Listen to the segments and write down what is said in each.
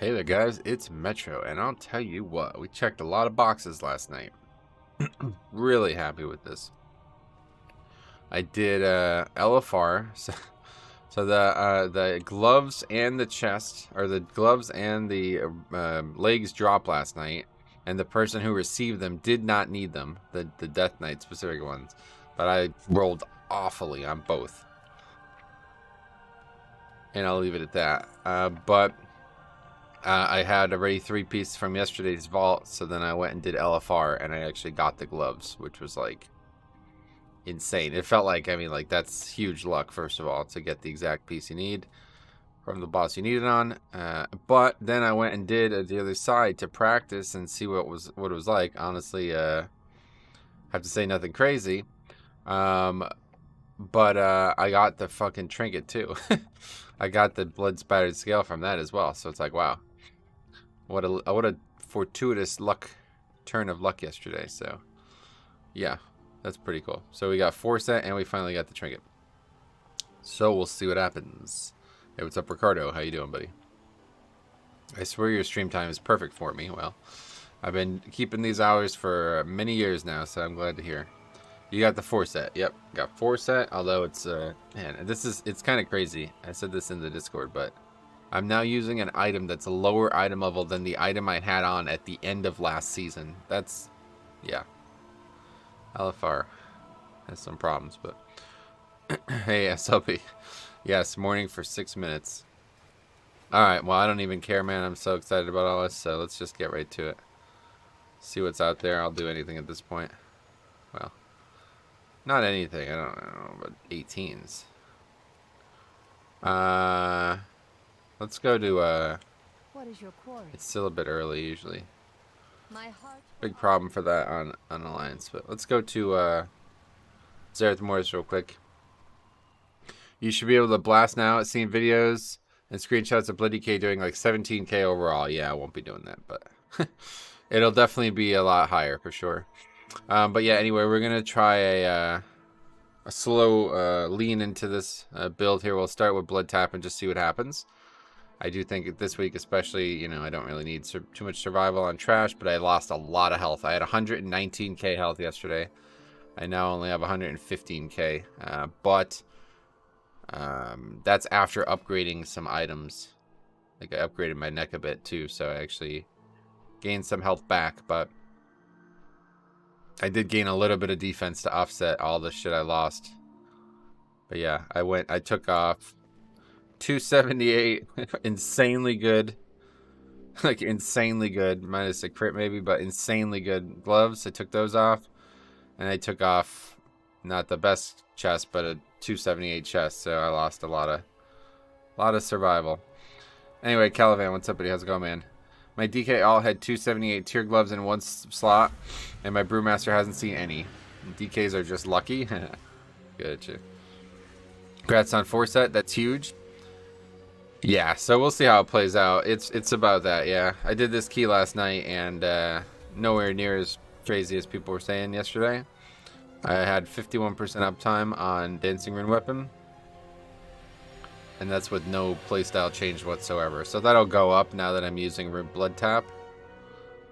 Hey there guys, it's Metro, and I'll tell you what, we checked a lot of boxes last night. Really happy with this. I did LFR, so the gloves and the chest, or the gloves and the legs dropped last night, and the person who received them did not need them, the Death Knight specific ones, but I rolled awfully on both. And I'll leave it at that. I had already 3 pieces from yesterday's vault, so then I went and did LFR, and I actually got the gloves, which was like insane. It felt like, I mean, like that's huge luck, first of all, to get the exact piece you need from the boss you need it on. But then I went and did the other side to practice and see what it was like. Honestly, have to say nothing crazy. But I got the fucking trinket too. I got the blood spattered scale from that as well. So it's like, wow. What a fortuitous turn of luck yesterday. So yeah, that's pretty cool. So we got 4 set and we finally got the trinket. So we'll see what happens. Hey, what's up, Ricardo? How you doing, buddy? I swear your stream time is perfect for me. Well, I've been keeping these hours for many years now, so I'm glad to hear. You got the 4 set. Yep, got 4 set. Although it's man, it's kind of crazy. I said this in the Discord, but I'm now using an item that's a lower item level than the item I had on at the end of last season. That's, yeah. LFR has some problems, but hey, SLP. Yes, morning for 6 minutes. All right, well, I don't even care, man. I'm so excited about all this, so let's just get right to it. See what's out there. I'll do anything at this point. Well, not anything. I don't know, but 18s. Let's go to, what is your quarry? It's still a bit early, usually. My heart. Big problem for that on Alliance, but let's go to, Zereth Mortis real quick. You should be able to blast now at seeing videos and screenshots of Bloody K doing like 17k overall. Yeah, I won't be doing that, but it'll definitely be a lot higher for sure. But yeah, anyway, we're going to try a slow lean into this build here. We'll start with Blood Tap and just see what happens. I do think this week especially, you know, I don't really need too much survival on trash, but I lost a lot of health. I had 119k health yesterday. I now only have 115k, but that's after upgrading some items. Like I upgraded my neck a bit too, so I actually gained some health back, but I did gain a little bit of defense to offset all the shit I lost. But yeah, I took off 278, insanely good, like insanely good, minus a crit maybe, but insanely good gloves. I took those off, and I took off not the best chest, but a 278 chest, so I lost a lot of survival. Anyway, Calivan, what's up, buddy? How's it going, man? My DK all had 278 tier gloves in 1 slot, and my Brewmaster hasn't seen any. DKs are just lucky. Good. Congrats on 4 set. That's huge. Yeah, so we'll see how it plays out. It's about that, yeah. I did this key last night, and nowhere near as crazy as people were saying yesterday. I had 51% uptime on Dancing Rune Weapon, and that's with no playstyle change whatsoever. So that'll go up now that I'm using Blood Tap,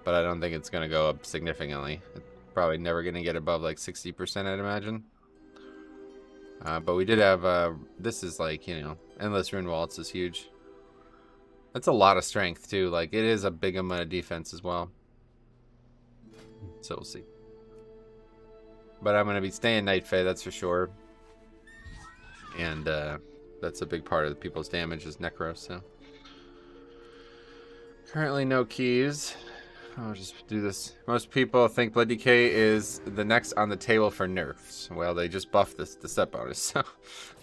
but I don't think it's going to go up significantly. It's probably never going to get above like 60%, I'd imagine. But we did have, this is like, you know, Endless Rune Waltz is huge. That's a lot of strength too. Like, it is a big amount of defense as well. So we'll see. But I'm going to be staying Night Fae, that's for sure. And that's a big part of the people's damage is Necro, so. Currently no keys. I'll just do this. Most people think Blood Decay is the next on the table for nerfs. Well, they just buffed the set bonus. So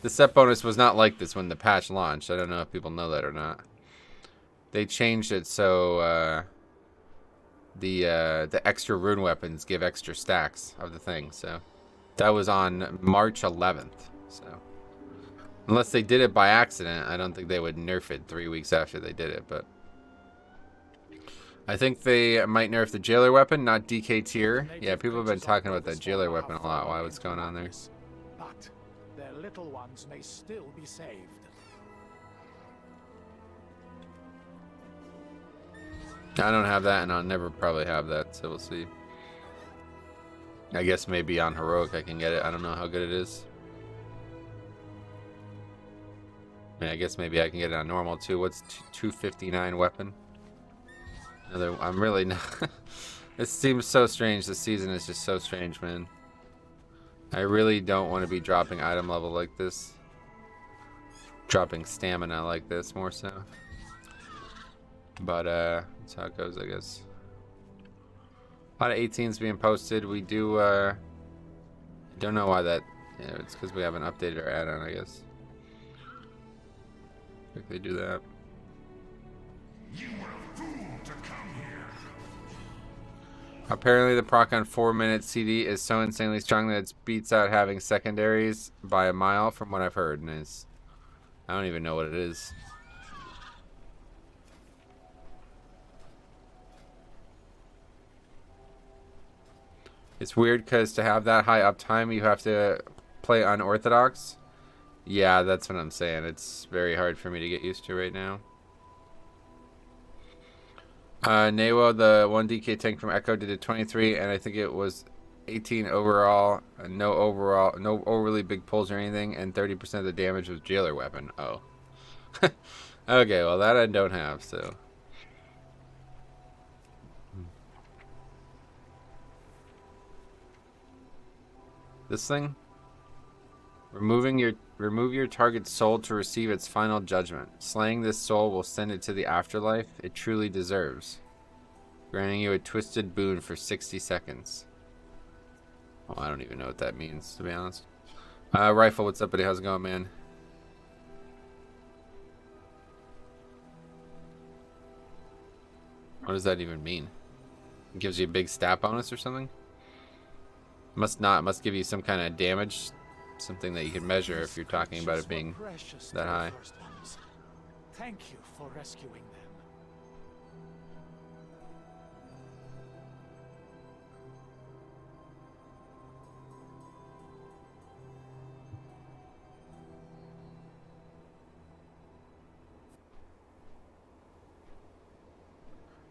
the set bonus was not like this when the patch launched. I don't know if people know that or not. They changed it so the extra rune weapons give extra stacks of the thing. So that was on March 11th. So unless they did it by accident, I don't think they would nerf it 3 weeks after they did it, but I think they might nerf the jailer weapon, not DK tier. Yeah, people have been talking about that jailer weapon a lot. Why? What's going on there? But their little ones may still be saved. I don't have that, and I'll never probably have that, so we'll see. I guess maybe on heroic I can get it. I don't know how good it is. I mean, I guess maybe I can get it on normal too. What's 259 weapon? I'm really not. It seems so strange. This season is just so strange, man. I really don't want to be dropping item level like this. Dropping stamina like this more so. But that's how it goes, I guess. A lot of 18s being posted. We do don't know why that. Yeah, it's because we haven't updated our add-on, I guess. Quickly do that. You were a fool to come here. Apparently the proc on 4-minute CD is so insanely strong that it beats out having secondaries by a mile from what I've heard. And I don't even know what it is. It's weird because to have that high uptime you have to play unorthodox. Yeah, that's what I'm saying. It's very hard for me to get used to right now. Newo, the 1DK tank from Echo, did a 23, and I think it was 18 overall. No overly big pulls or anything, and 30% of the damage was jailer weapon. Oh. Okay, well that I don't have, so. This thing? Remove your target's soul to receive its final judgment. Slaying this soul will send it to the afterlife it truly deserves, granting you a twisted boon for 60 seconds. Well, I don't even know what that means, to be honest. Rifle, what's up, buddy? How's it going, man? What does that even mean? It gives you a big stat bonus or something? Must not. It must give you some kind of damage. Something that you can measure if you're talking about it being that high. Thank you for rescuing them.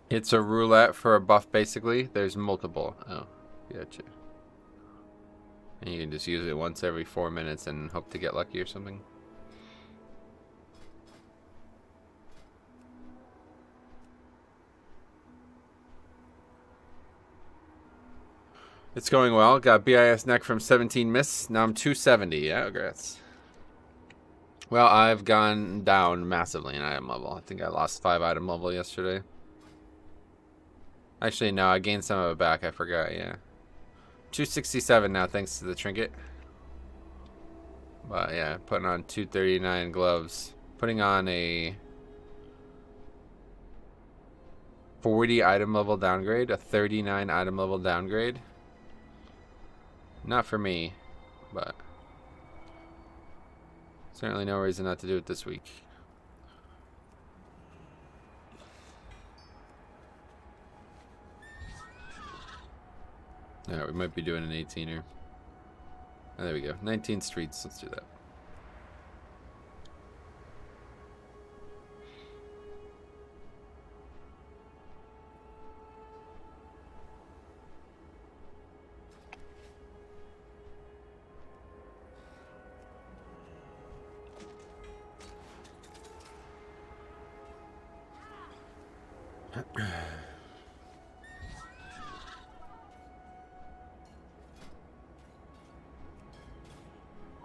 It's a roulette for a buff, basically. There's multiple. Oh, gotcha. And you can just use it once every 4 minutes and hope to get lucky or something. It's going well. Got BIS neck from 17 miss. Now I'm 270. Yeah, congrats. Well, I've gone down massively in item level. I think I lost 5 item level yesterday. Actually, no, I gained some of it back. I forgot, yeah. 267 now, thanks to the trinket. But yeah, putting on 239 gloves. Putting on a 40 item level downgrade, a 39 item level downgrade. Not for me, but certainly no reason not to do it this week. Alright, we might be doing an 18er. Oh, there we go. 19 streets. Let's do that.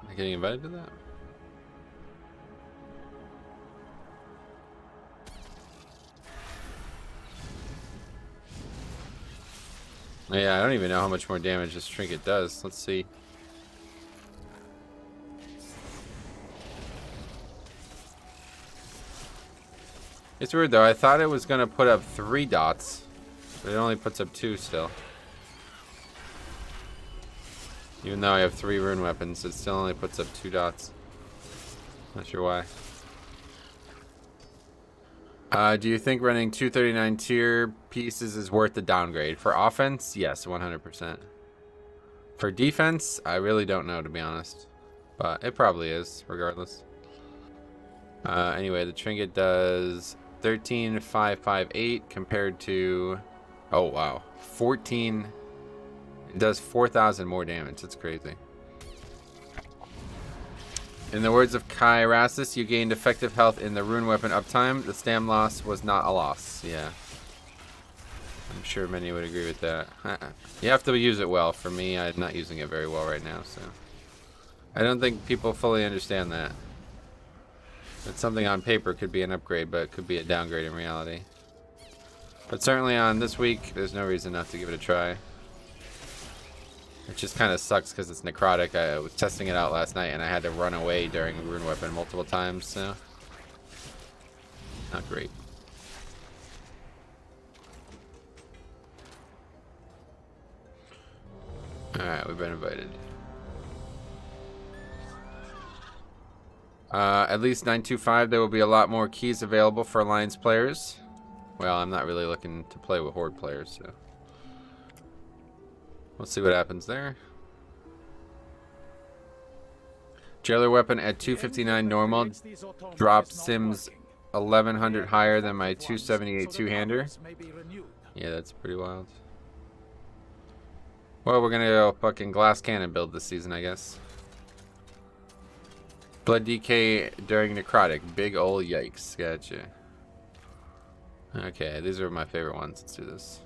Am I getting invited to that? Yeah, I don't even know how much more damage this trinket does. Let's see. It's weird though. I thought it was gonna put up 3 dots, but it only puts up 2 still. Even though I have 3 rune weapons, it still only puts up 2 dots. Not sure why. Do you think running 239 tier pieces is worth the downgrade? For offense, yes, 100%. For defense, I really don't know, to be honest. But it probably is, regardless. Anyway, the trinket does 13,558 compared to, oh wow, 14. It does 4,000 more damage. That's crazy. In the words of Kyrasis, you gained effective health in the rune weapon uptime. The stam loss was not a loss. Yeah. I'm sure many would agree with that. You have to use it well. For me, I'm not using it very well right now, so I don't think people fully understand that. It's something on paper could be an upgrade, but it could be a downgrade in reality. But certainly on this week, there's no reason not to give it a try. It just kind of sucks because it's necrotic. I was testing it out last night and I had to run away during a rune weapon multiple times, so not great. Alright, we've been invited. At least 925, there will be a lot more keys available for Alliance players. Well, I'm not really looking to play with Horde players, so we'll see what happens there. Jailer weapon at 259 normal dropped sims 1100 higher than my 278 two-hander. Yeah, that's pretty wild. Well, we're gonna go fucking glass cannon build this season, I guess. Blood DK during necrotic. Big ol' yikes. Gotcha. Okay, these are my favorite ones. Let's do this.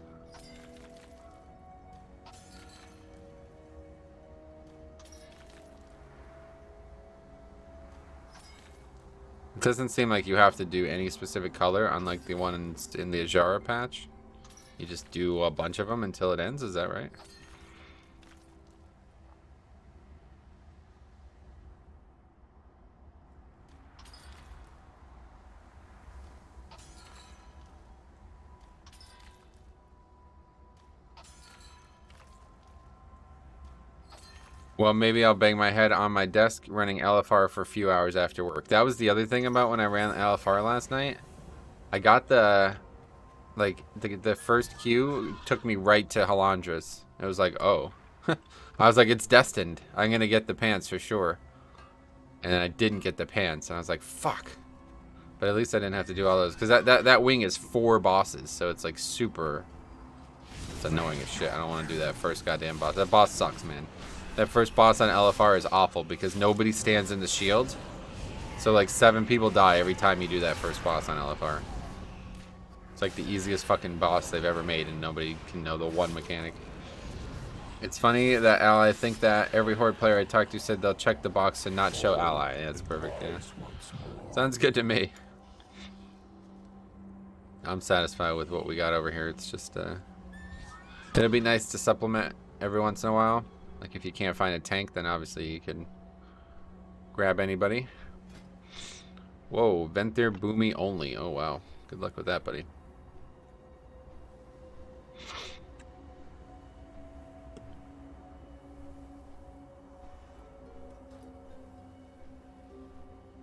It doesn't seem like you have to do any specific color, unlike the one in the Ajara patch. You just do a bunch of them until it ends, is that right? Well, maybe I'll bang my head on my desk running LFR for a few hours after work. That was the other thing about when I ran LFR last night. I got the first queue took me right to Halandras. It was like, oh. I was like, it's destined. I'm going to get the pants for sure. And then I didn't get the pants. And I was like, fuck. But at least I didn't have to do all those. Because that wing is 4 bosses. So it's like super... It's annoying as shit. I don't want to do that first goddamn boss. That boss sucks, man. That first boss on LFR is awful because nobody stands in the shield. So like 7 people die every time you do that first boss on LFR. It's like the easiest fucking boss they've ever made and nobody can know the one mechanic. It's funny that ally think that every Horde player I talked to said they'll check the box to not show ally. Yeah, that's perfect, yeah. Sounds good to me. I'm satisfied with what we got over here. It's just, it'll be nice to supplement every once in a while. Like if you can't find a tank, then obviously you can grab anybody. Whoa, Venthir Boomy only. Oh wow. Good luck with that, buddy.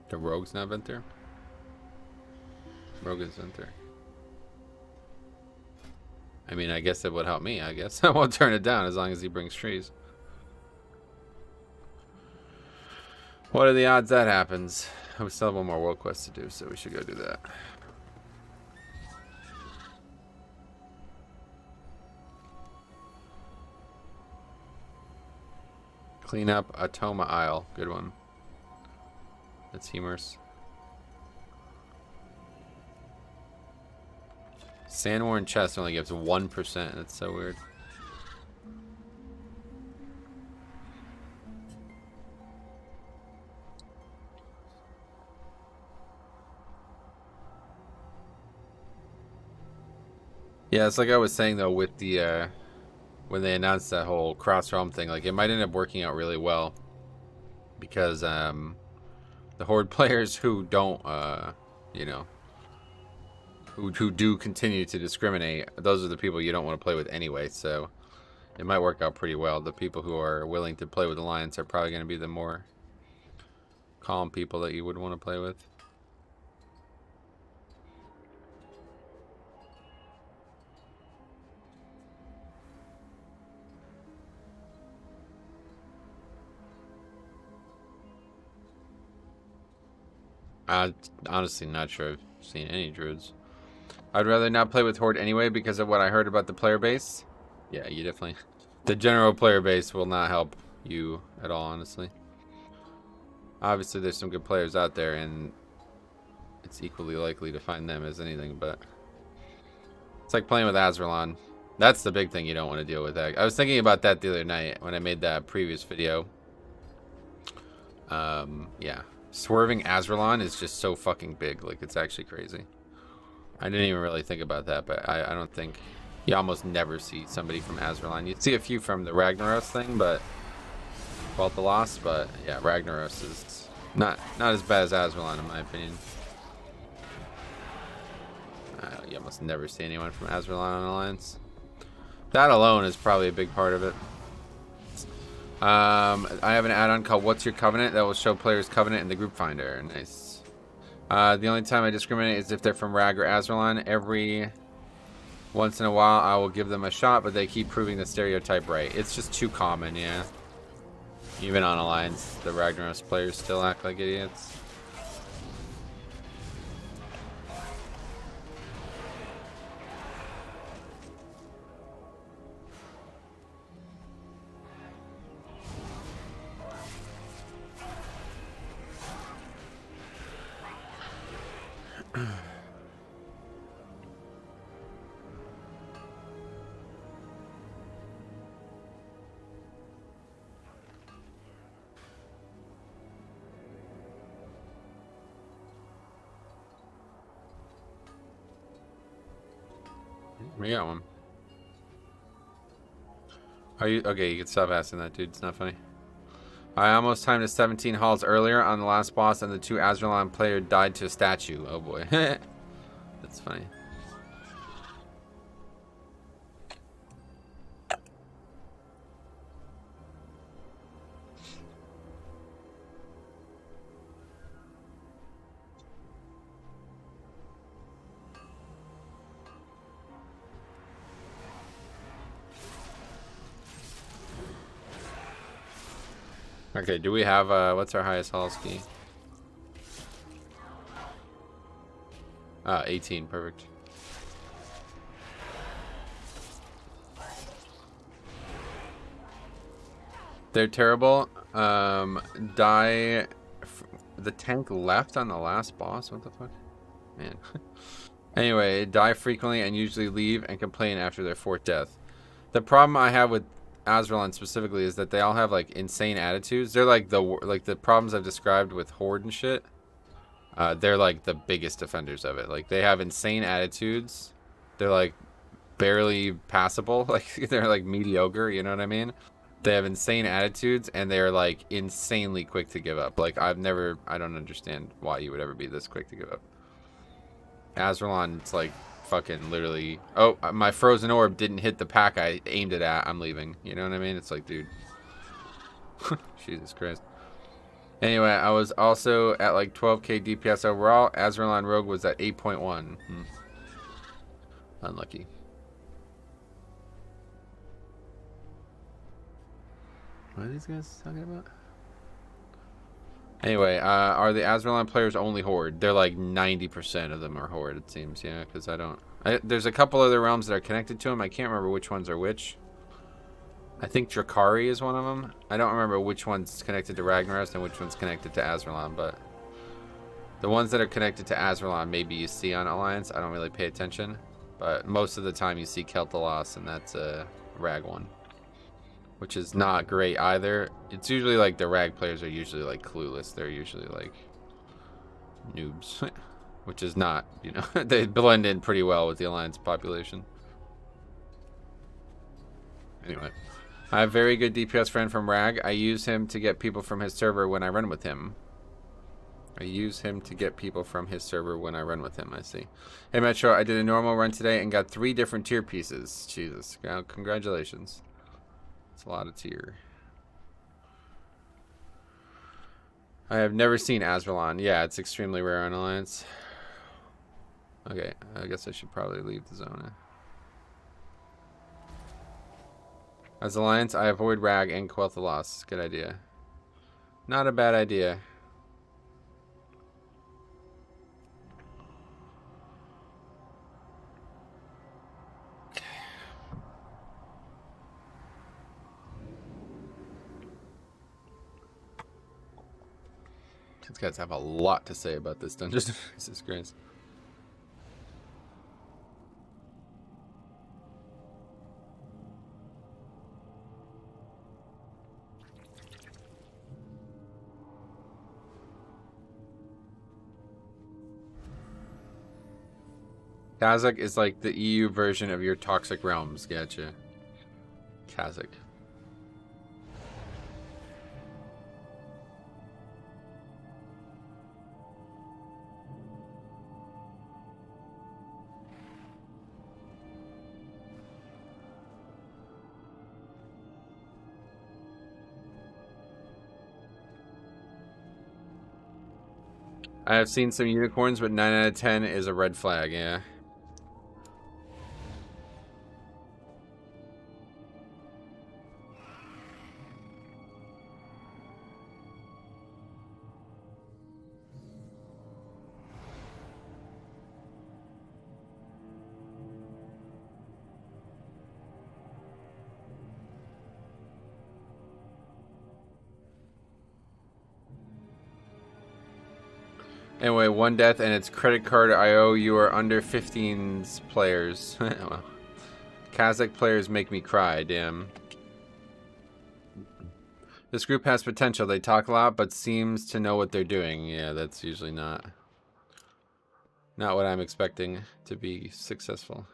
The rogue's not Venthir? Rogue is Venthir. I mean, I guess it would help me, I guess. I won't turn it down as long as he brings trees. What are the odds that happens? We still have one more world quest to do, so we should go do that. Clean up Atonement Isle. Good one. That's humorous. Sandworn chest only gives 1%. That's so weird. Yeah, it's like I was saying though with the when they announced that whole cross realm thing, like it might end up working out really well because the Horde players who don't you know, who do continue to discriminate, those are the people you don't want to play with anyway, so it might work out pretty well. The people who are willing to play with Alliance are probably going to be the more calm people that you would want to play with. I'm honestly not sure I've seen any druids. I'd rather not play with Horde anyway because of what I heard about the player base. Yeah, you definitely... The general player base will not help you at all, honestly. Obviously, there's some good players out there, and it's equally likely to find them as anything, but... It's like playing with Azralon. That's the big thing you don't want to deal with. I was thinking about that the other night when I made that previous video. Yeah. Swerving Azralon is just so fucking big. Like, it's actually crazy. I didn't even really think about that, but I don't think... You almost never see somebody from Azralon. You'd see a few from the Ragnaros thing, but... Felt the loss, but yeah, Ragnaros is not as bad as Azralon in my opinion. You almost never see anyone from Azralon on Alliance. That alone is probably a big part of it. I have an add-on called What's Your Covenant that will show players' covenant in the group finder. Nice. The only time I discriminate is if they're from Rag or Azralon. Every once in a while I will give them a shot, but they keep proving the stereotype right. It's just too common, yeah. Even on Alliance, the Ragnaros players still act like idiots. We got one. Are you okay? You can stop asking that, dude. It's not funny. I almost timed to 17 halls earlier on the last boss, and the 2 Azralon player died to a statue. Oh boy, that's funny. Okay, do we have, what's our highest hall ski? 18, perfect. They're terrible. The tank left on the last boss? What the fuck? Man. Anyway, die frequently and usually leave and complain after their 4th death. The problem I have with Azralon specifically is that they all have like insane attitudes. They're like the problems I've described with Horde and shit. They're like the biggest offenders of it. Like they have insane attitudes. They're like barely passable. Like they're like mediocre. You know what I mean? They have insane attitudes and they're like insanely quick to give up. Like I don't understand why you would ever be this quick to give up. Azralon, it's like fucking literally, oh, my frozen orb didn't hit the pack I aimed it at, I'm leaving. You know what I mean? It's like, dude. Jesus Christ. Anyway, I was also at like 12k DPS overall. Azralon Rogue was at 8.1. Unlucky. What are these guys talking about? Anyway, are the Azralon players only Horde? They're like 90% of them are Horde, it seems, yeah, because there's a couple other realms that are connected to them. I can't remember which ones are which. I think Drakari is one of them. I don't remember which one's connected to Ragnaros and which one's connected to Azralon, but the ones that are connected to Azralon maybe you see on Alliance. I don't really pay attention, but most of the time you see Kel'Thalas, and that's a Rag one, which is not great either. It's usually like the Rag players are usually like clueless. They're usually like noobs, which is not, you know, they blend in pretty well with the Alliance population. Anyway, I have a very good DPS friend from Rag. I use him to get people from his server when I run with him. I see. Hey Metro, I did a normal run today and got 3 different tier pieces. Jesus, congratulations. It's a lot of tier. I have never seen Azralon. Yeah, it's extremely rare on Alliance. Okay, I guess I should probably leave the zone. As Alliance, I avoid Rag and Quel'Thalas. Good idea. Not a bad idea. These guys have a lot to say about this dungeon. Jesus Christ. Kazakh is like the EU version of your Toxic Realms. Gotcha. Kazakh. I have seen some unicorns, but 9 out of 10 is a red flag, yeah. Anyway, 1 death and it's credit card IO. You are under 15's players. Well, Kazakh players make me cry, damn. This group has potential. They talk a lot, but seems to know what they're doing. Yeah, that's usually not what I'm expecting to be successful.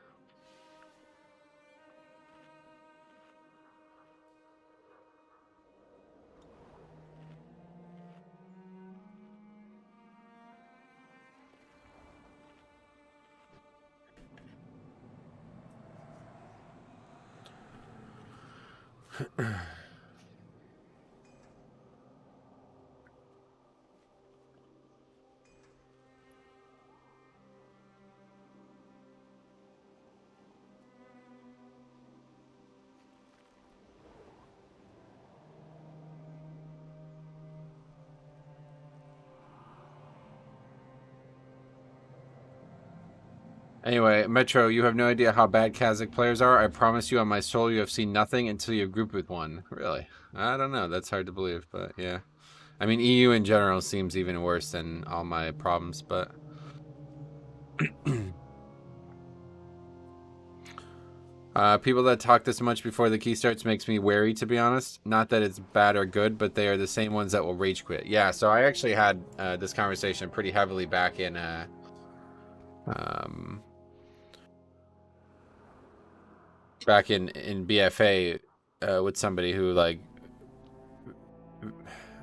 Anyway, Metro, you have no idea how bad Kazakh players are. I promise you on my soul you have seen nothing until you group with one. Really? I don't know. That's hard to believe, but yeah. I mean, EU in general seems even worse than all my problems, but... people that talk this much before the key starts makes me wary, to be honest. Not that it's bad or good, but they are the same ones that will rage quit. Yeah, so I actually had this conversation pretty heavily back in... back in BFA with somebody who like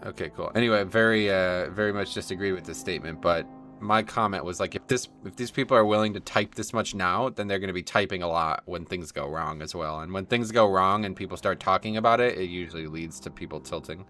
okay, cool. Anyway, very much disagree with this statement, but my comment was like, if these people are willing to type this much now, then they're going to be typing a lot when things go wrong as well. And when things go wrong and people start talking about it, it usually leads to people tilting.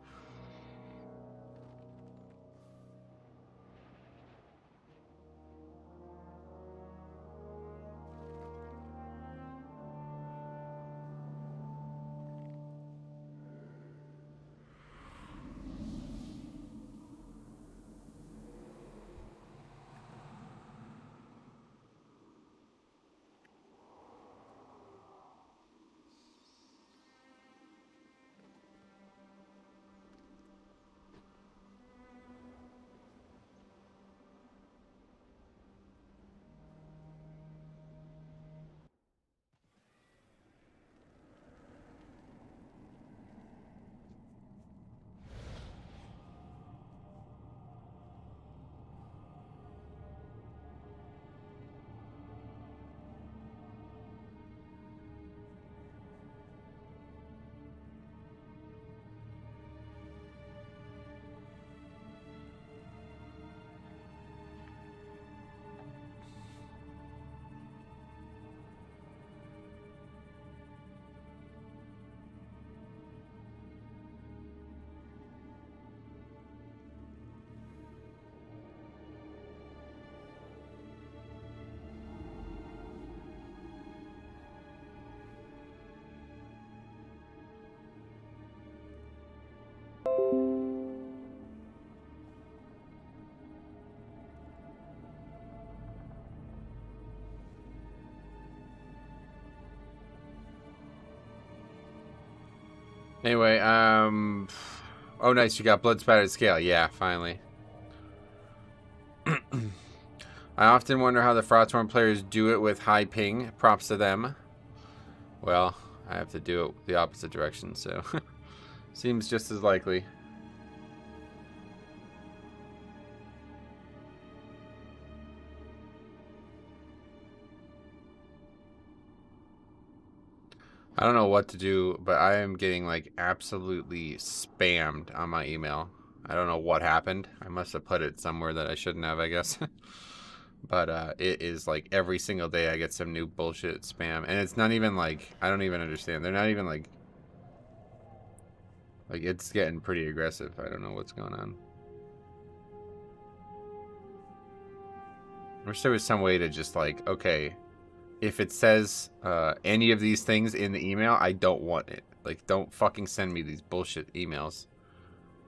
Anyway, oh nice, you got blood spattered scale. Yeah, finally. I often wonder how the Frostborn players do it with high ping. Props to them. Well, I have to do it the opposite direction, so seems just as likely. I don't know what to do, but I am getting like absolutely spammed on my email. I don't know what happened. I must have put it somewhere that I shouldn't have, I guess. But it is like every single day I get some new bullshit spam. And it's not even like, I don't even understand. They're not even like it's getting pretty aggressive. I don't know what's going on. I wish there was some way to just like, okay, if it says any of these things in the email, I don't want it. Like, don't fucking send me these bullshit emails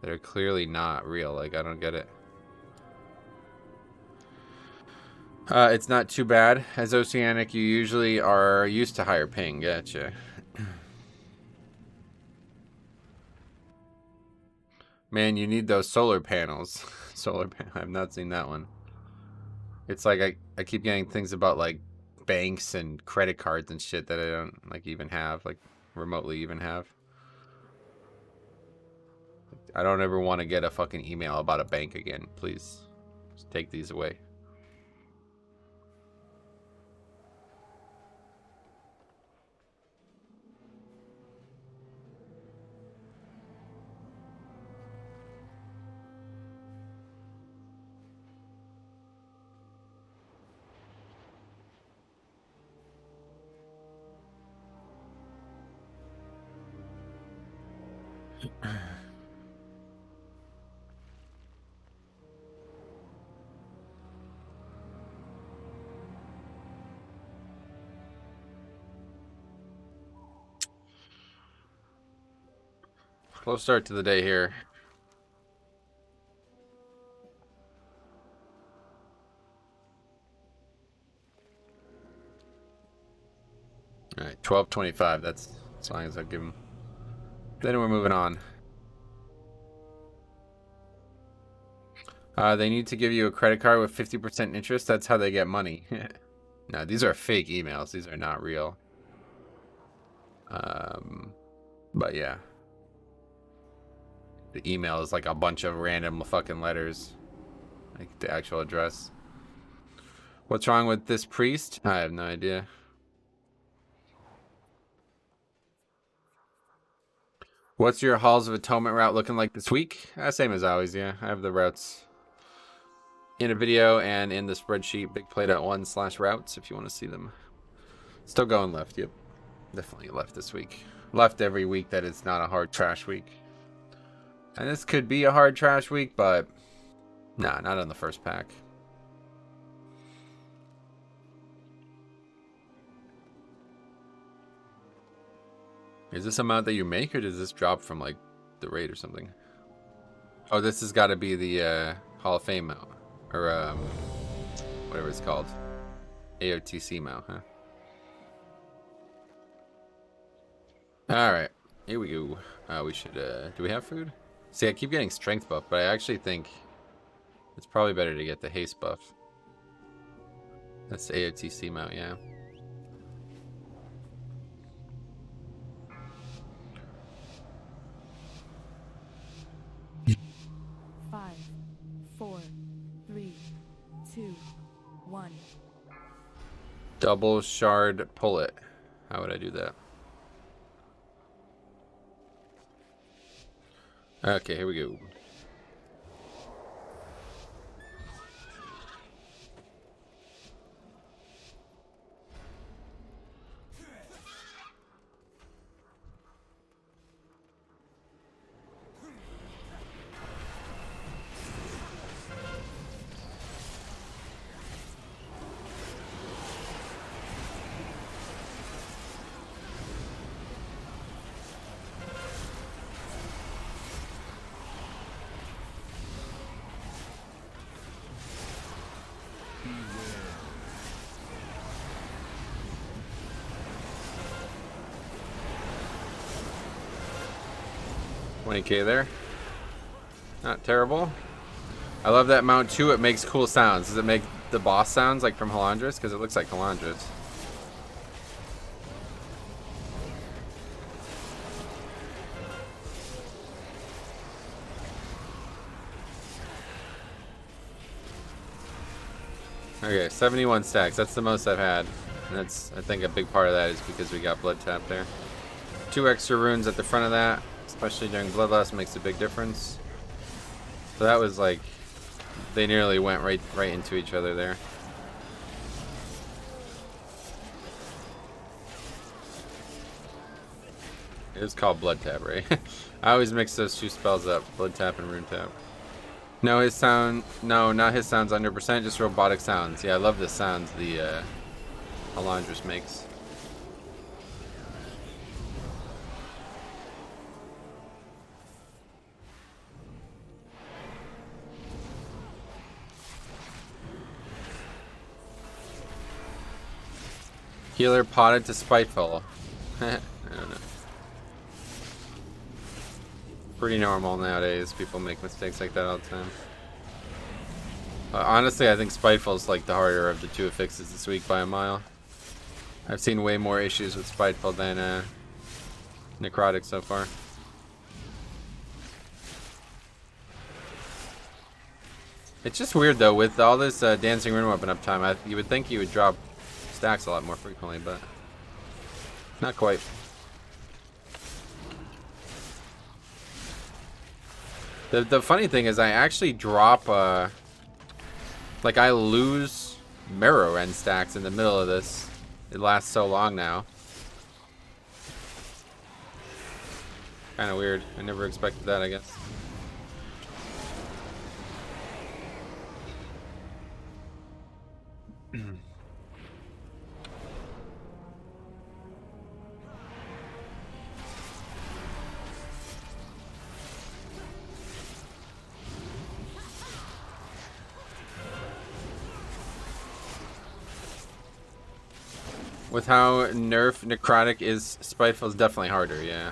that are clearly not real. Like, I don't get it. It's not too bad. As Oceanic, you usually are used to higher ping. Gotcha. Man, you need those solar panels. Solar panel. I've not seen that one. It's like I keep getting things about like banks and credit cards and shit that I don't like even have, like remotely even have. I don't ever want to get a fucking email about a bank again. Please, just take these away. Slow start to the day here. All right, 12:25. That's as long as I give them. Then we're moving on. They need to give you a credit card with 50% interest. That's how they get money. No, these are fake emails. These are not real. But yeah. The email is like a bunch of random fucking letters. Like the actual address. What's wrong with this priest? I have no idea. What's your Halls of Atonement route looking like this week? Same as always, yeah. I have the routes in a video and in the spreadsheet, bigplay.1/routes if you want to see them. Still going left, yep. Definitely left this week. Left every week that it's not a hard trash week. And this could be a hard trash week, but nah, not on the first pack. Is this amount that you make, or does this drop from like the rate or something? Oh, this has got to be the Hall of Fame mount, or whatever it's called, AOTC mount, huh? All right, here we go. We should. Do we have food? See, I keep getting strength buff, but I actually think it's probably better to get the haste buff. That's the AOTC mount, yeah. Five, 4, 3, 2, 1. Double shard pull it. How would I do that? Okay, here we go. $20K there. Not terrible. I love that mount too. It makes cool sounds. Does it make the boss sounds like from Halandris? Because it looks like Halandris. Okay, 71 stacks. That's the most I've had. And that's, I think a big part of that is because we got blood tap there. 2 extra runes at the front of that, especially during bloodlust, makes a big difference. So that was like, they nearly went right into each other there. It was called blood tap, right? I always mix those 2 spells up, blood tap and rune tap. No, his sound, no, not his sounds 100%, just robotic sounds. Yeah, I love the sounds the Halandris makes. Healer potted to spiteful. I don't know. Pretty normal nowadays. People make mistakes like that all the time. Honestly, I think spiteful is like the harder of the 2 affixes this week by a mile. I've seen way more issues with spiteful than necrotic so far. It's just weird though, with all this dancing rune weapon uptime, you would think you would drop stacks a lot more frequently, but not quite. The funny thing is I actually drop, like I lose Marrow End stacks in the middle of this. It lasts so long now. Kind of weird. I never expected that, I guess. With how nerf necrotic is, spiteful is definitely harder, yeah.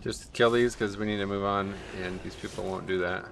Just kill these because we need to move on, and these people won't do that.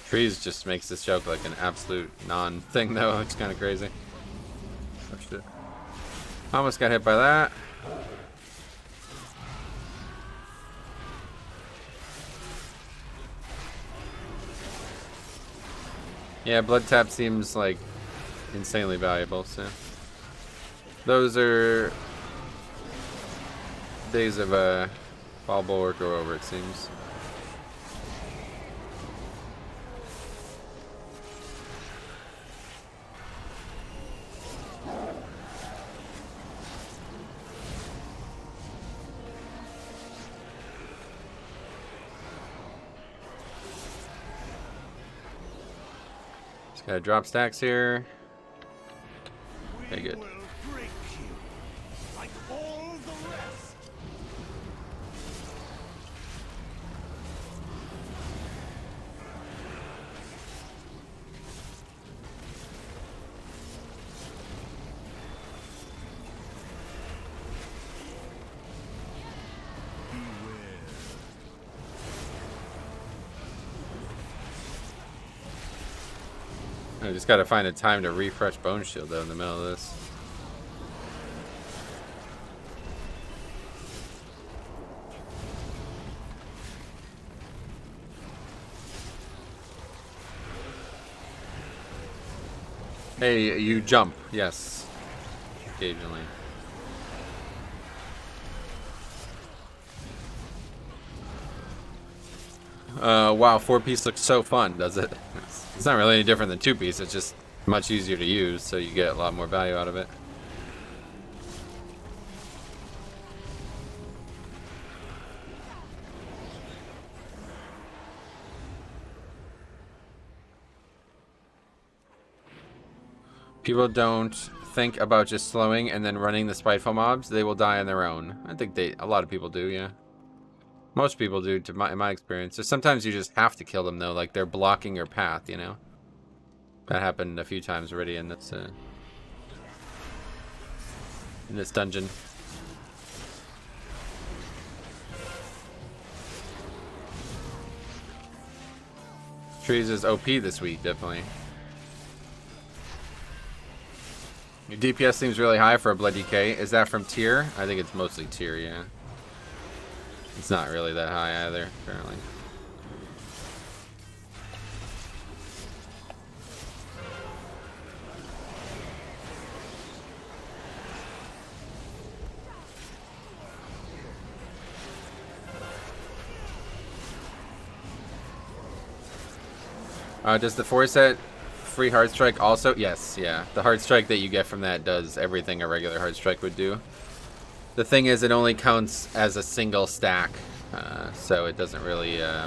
Trees just makes this joke like an absolute non-thing though. It's kind of crazy. Oh shit. Almost got hit by that. Yeah, blood tap seems like insanely valuable, so those are days of fall bulwark or over, it seems. Gotta drop stacks here. Okay, good. I just gotta find a time to refresh Bone Shield though in the middle of this. Hey, you jump. Yes. Occasionally. Wow, 4-piece looks so fun, does it? It's not really any different than 2-piece, it's just much easier to use, so you get a lot more value out of it. People don't think about just slowing and then running the spiteful mobs. They will die on their own. I think a lot of people do, yeah. Most people do, in my experience. So sometimes you just have to kill them, though. Like, they're blocking your path, you know? That happened a few times already in this dungeon. Trees is OP this week, definitely. Your DPS seems really high for a Blood DK. Is that from tier? I think it's mostly tier, yeah. It's not really that high either, apparently. Does the 4-set free hard strike also? Yes, yeah. The hard strike that you get from that does everything a regular hard strike would do. The thing is, it only counts as a single stack, so it doesn't really, you know,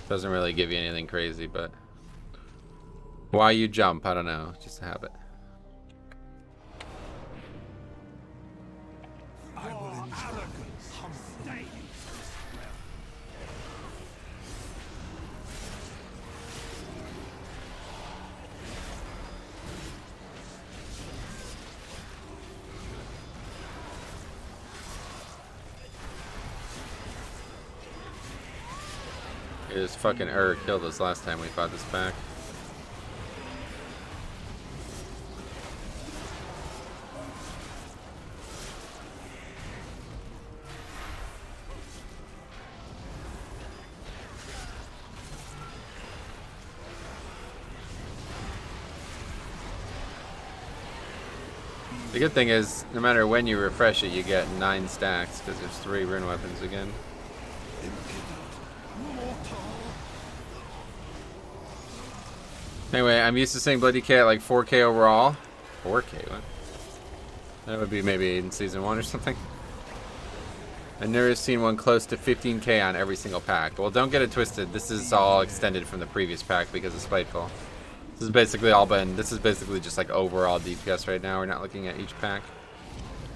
doesn't really give you anything crazy. But why you jump? I don't know. Just a habit. It was fucking killed us last time we fought this pack. The good thing is, no matter when you refresh it, you get 9 stacks, because there's 3 rune weapons again. Anyway, I'm used to seeing Blood DK at like 4K overall. 4K, what? That would be maybe in Season 1 or something. I've never seen one close to 15K on every single pack. Well, don't get it twisted. This is all extended from the previous pack because of Spiteful. This is basically just like overall DPS right now. We're not looking at each pack.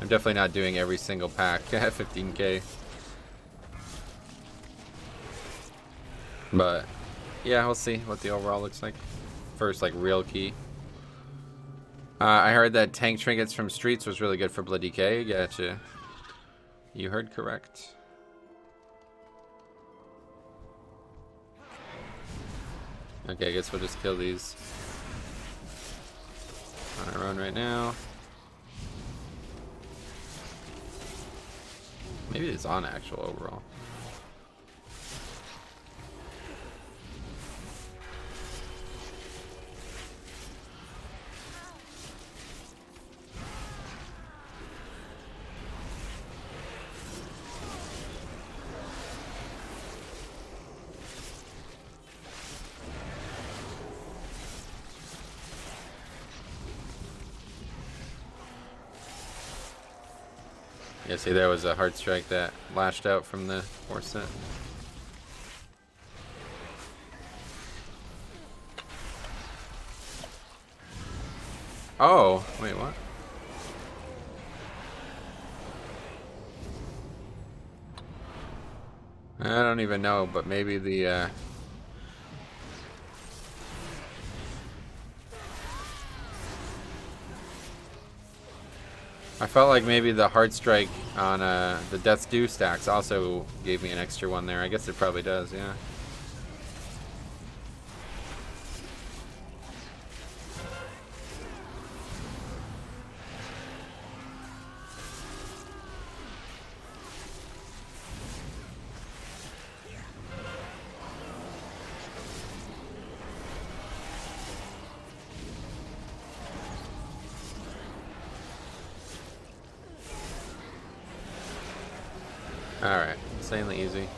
I'm definitely not doing every single pack at 15K. But yeah, we'll see what the overall looks like. First, like, real key. I heard that tank trinkets from streets was really good for Blood DK. Gotcha. You heard correct. Okay, I guess we'll just kill these on our own right now. Maybe it's on actual overall. Yeah, see, there was a hard strike that lashed out from the 4-set. Oh, wait, what? I don't even know, but maybe the I felt like maybe the hard strike on the Death's Due stacks also gave me an extra one there. I guess it probably does, yeah. Alright, insanely easy.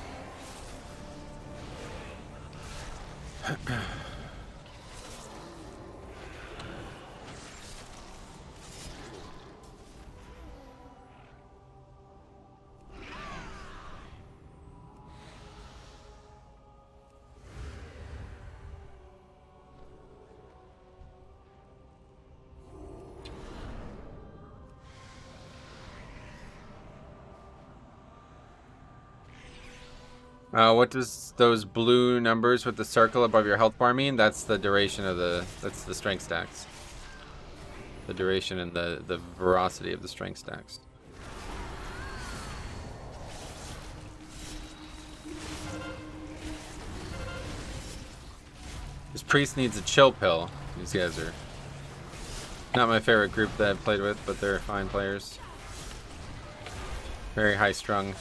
What does those blue numbers with the circle above your health bar mean? That's the duration of that's the strength stacks. The duration and the veracity of the strength stacks. This priest needs a chill pill. These guys are not my favorite group that I've played with, but they're fine players. Very high strung.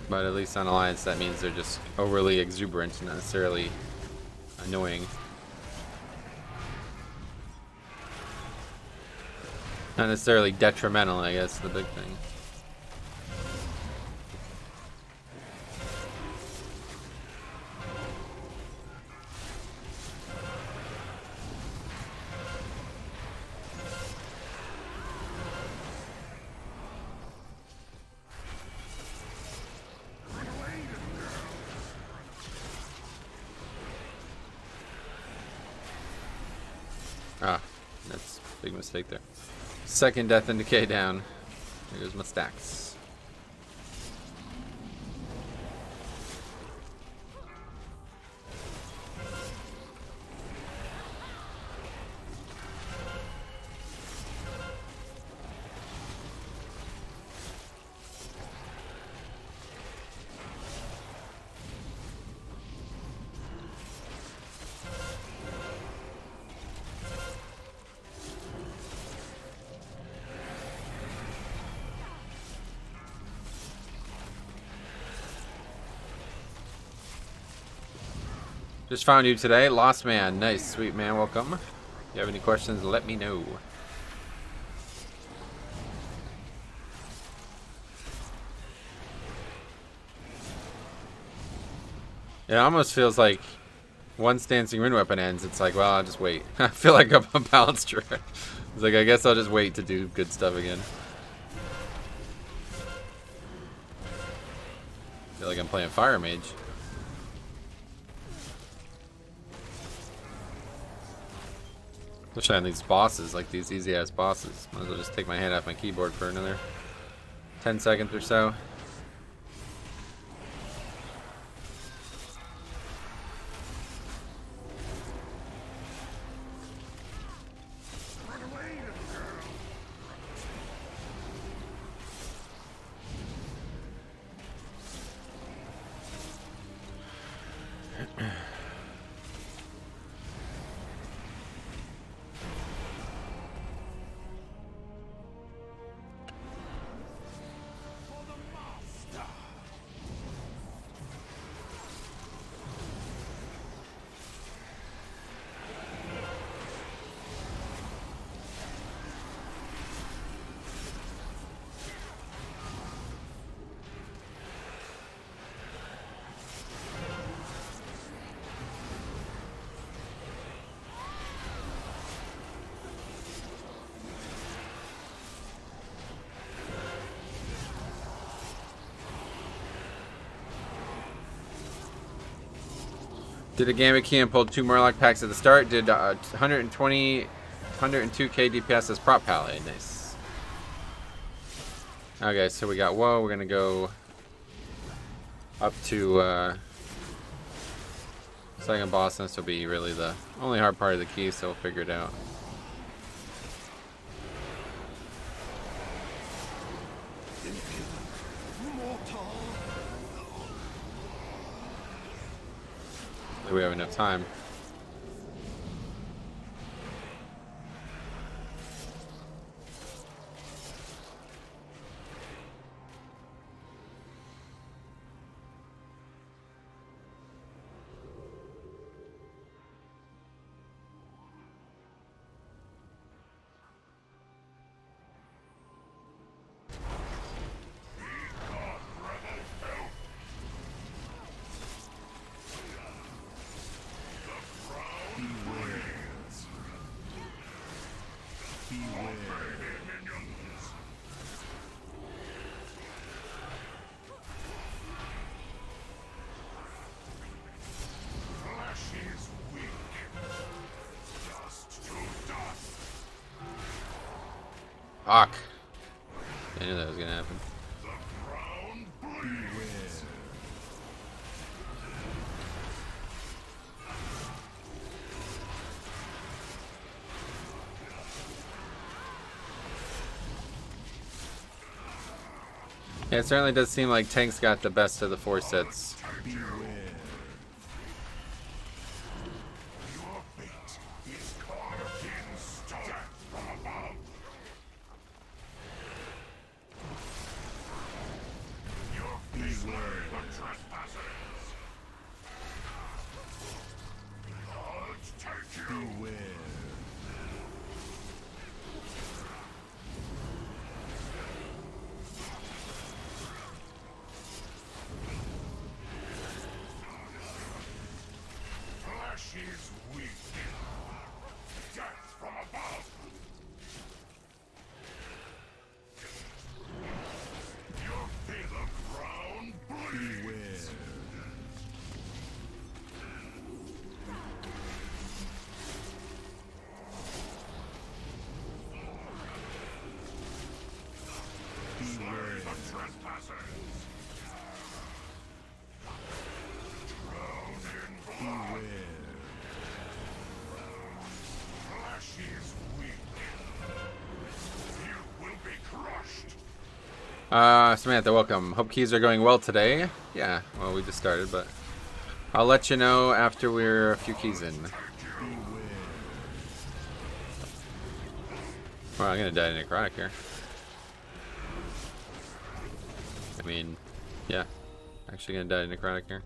But at least on Alliance, that means they're just overly exuberant, not necessarily annoying. Not necessarily detrimental, I guess, the big thing. Ah, that's a big mistake there. Second death and decay down. There goes my stacks. Just found you today, Lost Man. Nice, sweet man, welcome. If you have any questions, let me know. It almost feels like once Dancing Rune Weapon ends, it's like, well, I'll just wait. I feel like I'm a balanced druid. It's like, I guess I'll just wait to do good stuff again. I feel like I'm playing Fire Mage. Especially on these bosses, like these easy ass bosses. Might as well just take my hand off my keyboard for another 10 seconds or so. Did a Gambit key and pulled 2 Murloc packs at the start. Did 120, 102k DPS as prop pally. Nice. Okay, so we got Woe. We're gonna go up to second boss. This will be really the only hard part of the key, so we'll figure it out. We have enough time. Fuck. I knew that was gonna happen. Yeah, it certainly does seem like Tank's got the best of the 4 sets. She's weak. Death from above. You feel the ground bleed. Beware. Beware the trespassers. Drown in blood. Beware. Samantha, welcome. Hope keys are going well today. Yeah, well, we just started, but I'll let you know after we're a few keys in. Well, I'm gonna die to Necrotic here. I mean, yeah, actually gonna die to Necrotic here.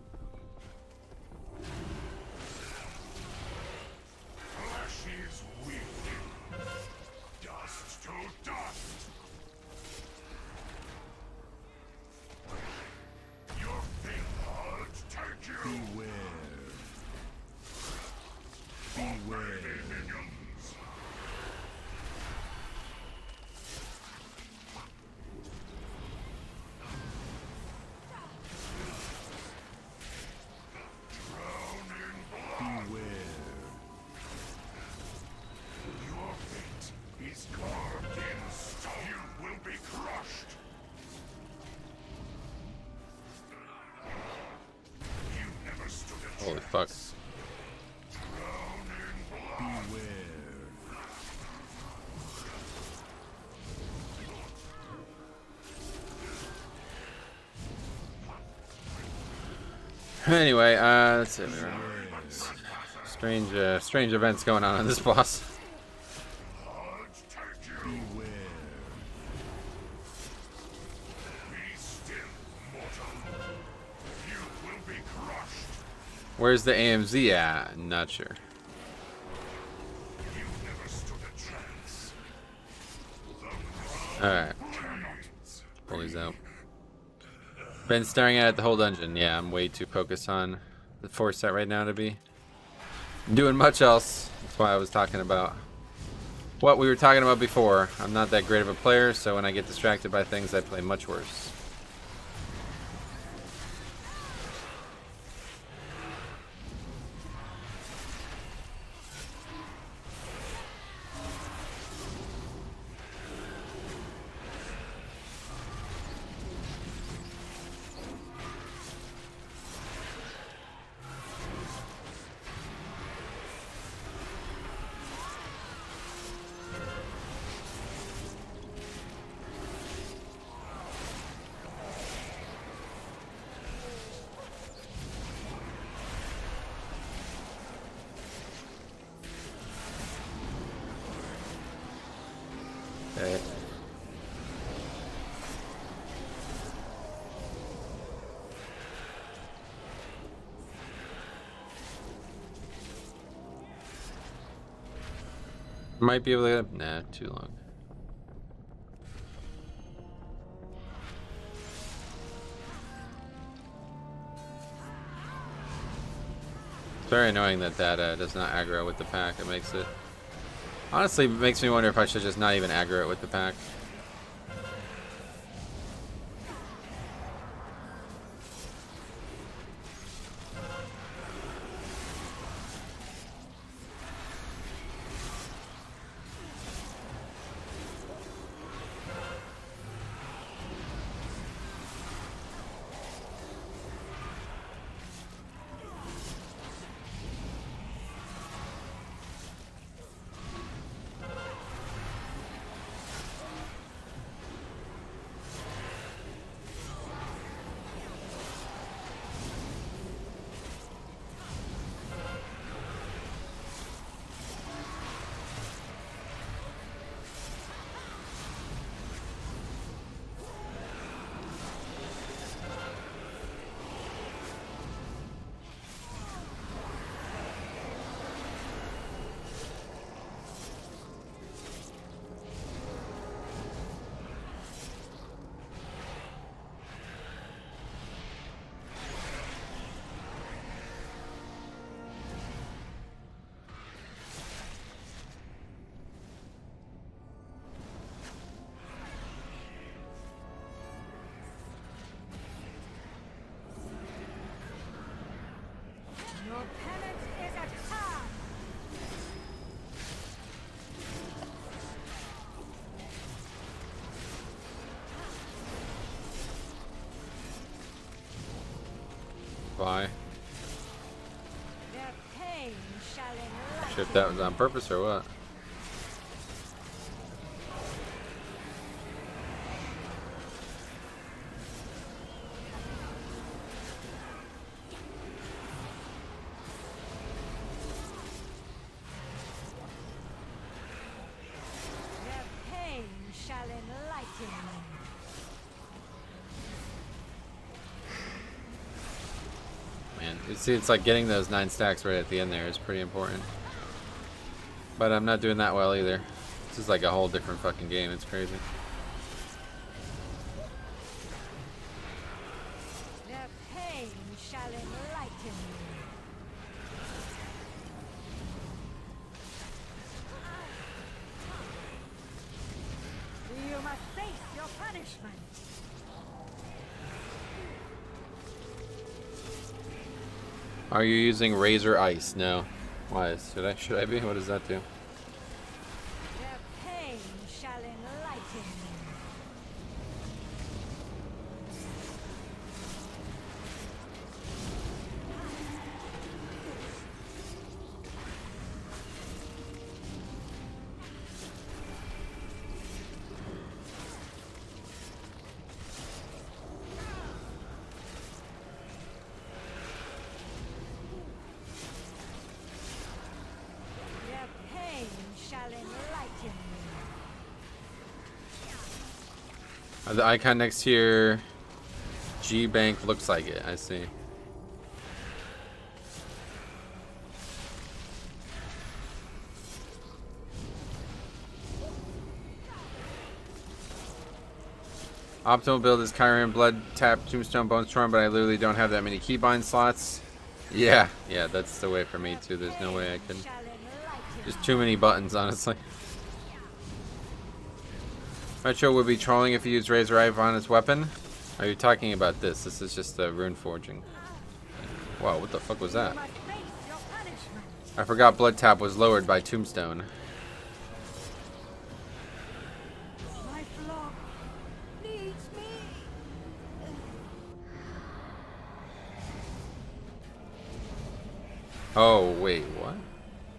Holy fuck. Anyway, let's see. Strange events going on this boss. Where's the AMZ at? Not sure. Alright. Pull these out. Been staring at it the whole dungeon. Yeah, I'm way too focused on the 4 set right now to be doing much else. That's why I was talking about what we were talking about before. I'm not that great of a player, so when I get distracted by things, I play much worse. Okay. Might be able to get... Nah, too long. It's very annoying that does not aggro with the pack. It makes it... Honestly, it makes me wonder if I should just not even aggro it with the pack. penance is at hand! Bye. Their pain shall enlighten. Sure if that was on purpose or what. Their pain shall enlighten. Man, you see, it's like getting those 9 stacks right at the end there is pretty important. But I'm not doing that well either. This is like a whole different fucking game. It's crazy. Their pain shall enlighten. You must face your punishment. Are you using Razor Ice? No. Why? Should I be? What does that do? Their pain shall enlighten. Their pain shall enlighten. The icon next to your G Bank looks like it. I see. Optimal build is Kyrian, Blood Tap, Tombstone, Bone Storm, but I literally don't have that many keybind slots. Yeah, that's the way for me too. There's no way I can. Shall enlighten. Just too many buttons, honestly. Metro would be trolling if he used Razor Eye on his weapon. Are you talking about this? This is just the rune forging. Wow, what the fuck was that? You must face your punishment. I forgot Blood Tap was lowered by Tombstone. My flock needs me. Oh, wait, what?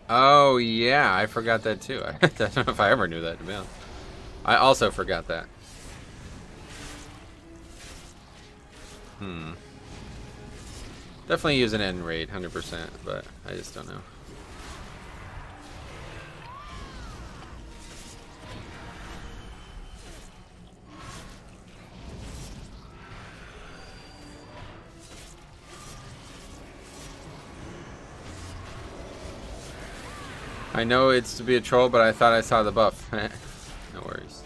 Oh, yeah, I forgot that too. I don't know if I ever knew that, to be honest. I also forgot that. Definitely use an end raid, 100%, but I just don't know. I know it's to be a troll, but I thought I saw the buff. No worries.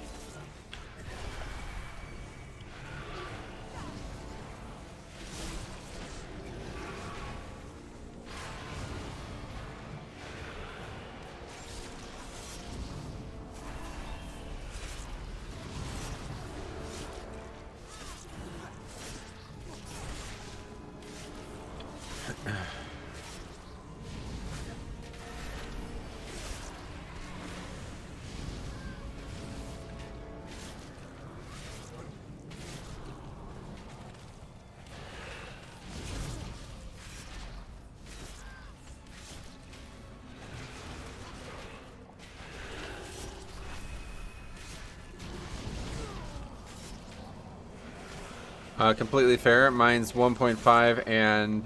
Completely fair. Mine's 1.5, and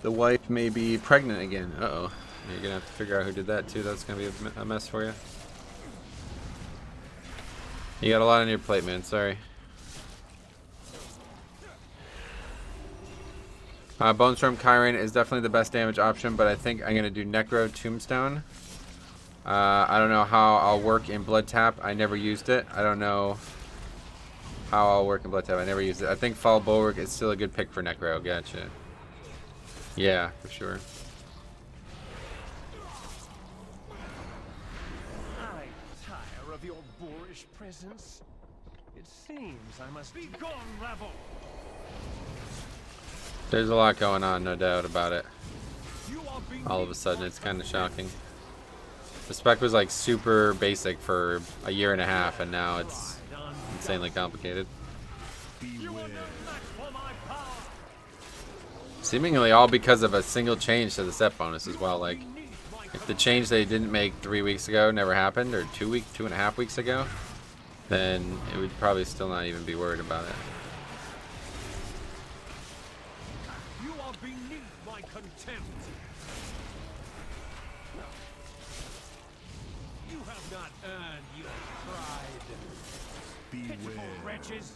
the wife may be pregnant again. Uh-oh. You're gonna have to figure out who did that too. That's gonna be a mess for you. You got a lot on your plate, man. Sorry. Bone Storm Kyrian is definitely the best damage option, but I think I'm gonna do Necro Tombstone. I don't know how I'll work in Blood Tap. I never used it. I don't know how I'll work in Blood Tap. I never used it. I think Fall Bulwark is still a good pick for Necro. Gotcha. Yeah, for sure. I tire of your boorish presence. It seems I must be gone, rabble. There's a lot going on, no doubt about it. All of a sudden, it's kind of shocking. The spec was like super basic for a year and a half, and now it's insanely complicated. Seemingly all because of a single change to the set bonus as well. Like, if the change they didn't make 3 weeks ago never happened, or 2.5 weeks ago, then it would probably still not even be worried about it. You are beneath my contempt. You have not earned your pride. Pitiful wretches.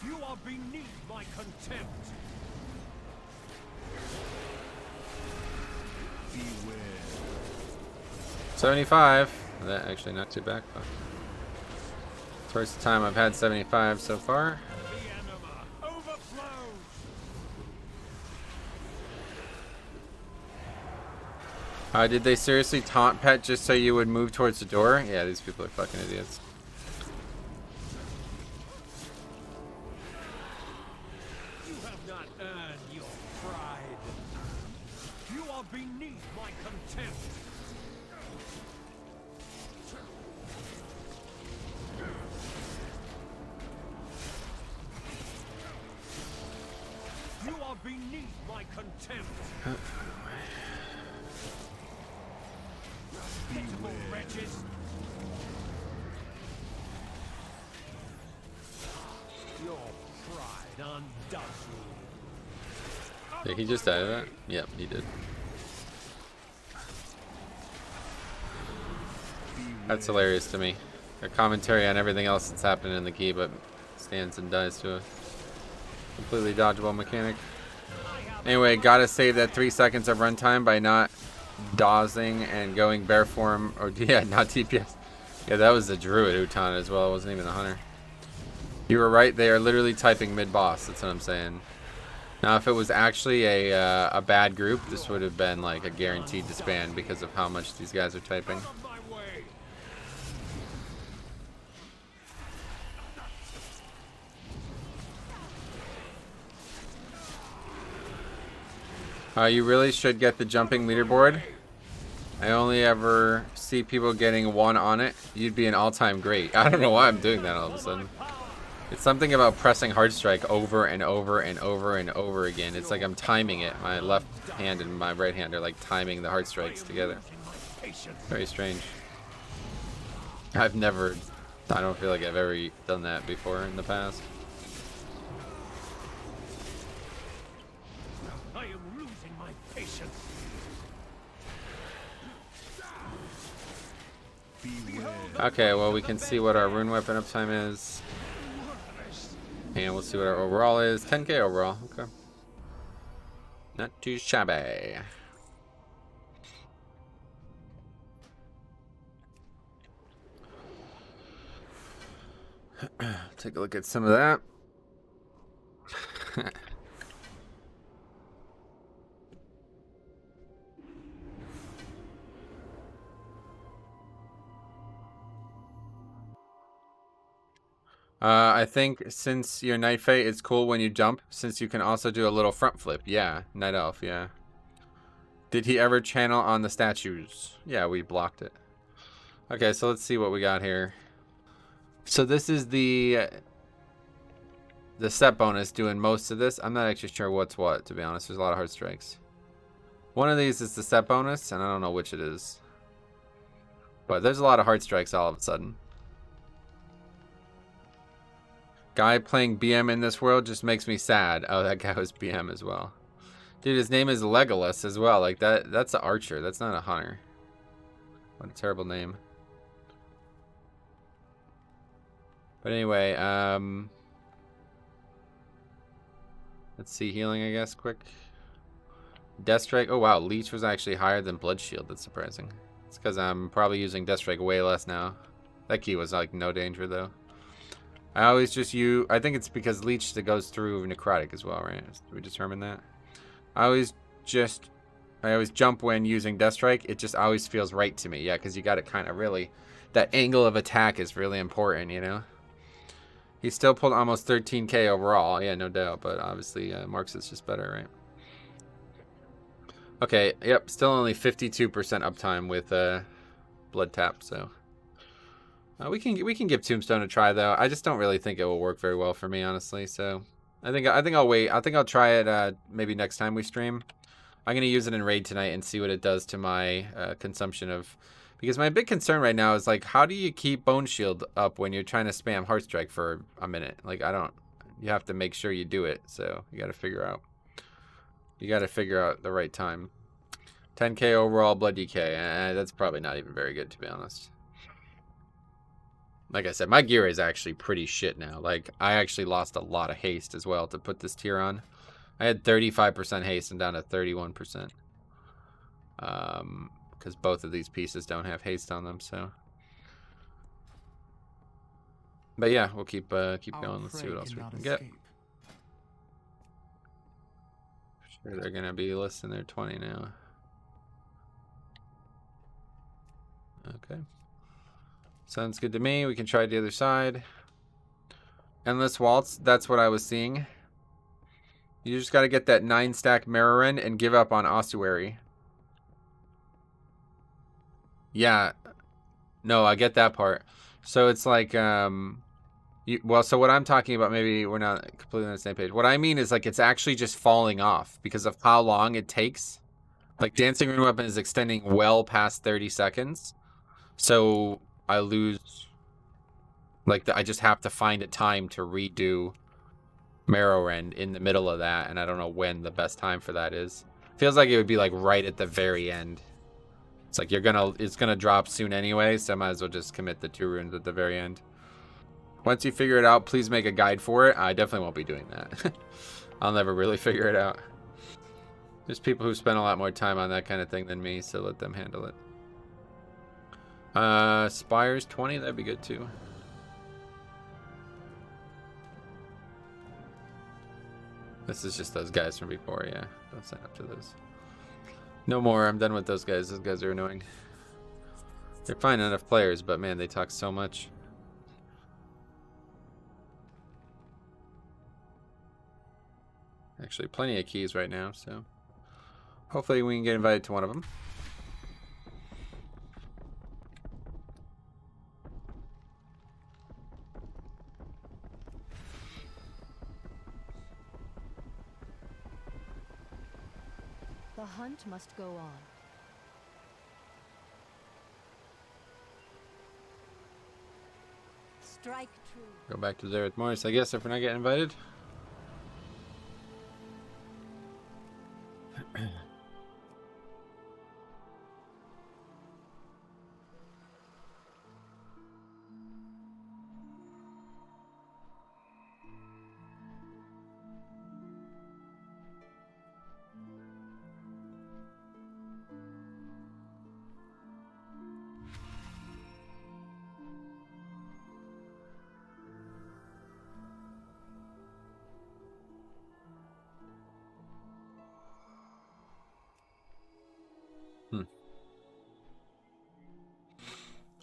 You are beneath my contempt. 75. That actually not too bad. First time I've had 75 so far. The anima overflows. Did they seriously taunt Pet just so you would move towards the door? Yeah, these people are fucking idiots. You have not earned your pride. You are beneath my contempt. You are beneath my contempt. Pitiful wretches. Your pride undoes you. Did he just die to that? Yep, he did. That's hilarious to me. A commentary on everything else that's happening in the key, but stands and dies to a completely dodgeable mechanic. Anyway, gotta save that 3 seconds of runtime by not dawsing and going bear form, or yeah, not DPS. Yeah, that was the druid who taunted as well. It wasn't even a hunter. You were right. They are literally typing mid-boss. That's what I'm saying. Now, if it was actually a bad group, this would have been like a guaranteed disband because of how much these guys are typing. You really should get the jumping leaderboard. I only ever see people getting 1 on it. You'd be an all-time great. I don't know why I'm doing that all of a sudden. It's something about pressing hard strike over and over and over and over again. It's like I'm timing it. My left hand and my right hand are like timing the hard strikes together. Very strange. I don't feel like I've ever done that before in the past. I am losing my patience. Okay, well, we can see what our rune weapon uptime is. And we'll see what our overall is. 10k overall. Okay. Not too shabby. Take a look at some of that. I think since you're Night Fae, it's cool when you jump, since you can also do a little front flip. Yeah, Night Elf, yeah. Did he ever channel on the statues? Yeah, we blocked it. Okay, so let's see what we got here. So this is the set bonus doing most of this. I'm not actually sure what's what, to be honest. There's a lot of hard strikes. One of these is the set bonus, and I don't know which it is. But there's a lot of hard strikes all of a sudden. Guy playing BM in this world just makes me sad. Oh, that guy was BM as well. Dude, his name is Legolas as well. Like, that's an archer. That's not a hunter. What a terrible name. But anyway, let's see, healing, I guess, quick. Death Strike. Oh, wow, Leech was actually higher than Blood Shield. That's surprising. It's because I'm probably using Death Strike way less now. That key was, like, no danger, though. I always just use... I think it's because Leech that goes through Necrotic as well, right? Did we determine that? I always jump when using Death Strike. It just always feels right to me. Yeah, because you got to kind of really... That angle of attack is really important, you know? He still pulled almost 13k overall. Yeah, no doubt. But obviously, Marks is just better, right? Okay, yep. Still only 52% uptime with Blood Tap, so... we can give Tombstone a try, though. I just don't really think it will work very well for me, honestly, so... I think I'll wait. I think I'll try it maybe next time we stream. I'm going to use it in Raid tonight and see what it does to my consumption of... Because my big concern right now is, like, how do you keep Bone Shield up when you're trying to spam Heartstrike for a minute? Like, I don't... You have to make sure you do it, so you got to figure out. You got to figure out the right time. 10k overall Blood DK. That's probably not even very good, to be honest. Like I said, my gear is actually pretty shit now. Like, I actually lost a lot of haste as well to put this tier on. I had 35% haste and down to 31%. Because both of these pieces don't have haste on them, so. But yeah, we'll keep going. Let's see what else we can get. Sure, they're gonna be listing their 20 now. Okay. Sounds good to me. We can try the other side. Endless Waltz, that's what I was seeing. You just got to get that 9-stack Mirrorin and give up on Ossuary. Yeah. No, I get that part. So it's like, well, so what I'm talking about, maybe we're not completely on the same page. What I mean is, like, it's actually just falling off because of how long it takes. Like, Dancing Rune Weapon is extending well past 30 seconds. So I lose, like, I just have to find a time to redo Mirrorin in the middle of that, and I don't know when the best time for that is. Feels like it would be like right at the very end. It's like it's gonna drop soon anyway, so I might as well just commit the 2 runes at the very end. Once you figure it out, please make a guide for it. I definitely won't be doing that. I'll never really figure it out. There's people who spend a lot more time on that kind of thing than me, so let them handle it. Spires 20, that'd be good too. This is just those guys from before, yeah. Don't sign up to those. No more, I'm done with those guys. Those guys are annoying. They're fine enough players, but man, they talk so much. Actually, plenty of keys right now, so hopefully we can get invited to one of them. The hunt must go on. Strike true. Go back to Zereth Mortis, I guess, if we're not getting invited.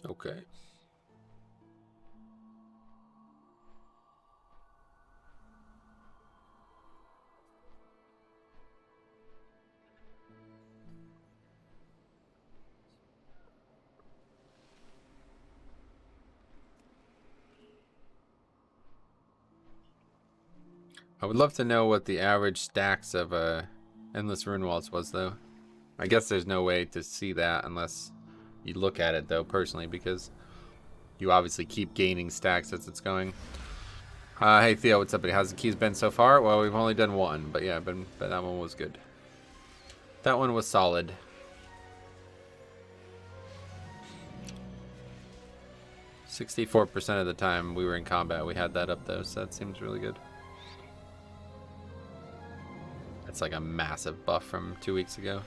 Okay. I would love to know what the average stacks of Endless Rune Waltz was, though. I guess there's no way to see that unless you look at it, though, personally, because you obviously keep gaining stacks as it's going. Hey, Theo, what's up, buddy? How's the keys been so far? Well, we've only done one, but yeah, but that one was good. That one was solid. %64% of the time we were in combat, we had that up, though, so that seems really good. That's like a massive buff from 2 weeks ago.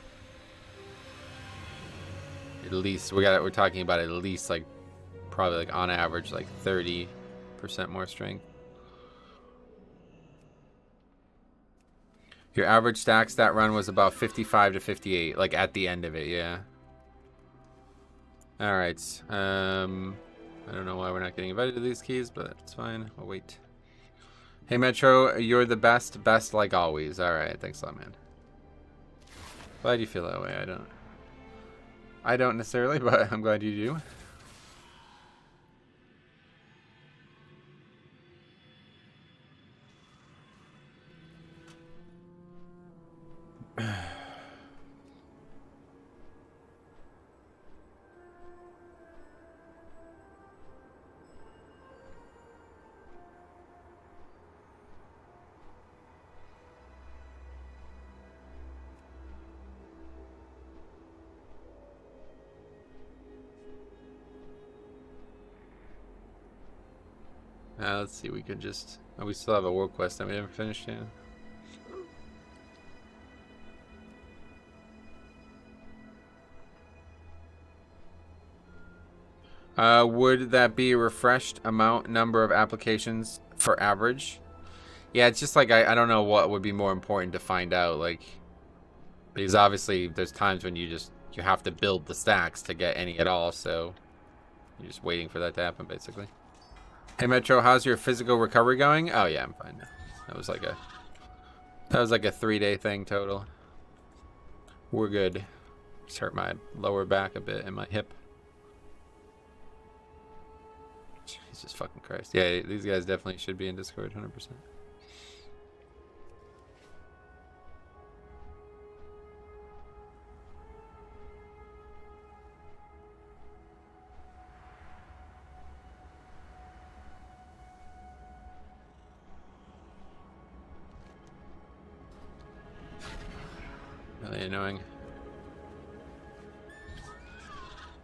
At least we're talking about at least like probably like on average like 30% more strength. Your average stack stat run was about 55 to 58, like at the end of it, yeah. All right. I don't know why we're not getting invited to these keys, but it's fine. I'll wait. Hey Metro, you're the best. Best like always. Alright, thanks a lot, man. Glad you feel that way. I don't necessarily, but I'm glad you do. Let's see, we could just... Oh, we still have a world quest that we haven't finished yet. Would that be a refreshed number of applications for average? Yeah, it's just like, I don't know what would be more important to find out, like... Because obviously, there's times when you have to build the stacks to get any at all, so... You're just waiting for that to happen, basically. Hey Metro, how's your physical recovery going? Oh yeah, I'm fine now. That was like a 3-day thing total. We're good. Just hurt my lower back a bit and my hip. Jesus fucking Christ. Yeah, these guys definitely should be in Discord, 100%. Really annoying.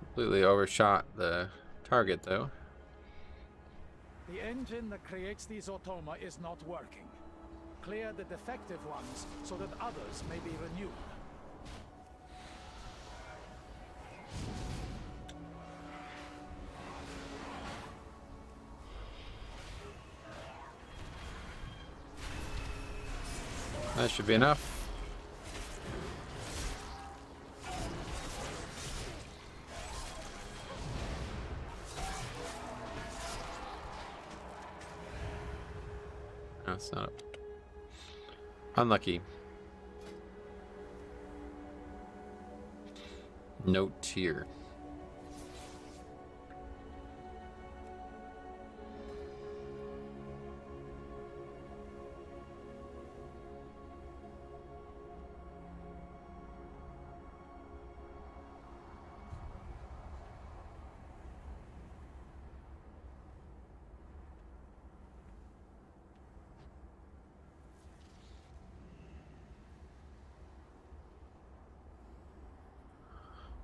Completely overshot the target though. The engine that creates these automa is not working. Clear the defective ones so that others may be renewed. That should be enough. No, it's not up. Unlucky. Note here.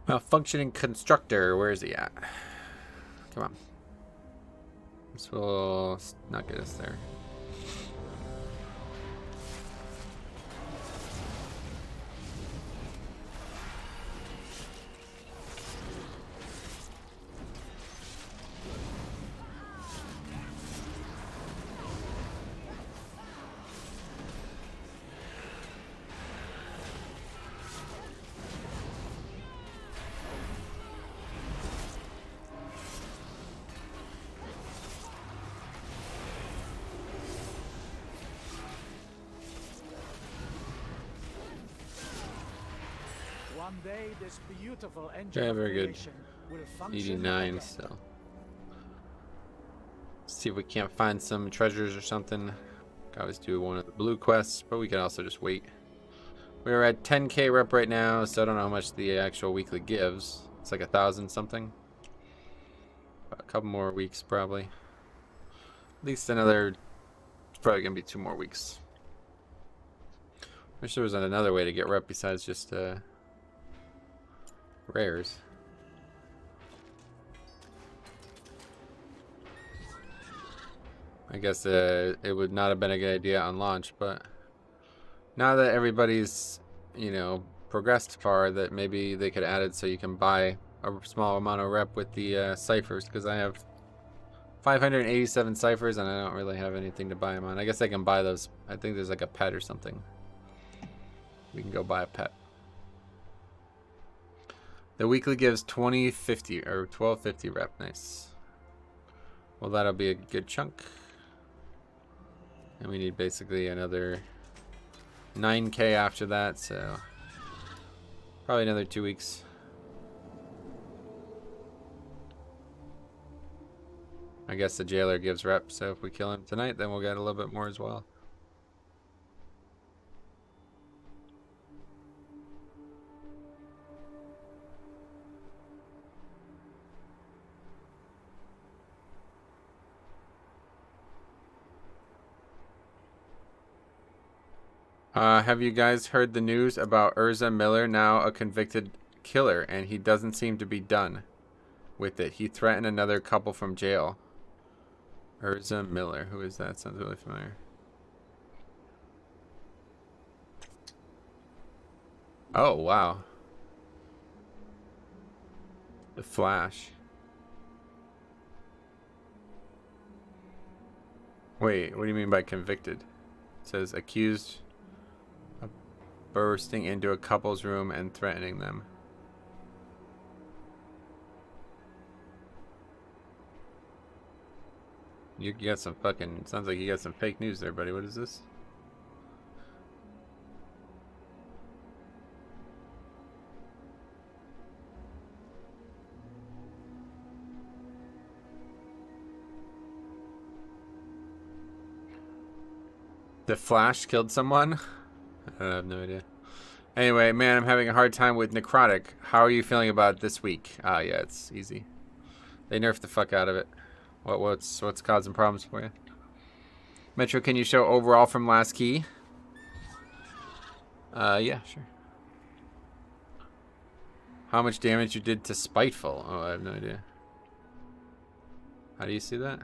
Malfunctioning constructor, where is he at? Come on. This will not get us there. One day, this beautiful engine Yeah, of very good. creation will function 89 again. still. See if we can't find some treasures or something. Could always do one of the blue quests, but we can also just wait. We're at 10k rep right now, so I don't know how much the actual weekly gives. It's like 1,000 something. A couple more weeks probably. At least another, it's probably gonna be 2 more weeks. Wish there was another way to get rep besides just rares. I guess it would not have been a good idea on launch, but now that everybody's, you know, progressed far, that maybe they could add it so you can buy a small amount of rep with the ciphers, because I have 587 ciphers and I don't really have anything to buy them on. I guess I can buy those. I think there's like a pet or something. We can go buy a pet. The weekly gives 2050 or 1250 rep. Nice. Well, that'll be a good chunk. And we need basically another 9k after that, so probably another 2 weeks. I guess the jailer gives rep, so if we kill him tonight, then we'll get a little bit more as well. Have you guys heard the news about Urza Miller, now a convicted killer, and he doesn't seem to be done with it. He threatened another couple from jail. Urza Miller, who is that? Sounds really familiar. Oh, wow. The Flash. Wait, what do you mean by convicted? It says accused of bursting into a couple's room and threatening them. You got some fucking... Sounds like you got some fake news there, buddy. What is this? The Flash killed someone? I have no idea. Anyway, man, I'm having a hard time with Necrotic. How are you feeling about it this week? Ah, yeah, it's easy. They nerfed the fuck out of it. What's causing problems for you? Metro, can you show overall from last key? Yeah, sure. How much damage you did to Spiteful? Oh, I have no idea. How do you see that?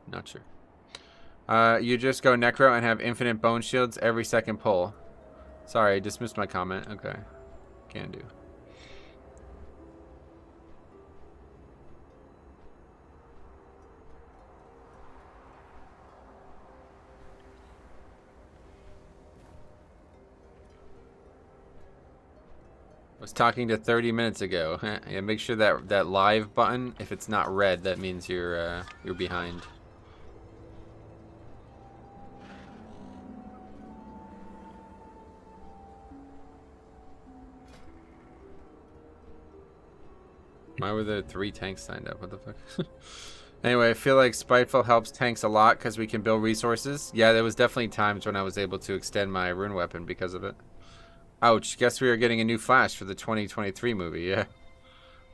Not sure. You just go Necro and have infinite bone shields every second pull. Sorry, I dismissed my comment. Okay. Can do. Was talking to 30 minutes ago. Yeah, make sure that live button, if it's not red, that means you're behind. Why were there 3 tanks signed up? What the fuck? Anyway, I feel like Spiteful helps tanks a lot because we can build resources. Yeah, there was definitely times when I was able to extend my rune weapon because of it. Ouch, guess we are getting a new Flash for the 2023 movie, yeah.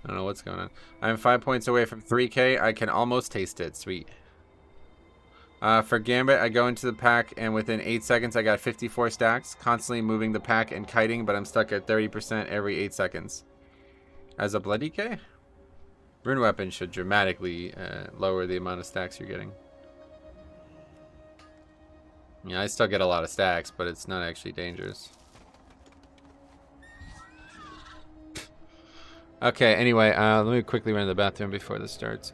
I don't know what's going on. I'm 5 points away from 3k. I can almost taste it. Sweet. For Gambit, I go into the pack, and within 8 seconds, I got 54 stacks. Constantly moving the pack and kiting, but I'm stuck at 30% every 8 seconds. As a Bloody K? Rune weapon should dramatically lower the amount of stacks you're getting. Yeah, I still get a lot of stacks, but it's not actually dangerous. Okay, anyway, let me quickly run to the bathroom before this starts.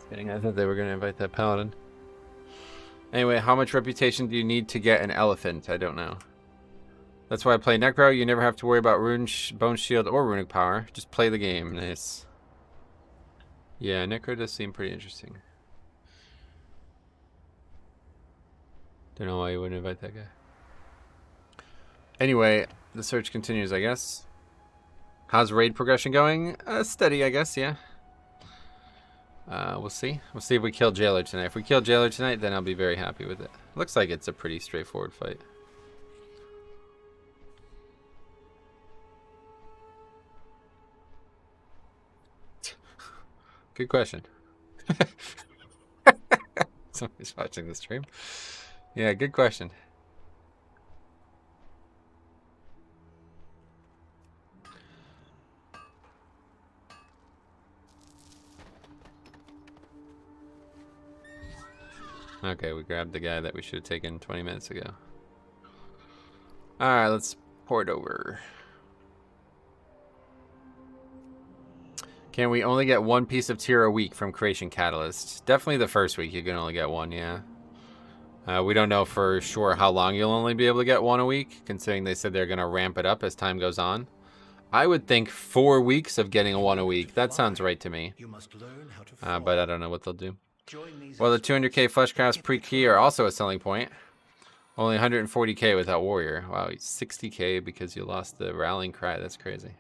Kidding, I thought they were going to invite that paladin. Anyway, how much reputation do you need to get an elephant? I don't know. That's why I play Necro. You never have to worry about Rune, Bone Shield, or Runic Power. Just play the game. Nice. Yeah, Necro does seem pretty interesting. Don't know why you wouldn't invite that guy. Anyway, the search continues, I guess. How's raid progression going? Steady, I guess, yeah. We'll see. We'll see if we kill Jailer tonight. If we kill Jailer tonight, then I'll be very happy with it. Looks like it's a pretty straightforward fight. Good question. Somebody's watching the stream. Yeah, good question. Okay, we grabbed the guy that we should have taken 20 minutes ago. Alright, let's port over. Can we only get one piece of tier a week from Creation Catalyst? Definitely the first week you can only get one, yeah. We don't know for sure how long you'll only be able to get one a week, considering they said they're going to ramp it up as time goes on. I would think 4 weeks of getting a one a week. That sounds right to me. But I don't know what they'll do. Well, the 200k fleshcrafts pre-key are also a selling point. Only 140k without warrior. Wow, 60k because you lost the rallying cry. That's crazy.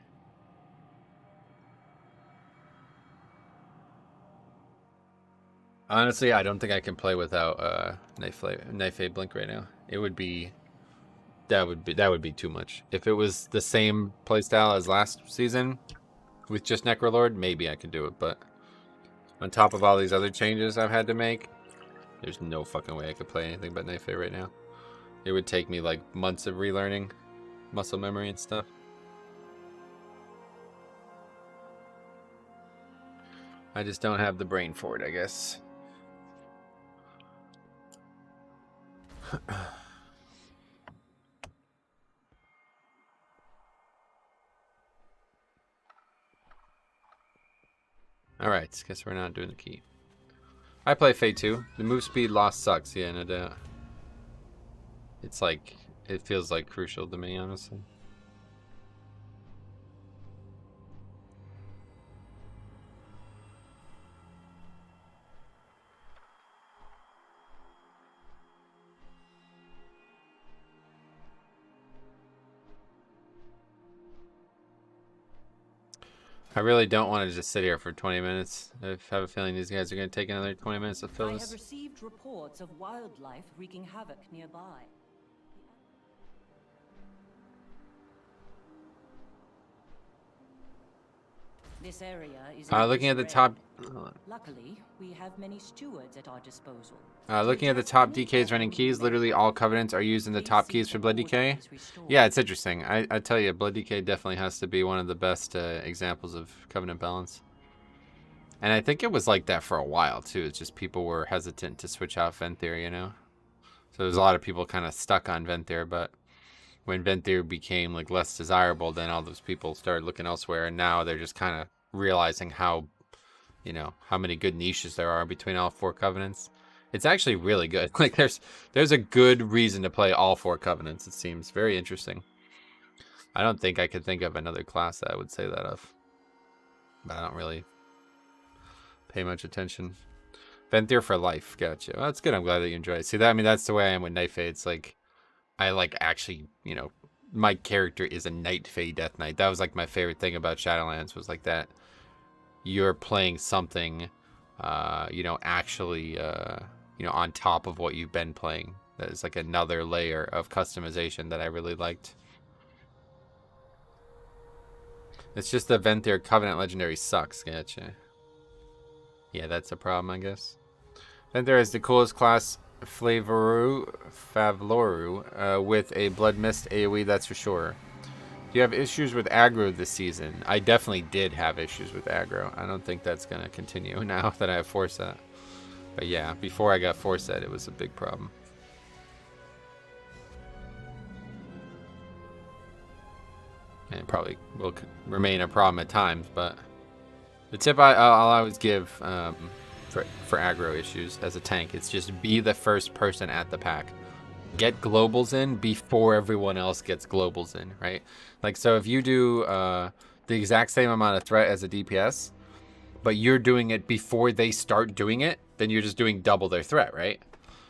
Honestly, I don't think I can play without knife blink right now. It would be that would be too much. If it was the same playstyle as last season with just Necrolord, maybe I could do it, but on top of all these other changes I've had to make, there's no fucking way I could play anything but knife right now. It would take me like months of relearning muscle memory and stuff. I just don't have the brain for it, I guess. Alright, guess we're not doing the key. I play Fate 2. The move speed loss sucks, yeah, no doubt. It's like, it feels like crucial to me, honestly. I really don't want to just sit here for 20 minutes. I have a feeling these guys are going to take another 20 minutes to fill I this. have received reports of wildlife wreaking havoc nearby. This area is looking at the top. Luckily, we have many stewards at our disposal. Looking at the top DKs running keys, literally all covenants are using the top keys for Blood DK. Yeah, it's interesting. I tell you, Blood DK definitely has to be one of the best examples of covenant balance. And I think it was like that for a while too. It's just people were hesitant to switch out Venthyr, you know. So there's a lot of people kind of stuck on Venthyr, but when Venthyr became like less desirable, then all those people started looking elsewhere, and now they're just kind of realizing how, you know, how many good niches there are between all 4 covenants. It's actually really good. Like there's a good reason to play all 4 covenants. It seems very interesting. I don't think I could think of another class that I would say that of, but I don't really pay much attention. Venthyr for life. Gotcha. Well, that's good. I'm glad that you enjoy it. See that? I mean, that's the way I am with Night Fae. It's like I like actually, you know, my character is a Night Fae Death Knight. That was like my favorite thing about Shadowlands, was like that you're playing something, you know, actually, you know, on top of what you've been playing. That is like another layer of customization that I really liked. It's just the Venthyr Covenant Legendary sucks. Gotcha. Yeah, that's a problem, I guess. Venthyr is the coolest class, Favloru, with a Blood Mist AoE, that's for sure. Do you have issues with aggro this season? I definitely did have issues with aggro. I don't think that's going to continue now that I have Forset. But yeah, before I got Forset, it was a big problem. And it probably will remain a problem at times, but the tip I'll always give for aggro issues as a tank, it's just be the first person at the pack. get globals in before everyone else gets globals in, right? Like, so if you do the exact same amount of threat as a DPS, but you're doing it before they start doing it, then you're just doing double their threat, right?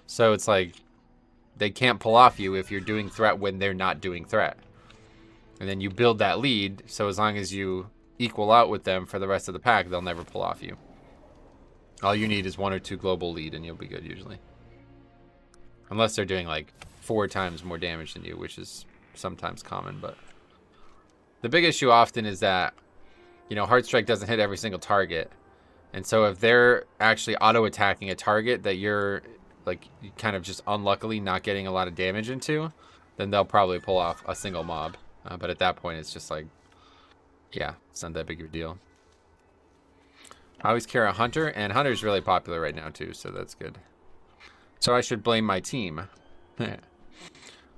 So it's like they can't pull off you if you're doing threat when they're not doing threat. And then you build that lead, so as long as you equal out with them for the rest of the pack, they'll never pull off you. All you need is 1 or 2 global lead and you'll be good usually. Unless they're doing like 4 times more damage than you, which is sometimes common, but the big issue often is that, you know, Heartstrike doesn't hit every single target. And so if they're actually auto-attacking a target that you're like kind of just unluckily not getting a lot of damage into, then they'll probably pull off a single mob. But at that point, it's just like, yeah, it's not that big of a deal. I always carry a Hunter, and Hunter's really popular right now too, so that's good. So I should blame my team.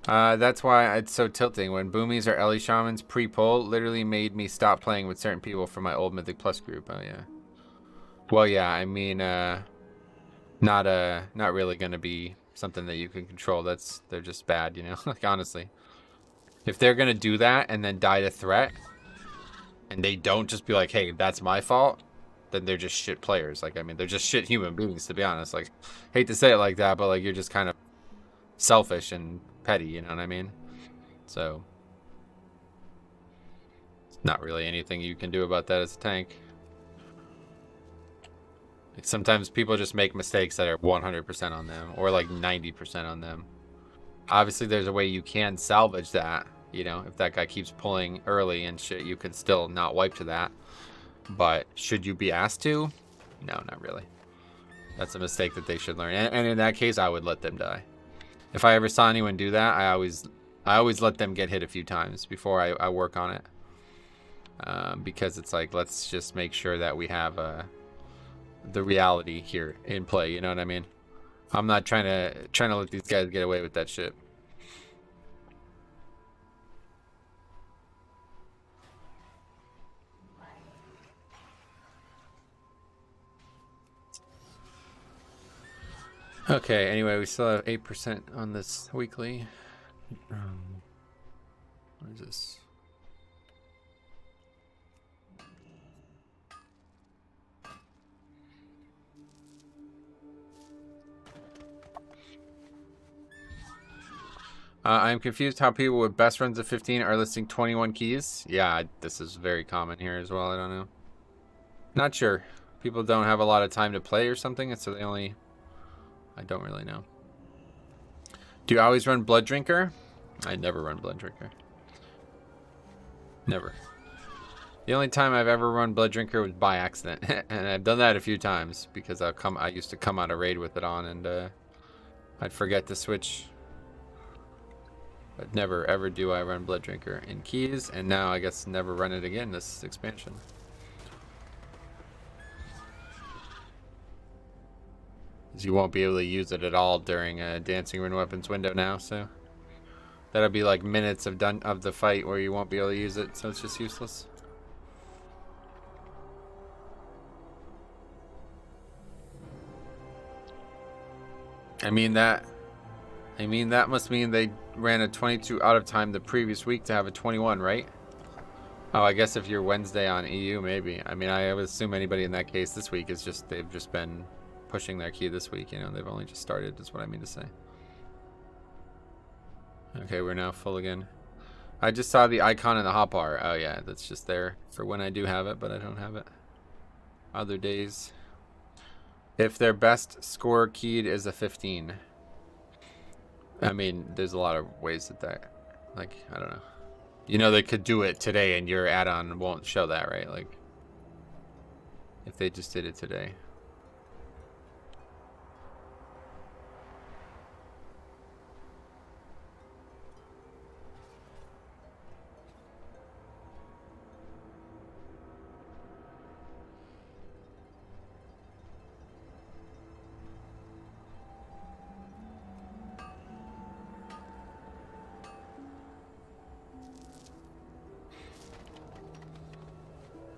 That's why it's so tilting. When Boomies or Ellie Shamans pre-pull literally made me stop playing with certain people from my old Mythic Plus group. Oh yeah. Well, yeah, I mean, not really gonna be something that you can control. They're just bad, you know. Like honestly, if they're gonna do that and then die to threat, and they don't just be like, hey, that's my fault, then they're just shit players. Like, I mean, they're just shit human beings, to be honest. Like, hate to say it like that, but like you're just kind of selfish and petty, you know what I mean? So, it's not really anything you can do about that as a tank. Like, sometimes people just make mistakes that are 100% on them, or like 90% on them. Obviously, there's a way you can salvage that. You know, if that guy keeps pulling early and shit, you can still not wipe to that. But should you be asked to? No, not really. That's a mistake that they should learn. And in that case, I would let them die. If I ever saw anyone do that, I always let them get hit a few times before I work on it. Because it's like, let's just make sure that we have the reality here in play. You know what I mean? I'm not trying to let these guys get away with that shit. Okay, anyway, we still have 8% on this weekly. What is this? I'm confused how people with best runs of 15 are listing 21 keys. Yeah, this is very common here as well. I don't know. Not sure. People don't have a lot of time to play or something, and so they only... I don't really know. Do you always run Blood Drinker? I never run Blood Drinker. Never. The only time I've ever run Blood Drinker was by accident. And I've done that a few times because I used to come out of raid with it on, and I'd forget to switch. But never ever do I run Blood Drinker in keys, and now I guess never run it again this expansion. You won't be able to use it at all during a Dancing Rune Weapons window now, so that'll be like minutes of the fight where you won't be able to use it, so it's just useless. I mean that must mean they ran a 22 out of time the previous week to have a 21, right? Oh, I guess if you're Wednesday on EU, maybe. I mean, I would assume anybody in that case this week is just, they've just been pushing their key this week, you know, they've only just started, is what I mean to say. Okay, we're now full again. I just saw the icon in the hotbar. Oh yeah, that's just there for when I do have it, but I don't have it other days. If their best score keyed is a 15. I mean, there's a lot of ways that like, I don't know. You know, they could do it today and your add-on won't show that, right? Like, if they just did it today.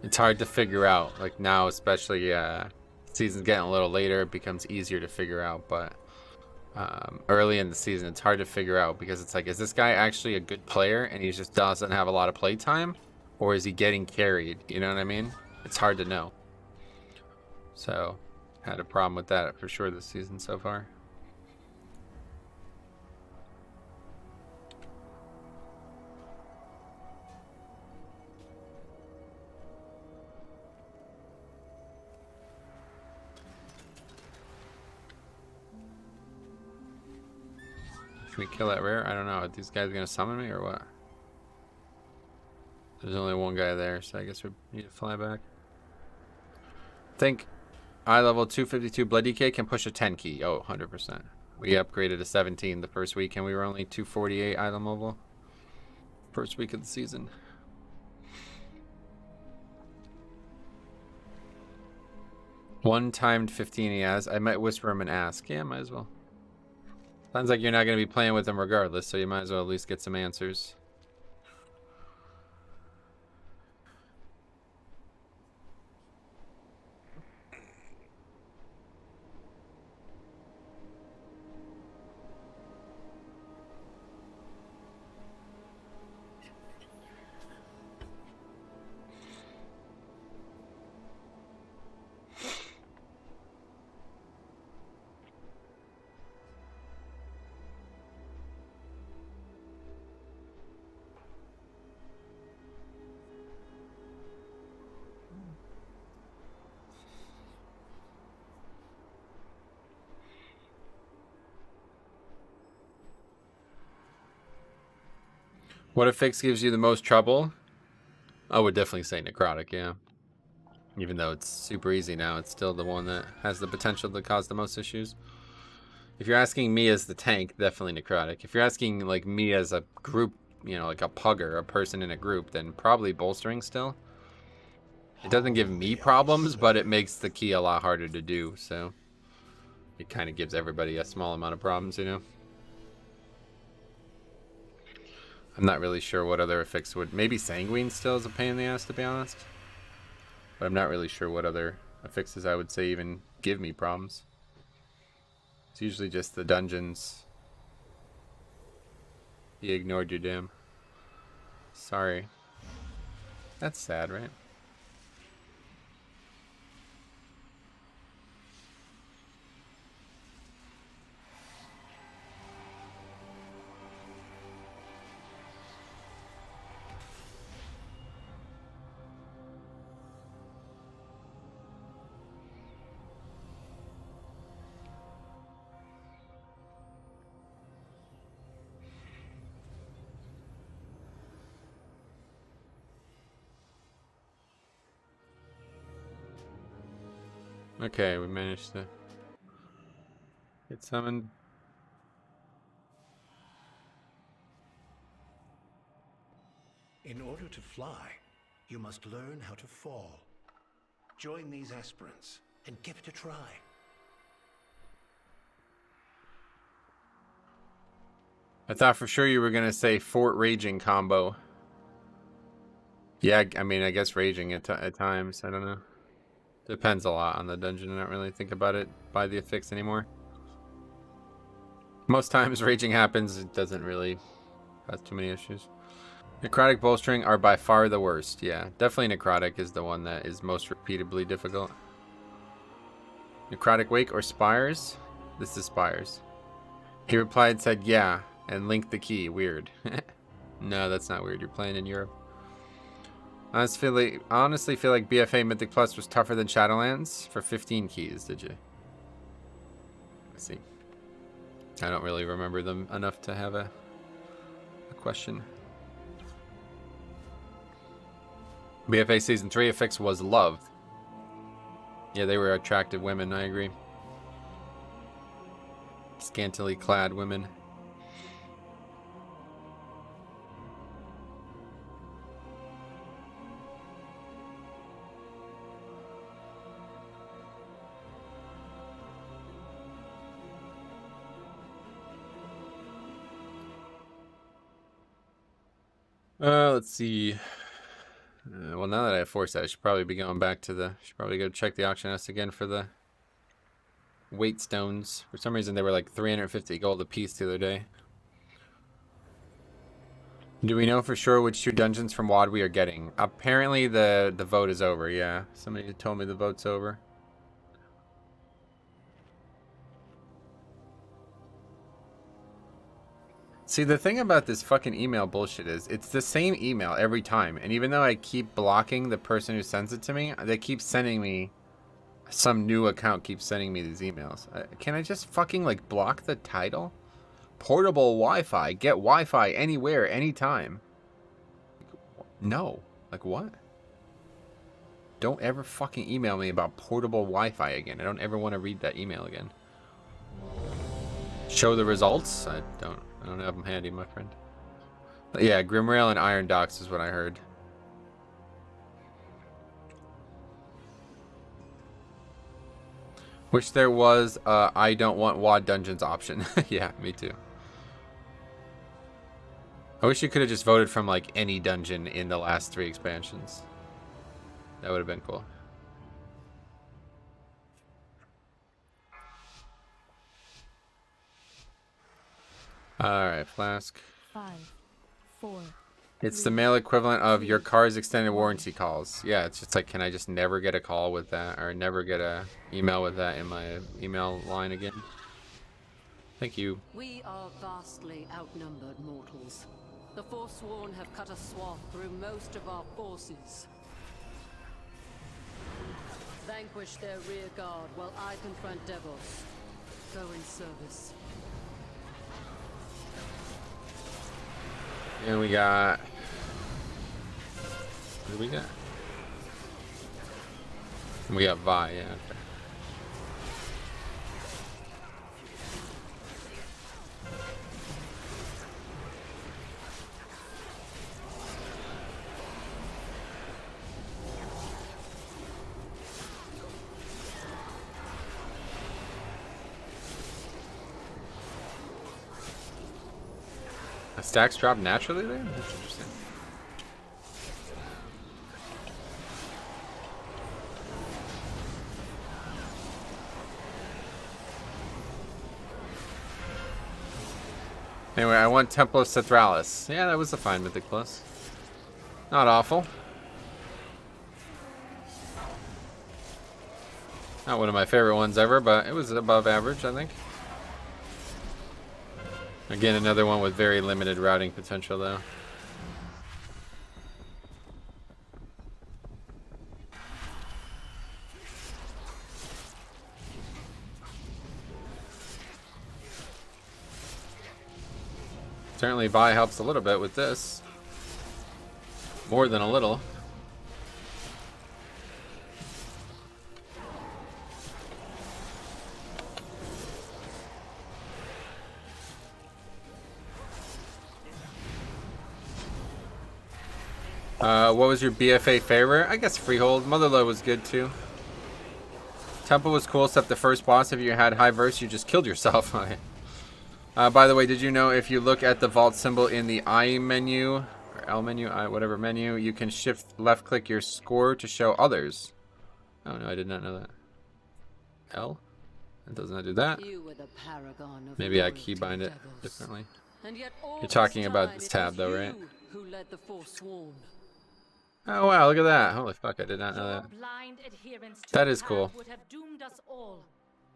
It's hard to figure out, like now, especially season's getting a little later, it becomes easier to figure out, but early in the season, it's hard to figure out because it's like, is this guy actually a good player and he just doesn't have a lot of play time, or is he getting carried? You know what I mean? It's hard to know. So, had a problem with that for sure this season so far. Can we kill that rare? I don't know. Are these guys gonna summon me or what? There's only one guy there, so I guess we need to fly back. I think eye level 252 Blood DK can push a 10 key. Oh, 100%. We upgraded to 17 the first week, and we were only 248 item level. First week of the season. One timed 15 he has. I might whisper him and ask. Yeah, might as well. Sounds like you're not going to be playing with him regardless, so you might as well at least get some answers. What affix gives you the most trouble? I would definitely say Necrotic, yeah. Even though it's super easy now, it's still the one that has the potential to cause the most issues. If you're asking me as the tank, definitely Necrotic. If you're asking like me as a group, you know, like a pugger, a person in a group, then probably bolstering still. It doesn't give me problems, but it makes the key a lot harder to do, so it kind of gives everybody a small amount of problems, you know. I'm not really sure what other affix would... Maybe Sanguine still is a pain in the ass, to be honest. But I'm not really sure what other affixes I would say even give me problems. It's usually just the dungeons. You ignored your damn. Sorry. That's sad, right? Okay, we managed to get summoned. In order to fly, you must learn how to fall. Join these aspirants and give it a try. I thought for sure you were going to say Fort Raging combo. Yeah, I mean, I guess Raging at times. I don't know. Depends a lot on the dungeon. I don't really think about it by the affix anymore. Most times Raging happens, it doesn't really cause too many issues. Necrotic bolstering are by far the worst. Yeah, definitely Necrotic is the one that is most repeatably difficult. Necrotic Wake or Spires? This is Spires. He replied, said yeah, and linked the key. Weird. No, that's not weird. You're playing in Europe. I honestly feel like BFA Mythic Plus was tougher than Shadowlands for 15 keys, did you? Let's see. I don't really remember them enough to have a question. BFA Season 3 affix was loved. Yeah, they were attractive women, I agree. Scantily clad women. Let's see. Well, now that I have force that, I should probably be going back to the... Should probably go check the auction house again for the weight stones. For some reason, they were like 350 gold a piece the other day. Do we know for sure which 2 dungeons from WoD we are getting? Apparently, the vote is over. Yeah, somebody told me the vote's over. See, the thing about this fucking email bullshit is it's the same email every time. And even though I keep blocking the person who sends it to me, they keep sending me, some new account keeps sending me these emails. Can I just fucking like block the title? Portable Wi-Fi. Get Wi-Fi anywhere, anytime. No. Like what? Don't ever fucking email me about portable Wi-Fi again. I don't ever want to read that email again. Show the results? I don't have them handy, my friend. But yeah, Grimrail and Iron Docks is what I heard. Wish there was I don't want WoD dungeons option. Yeah, me too. I wish you could have just voted from like any dungeon in the last 3 expansions. That would have been cool. Alright, Flask. 5, 4. It's the male equivalent of your car's extended warranty calls. Yeah, it's just like, can I just never get a call with that, or never get a email with that in my email line again? Thank you. We are vastly outnumbered mortals. The Forsworn have cut a swath through most of our forces. Vanquish their rear guard while I confront devils. Go in service. And we got... What do we got? We got Vi, yeah. Okay. Stacks drop naturally there? That's interesting. Anyway, I want Temple of Cithralis. Yeah, that was a fine Mythic Plus. Not awful. Not one of my favorite ones ever, but it was above average, I think. Again, another one with very limited routing potential, though. Certainly, Vi helps a little bit with this. More than a little. What was your BFA favorite? I guess Freehold. Motherlode was good too. Temple was cool, except the first boss, if you had high verse, you just killed yourself. By the way, did you know if you look at the vault symbol in the I menu, or L menu, whatever menu, you can shift left click your score to show others? Oh no, I did not know that. L? It does not do that. Maybe I keybind it differently. You're talking about this tab though, right? Oh wow, look at that. Holy fuck, I did not know that. That is cool.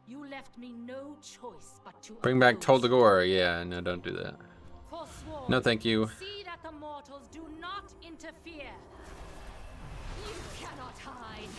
You left me no choice but to Bring back Toldagor. Yeah, no, don't do that. No, thank you. See that the mortals do not interfere. You cannot hide.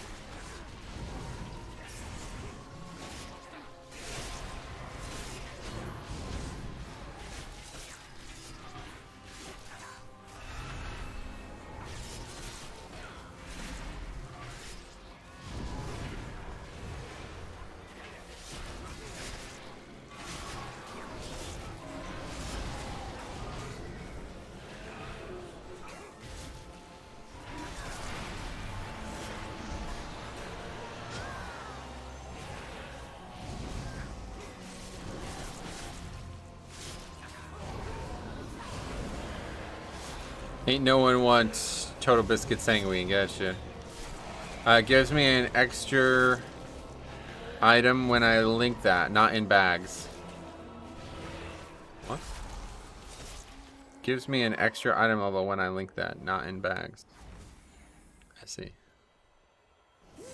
Ain't no one wants Total Biscuit Sanguine, gotcha. Gives me an extra item when I link that, not in bags. What? Gives me an extra item level when I link that, not in bags. I see. None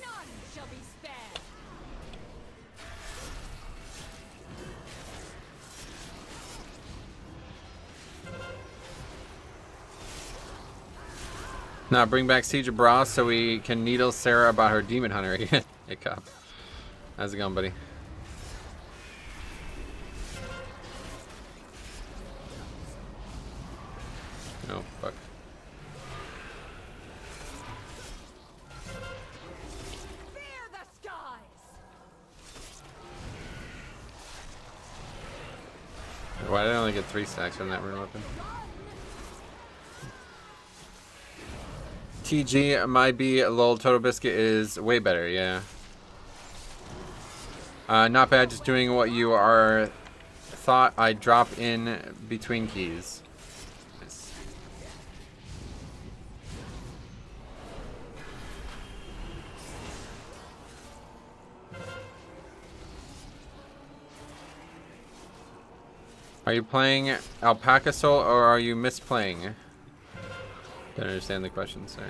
shall be spared. Now bring back Siege of Bra so we can needle Sarah about her demon hunter again. Hey, cop. How's it going, buddy? Oh, fuck. Fear the skies. Why did I only get 3 stacks from that rune weapon? TG, my B, lol, Total Biscuit is way better, yeah. Not bad, just doing what you are thought I'd drop in between keys. Nice. Are you playing Alpaca Soul or are you misplaying? Don't understand the question, sorry.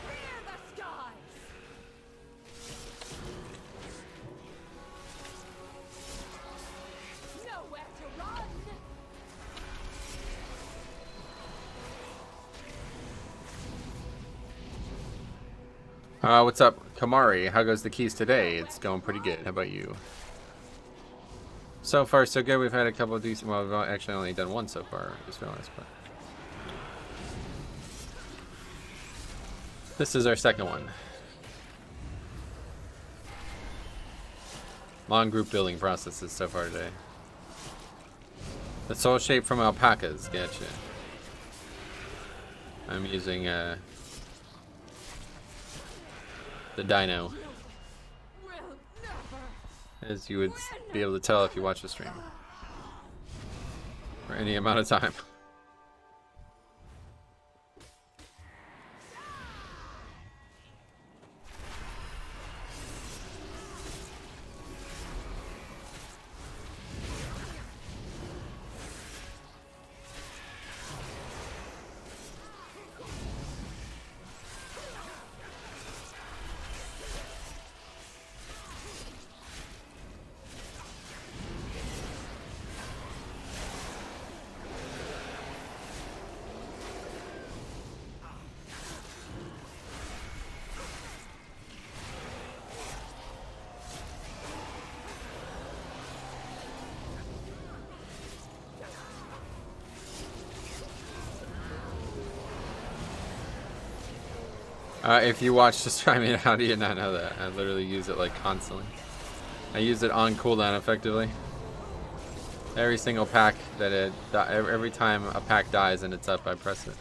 Fear the skies. Nowhere to run. What's up, Kamari? How goes the keys today? It's going pretty good. How about you? So far, so good. We've had a couple of decent. Well, we've actually only done one so far. I just realized, but this is our second one. Long group building processes so far today. The soul shape from alpacas. Gotcha. I'm using the dino, Will never. as you would be able to tell if you watch the stream for any amount of time. If you watch the stream, how do you not know that? I literally use it like constantly. I use it on cooldown effectively. Every single pack that every time a pack dies and it's up, I press it.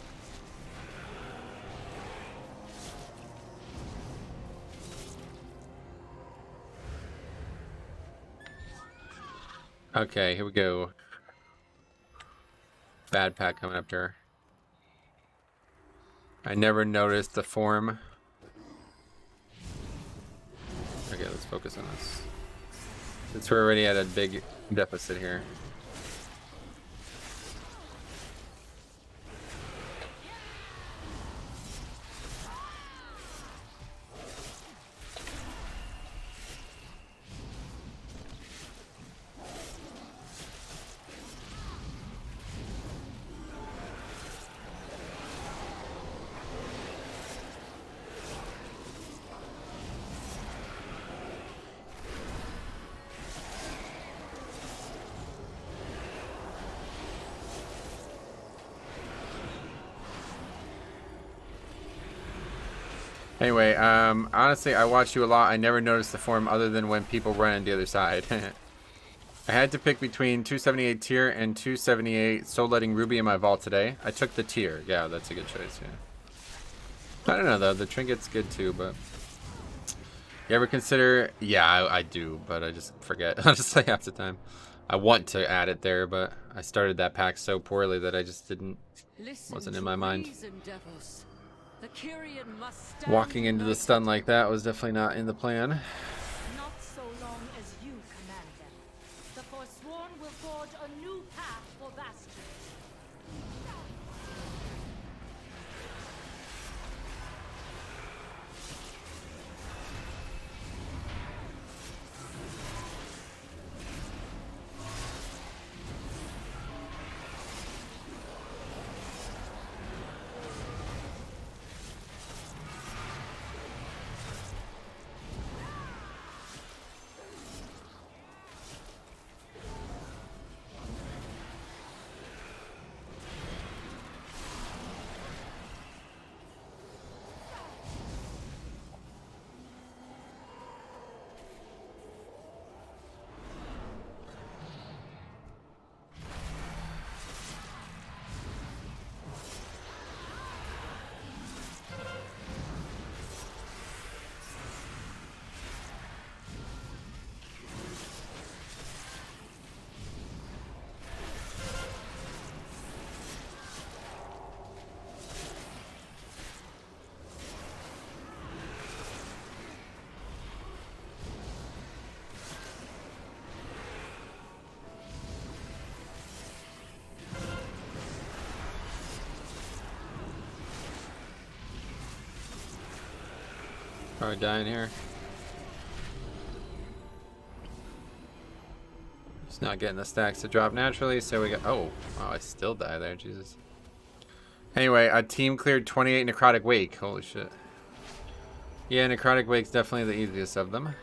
Okay, here we go. Bad pack coming up here. I never noticed the form. Okay, let's focus on this. Since we're already at a big deficit here. Anyway, honestly, I watch you a lot. I never noticed the form other than when people run on the other side. I had to pick between 278 tier and 278 soul letting ruby in my vault today. I took the tier. Yeah, that's a good choice, yeah. I don't know, though. The trinket's good, too, but... You ever consider... Yeah, I do, but I just forget, honestly, half the time. I want to add it there, but I started that pack so poorly that I just didn't. Listen Wasn't to in my mind. reason, Devos. The Kyrian must stand Walking into the united. stun like that was definitely not in the plan. Not so long as you command them. The Forsworn will forge a new path for Bastion. Probably dying here. Just not getting the stacks to drop naturally, so we got. Oh, wow, I still die there, Jesus. Anyway, a team cleared 28 Necrotic Wake. Holy shit. Yeah, Necrotic Wake's definitely the easiest of them.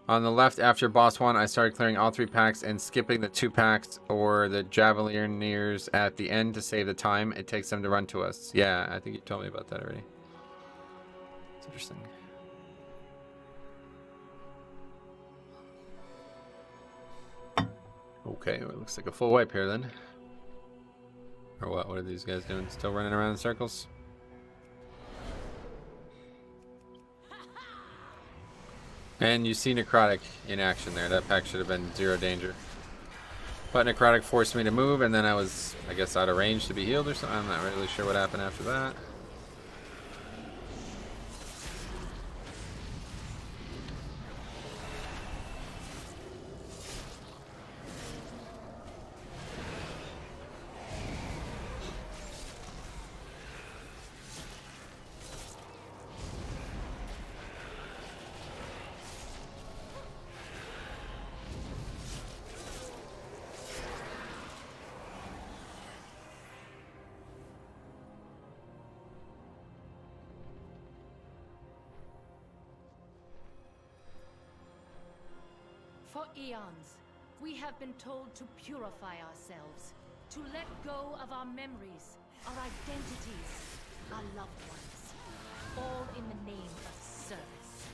On the left, after boss 1, I started clearing all 3 packs and skipping the 2 packs or the Javelineers at the end to save the time it takes them to run to us. Yeah, I think you told me about that already. It's interesting. Okay, well, it looks like a full wipe here then. Or what? What are these guys doing? Still running around in circles? And you see Necrotic in action there. That pack should have been 0 danger. But Necrotic forced me to move, and then I was, I guess, out of range to be healed or something. I'm not really sure what happened after that. For eons, we have been told to purify ourselves, to let go of our memories, our identities, our loved ones, all in the name of service.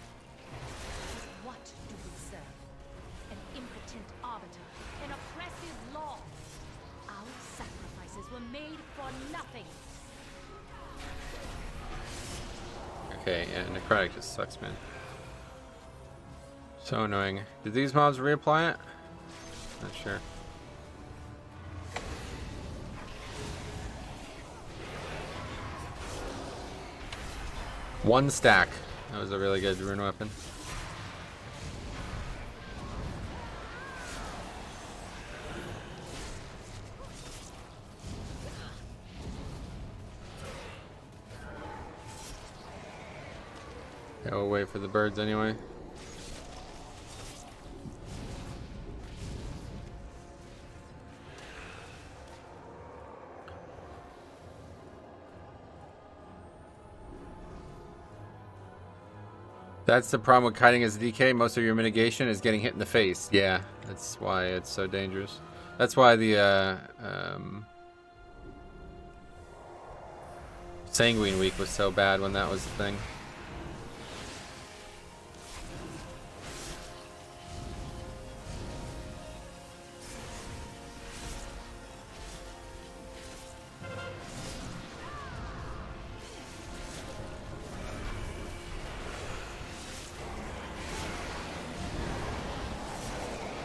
But what do we serve? An impotent arbiter, an oppressive law. Our sacrifices were made for nothing. Okay, yeah, Necrotic just sucks, man. So annoying. Did these mobs reapply it? Not sure. One stack. That was a really good rune weapon. Yeah, we'll wait for the birds anyway. That's the problem with kiting as a DK. Most of your mitigation is getting hit in the face. Yeah, that's why it's so dangerous. That's why the Sanguine week was so bad when that was the thing.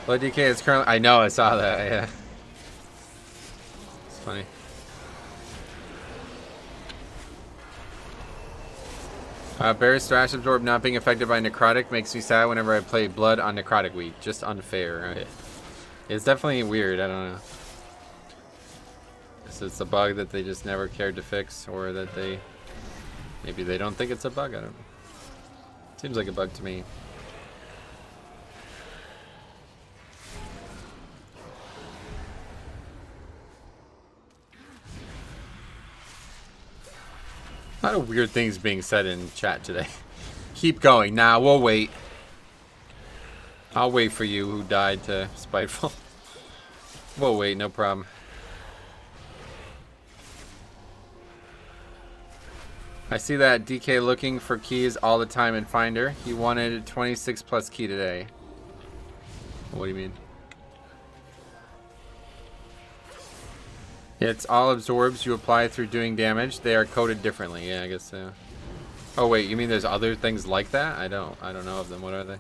Blood DK is currently. I know, I saw that. Yeah. It's funny. Bear's Thrash Absorb not being affected by Necrotic makes me sad whenever I play Blood on Necrotic week. Just unfair. Right? It's definitely weird. I don't know. So it's a bug that they just never cared to fix, or that they maybe they don't think it's a bug. I don't know. Seems like a bug to me. A lot of weird things being said in chat today. Keep going. Nah, we'll wait. I'll wait for you who died to Spiteful. We'll wait, no problem. I see that DK looking for keys all the time in Finder. He wanted 26 plus key today. What do you mean? It's all absorbs you apply through doing damage. They are coded differently. Yeah, I guess so. Oh wait, you mean there's other things like that? I don't know of them. What are they?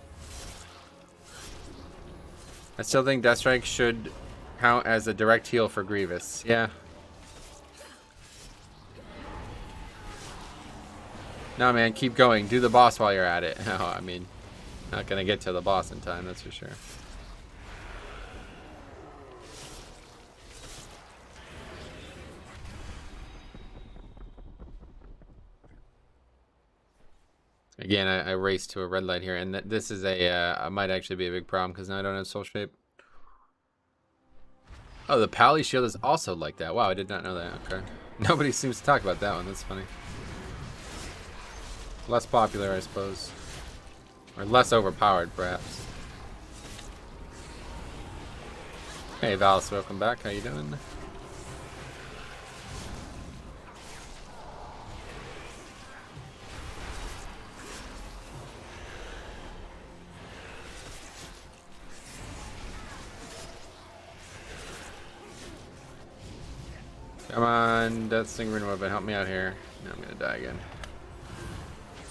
I still think Deathstrike should count as a direct heal for Grievous. Yeah. No man, keep going. Do the boss while you're at it. No, I mean, not gonna get to the boss in time, that's for sure. Again, I raced to a red light here, and this is a might actually be a big problem because now I don't have soul shape. Oh, the Pally shield is also like that. Wow, I did not know that. Okay, nobody seems to talk about that one. That's funny. Less popular, I suppose, or less overpowered, perhaps. Hey, Valis, welcome back. How you doing? Come on, Death Sting Rune Weapon, help me out here. No, I'm gonna die again.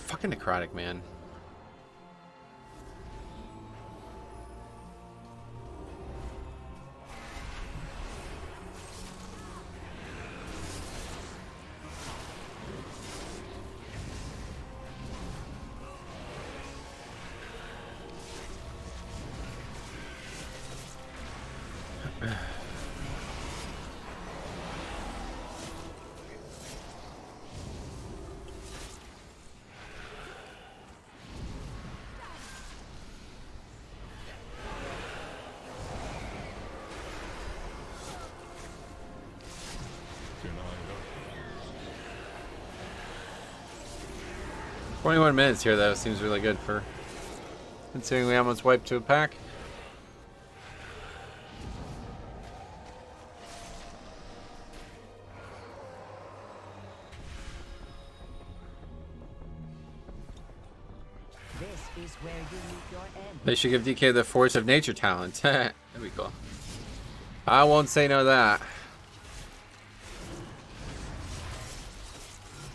Fucking Necrotic, man. "21 minutes here, though, seems really good for considering we almost wiped to a pack." This is where you meet your end. They should give DK the Force of Nature talent. That'd be cool. I won't say no to that.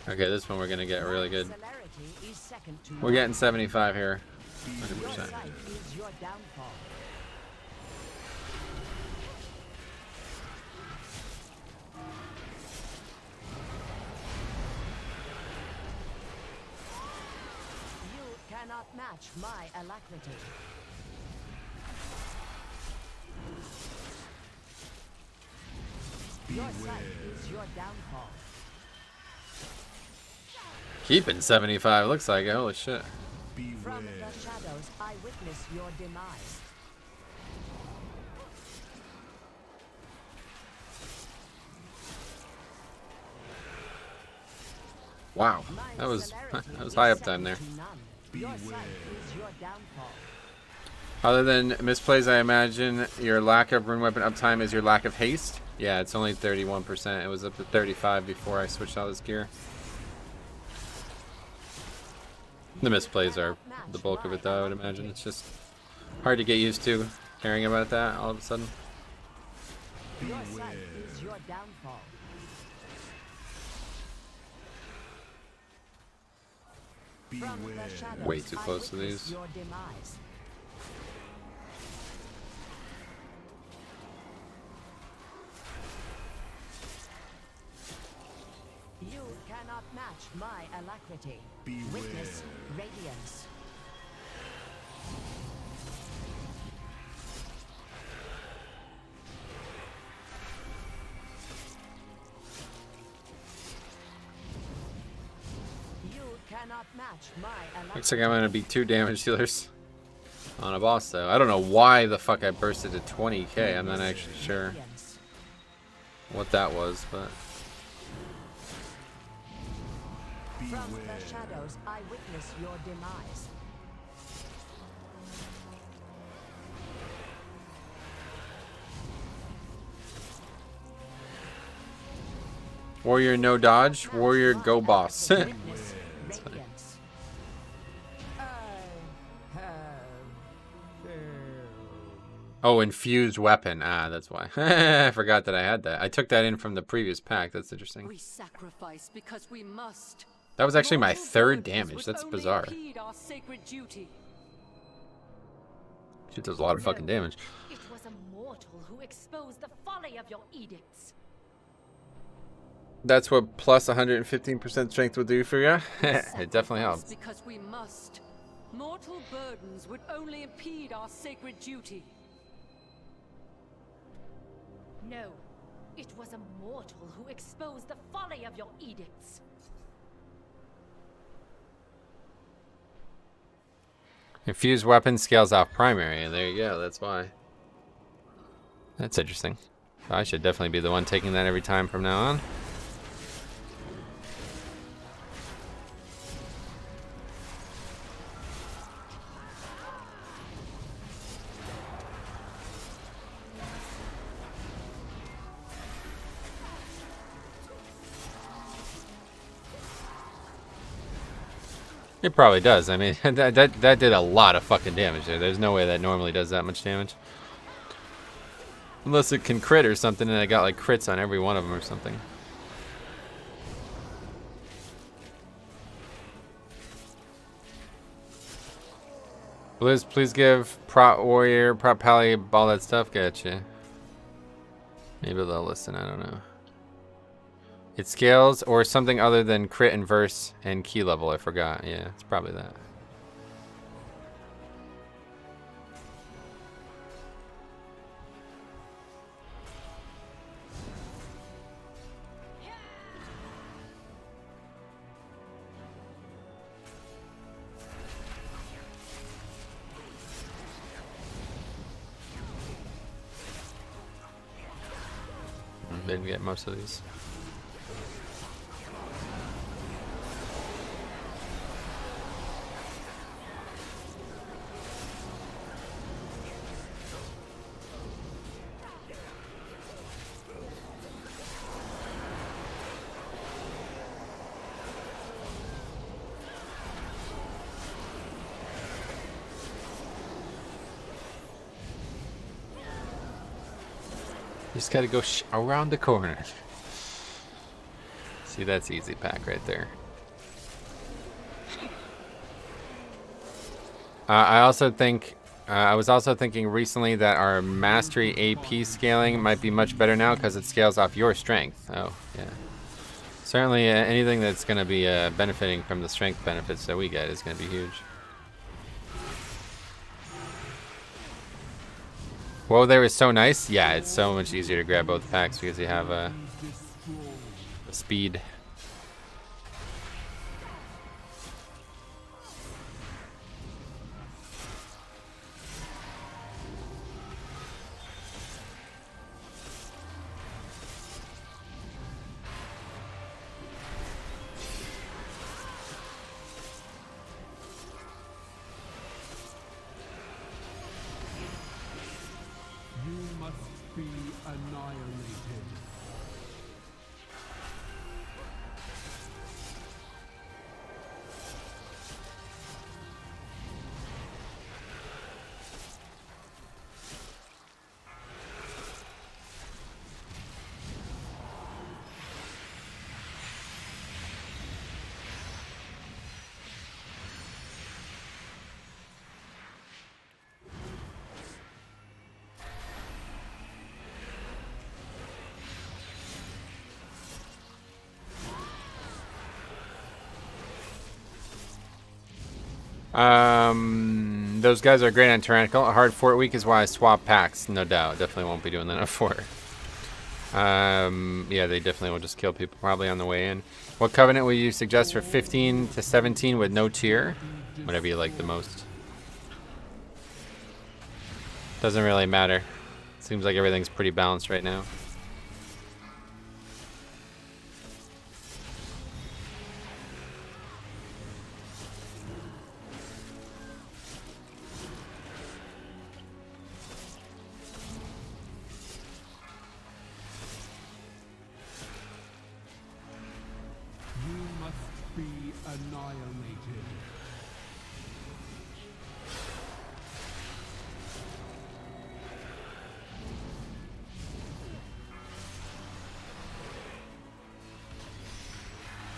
Okay, this one we're gonna get really good. We're getting 75 here. 100%. You cannot match my alacrity. Your sight is your downfall. Keeping 75, looks like it. Holy shit. From the shadows, I witness your demise. Wow, that was high uptime there. Your sight is your downfall. Other than misplays, I imagine your lack of rune weapon uptime is your lack of haste. Yeah, it's only 31%. It was up to 35 before I switched out this gear. The misplays are the bulk of it, though, I would imagine. It's just hard to get used to caring about that all of a sudden. Your sight is your downfall. Way too close to these. Your demise. alacrity. Witness radiance. You cannot match my alacrity. Looks like I'm gonna be 2 damage dealers on a boss though. I don't know why the fuck I bursted to 20k. I'm not actually sure what that was, but From the shadows, I witness your demise. warrior no dodge, warrior go boss. Witness radiance. Oh, infused weapon. Ah, that's why. I forgot that I had that. I took that in from the previous pack. That's interesting. We sacrifice because we must. That was actually my Mortal 3rd burdens damage. would That's only bizarre. impede our sacred duty. Shit does a lot of fucking damage. It was a mortal who exposed the folly of your edicts. That's what plus 115% strength would do for you. It definitely helps. Because we must. Mortal burdens would only impede our sacred duty. No, it was a mortal who exposed the folly of your edicts. Infused weapon scales off primary. There you go. That's why. That's interesting. I should definitely be the one taking that every time from now on. It probably does. I mean, that did a lot of fucking damage there. There's no way that normally does that much damage. Unless it can crit or something, and I got like crits on every one of them or something. Blizz, please give Prot Warrior, Prot Pally, all that stuff. Gotcha. Maybe they'll listen. I don't know. It scales or something other than crit and verse and key level. I forgot. Yeah, it's probably that. Didn't get most of these. Just gotta go around the corner. See, that's easy pack right there. I also think, I was also thinking recently that our mastery AP scaling might be much better now because it scales off your strength. Oh, yeah. Certainly anything that's going to be benefiting from the strength benefits that we get is going to be huge. Whoa, there is so nice. Yeah, it's so much easier to grab both packs because you have the speed. Those guys are great on Tyrannical. A hard fort week is why I swap packs. No doubt. Definitely won't be doing that at fort. Yeah, they definitely will just kill people probably on the way in. What covenant would you suggest for 15 to 17 with no tier? Whatever you like the most. Doesn't really matter. Seems like everything's pretty balanced right now.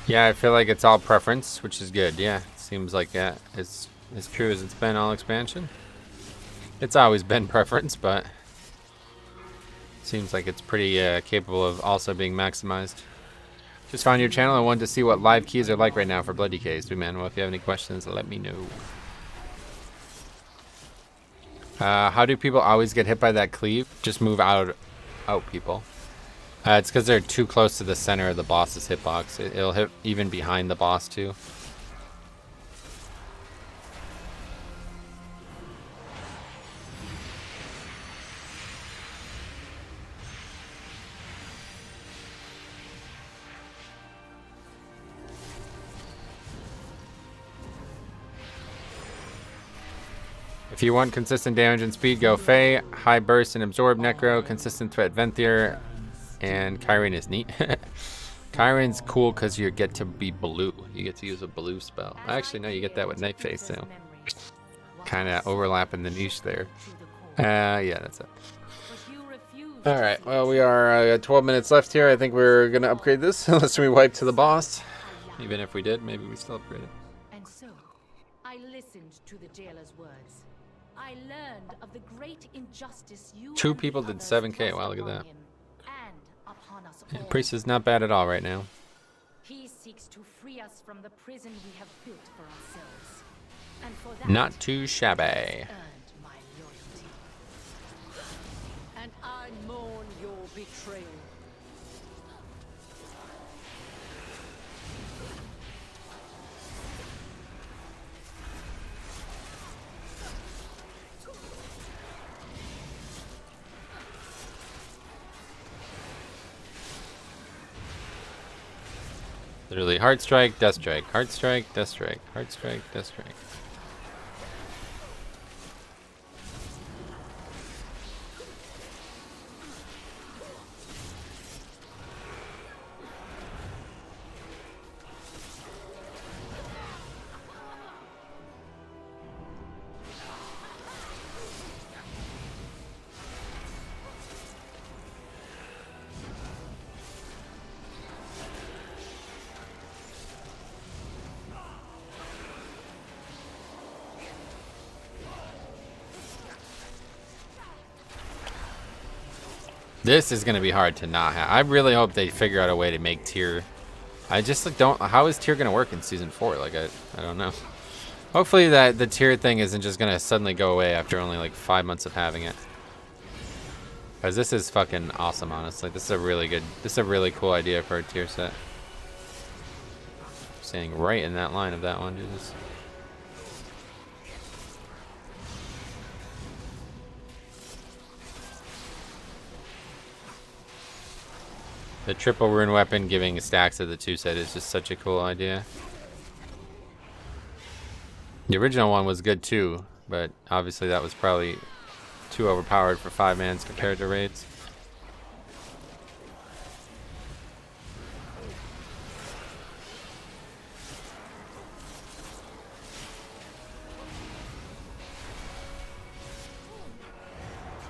Yeah, I feel like it's all preference, which is good. Yeah, seems like that is as true as it's been all expansion. It's always been preference, but seems like it's pretty capable of also being maximized. Just found your channel and wanted to see what live keys are like right now for Bloody Keys. Man, well, if you have any questions, let me know. How do people always get hit by that cleave? Just move out people. It's because they're too close to the center of the boss's hitbox. It'll hit even behind the boss too. If you want consistent damage and speed, go Fae. High burst and absorb Necro. Consistent threat Venthyr. And Kyrian is neat. Kyrian's cool because you get to be blue. You get to use a blue spell. Actually, no, you get that with Night Face too. Kind of overlapping the niche there. Yeah, that's it. Alright, well, we are at 12 minutes left here. I think we're going to upgrade this unless we wipe to the boss. Even if we did, maybe we still upgrade it. And so, I listened to the jailer's words. I learned of the great injustice you 2 people did 7k. Wow, look at that. Yeah, Priest is not bad at all right now. He seeks to free us from the prison we have built for ourselves. And for that, Not too shabby. earned my loyalty. And I mourn your betrayal. Literally, Heart Strike, Death Strike, Heart Strike, Death Strike, Heart Strike, Death Strike. This is gonna be hard to not have. I really hope they figure out a way to make tier. I just like, don't. How is tier gonna work in season 4? Like I don't know. Hopefully that the tier thing isn't just gonna suddenly go away after only like 5 months of having it. Cause this is fucking awesome, honestly. This is a really good. This is a really cool idea for a tier set. Standing right in that line of that one, Jesus. The triple rune weapon giving stacks of the 2 set is just such a cool idea. The original one was good too, but obviously that was probably too overpowered for 5-mans compared to raids.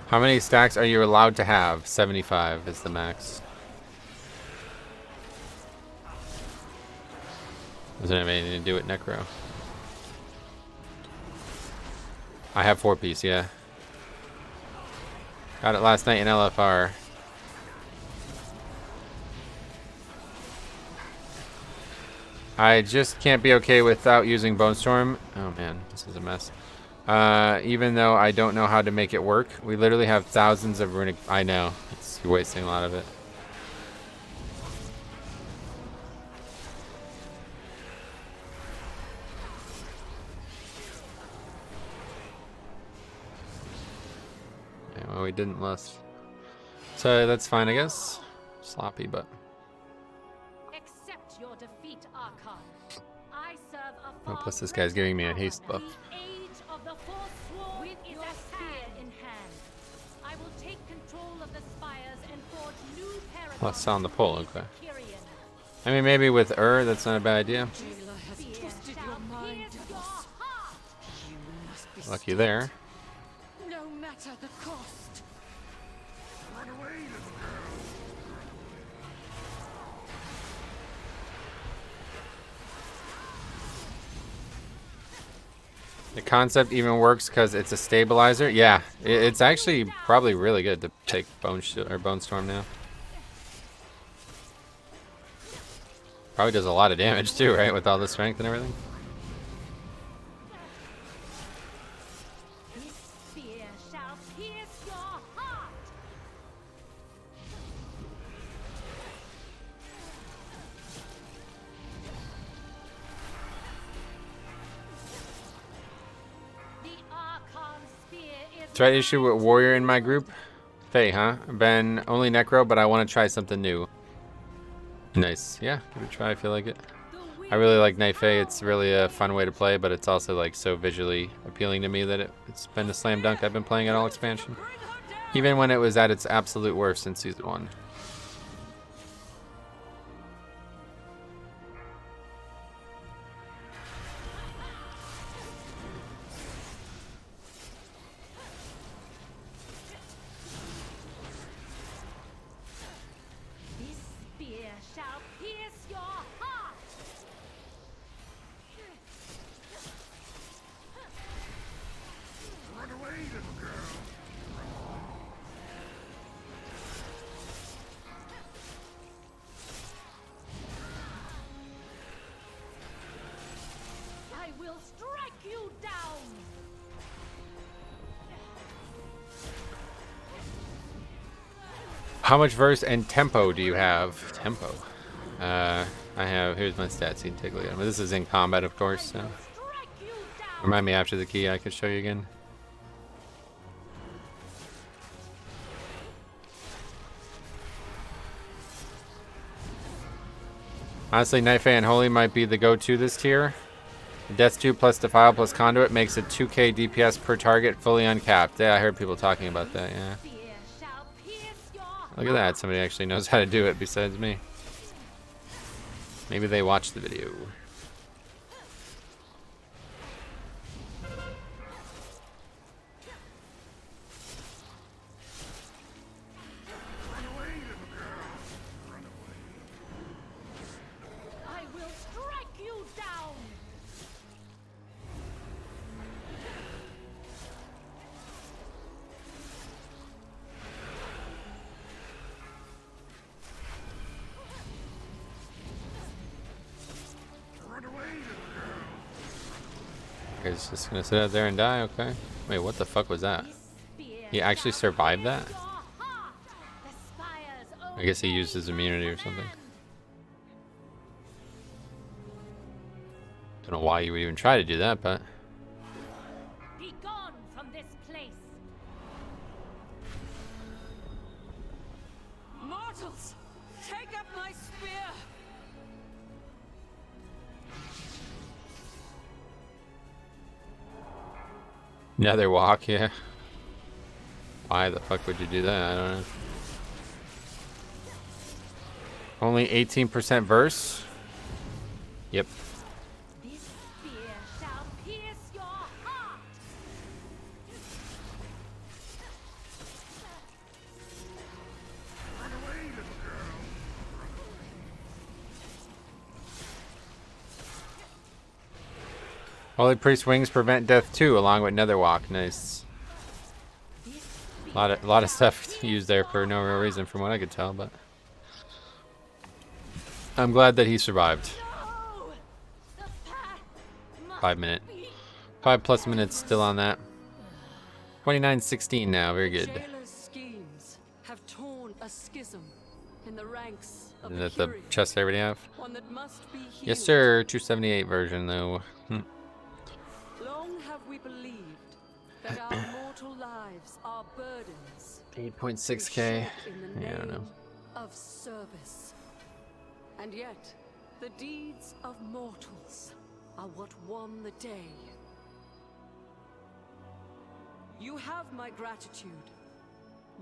How many stacks are you allowed to have? 75 is the max. Doesn't have anything to do with Necro. I have 4-piece, yeah. Got it last night in LFR. I just can't be okay without using Bone Storm. Oh man, this is a mess. Even though I don't know how to make it work. We literally have thousands of runic... I know. It's wasting a lot of it. Yeah, well, we didn't last. So that's fine, I guess. Sloppy, but... Accept your defeat, Archon. I serve a Oh, far plus this guy's giving me a greater haste buff. The age of the Forsworn with your spear in hand. I will take control of the spires and forge new paragons. Plus on the pole, okay. Kyrian. I mean, maybe with that's not a bad idea. Jailer has twisted your mind. Pierce your heart. You must be Lucky there. no matter the cost. Run away, little girl. The concept even works because it's a stabilizer. Yeah, it's actually probably really good to take Bone Storm now. Probably does a lot of damage too, right? With all the strength and everything. This spear shall pierce your heart. The Archon spear is Try issue with Warrior in my group. Faye, huh? Been only Necro, but I want to try something new. Nice. Yeah, give it a try if you like it. I really like Night Fae. It's really a fun way to play, but it's also like so visually appealing to me that it's been a slam dunk. I've been playing it all expansion. Even when it was at its absolute worst in Season 1. This spear shall pierce your heart. Run away, little girl. I will strike you down. How much verse and tempo do you have? Tempo. I have. Here's my stats. You can take a look at them. This is in combat, of course. So. Strike you down. Remind me after the key. I can show you again. Honestly, Night Fae and Holy might be the go-to this tier. Death 2 plus Defile plus Conduit makes it 2k DPS per target, fully uncapped. Yeah, I heard people talking about that, yeah. Spear shall pierce your Look at that, somebody actually knows how to do it besides me. Maybe they watched the video. Run away, little girl. Run away. I will strike you down. Run away, little girl. He's just gonna sit out there and die, okay. Wait, what the fuck was that? Spear He actually shall survived pierce that? your heart. The spires I guess he obey used his immunity or something. command. Don't know why you would even try to do that, but... Be gone from this place. Mortals, take up my spear. Nether walk, yeah. Why the fuck would you do that? I don't know. Only 18% verse? Yep. This spear shall pierce your heart. Run away, little girl. Holy Priest wings prevent death too, along with Nether walk. Nice. A lot of stuff used there for no real reason, from what I could tell, but I'm glad that he survived. No! 5+ minutes still on that. 29:16 now, very good. Jailer's schemes have torn a schism in the ranks of Is the that the curious, chest I already have? one that must be healed. Yes, sir. 278 version though. Long have we believed that our mortal lives are burdens 8.6k. in the Yeah, I don't know. name of service. And yet, the deeds of mortals are what won the day. You have my gratitude.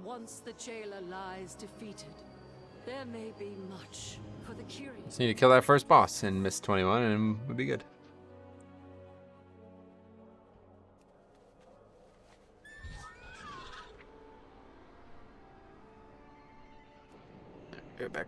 Once the jailer lies defeated, there may be much for the curious. Just need to kill that first boss in Miss 21 and we'll be good. Go back.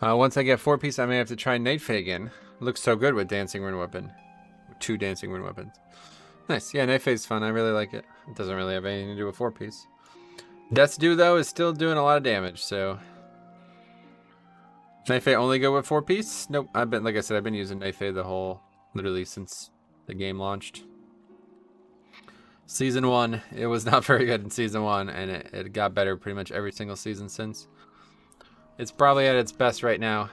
Once I get 4-piece, I may have to try Night Fae again. Looks so good with Dancing Rune Weapon. 2 Dancing Rune Weapons. Nice. Yeah, Night Fae's fun. I really like it. It doesn't really have anything to do with 4-piece. Death's Due, though, is still doing a lot of damage, so... Night Fae only go with 4-piece? Nope. Like I said, I've been using Night Fae literally since the game launched. Season 1, it was not very good in Season 1, and it got better pretty much every single season since. It's probably at its best right now.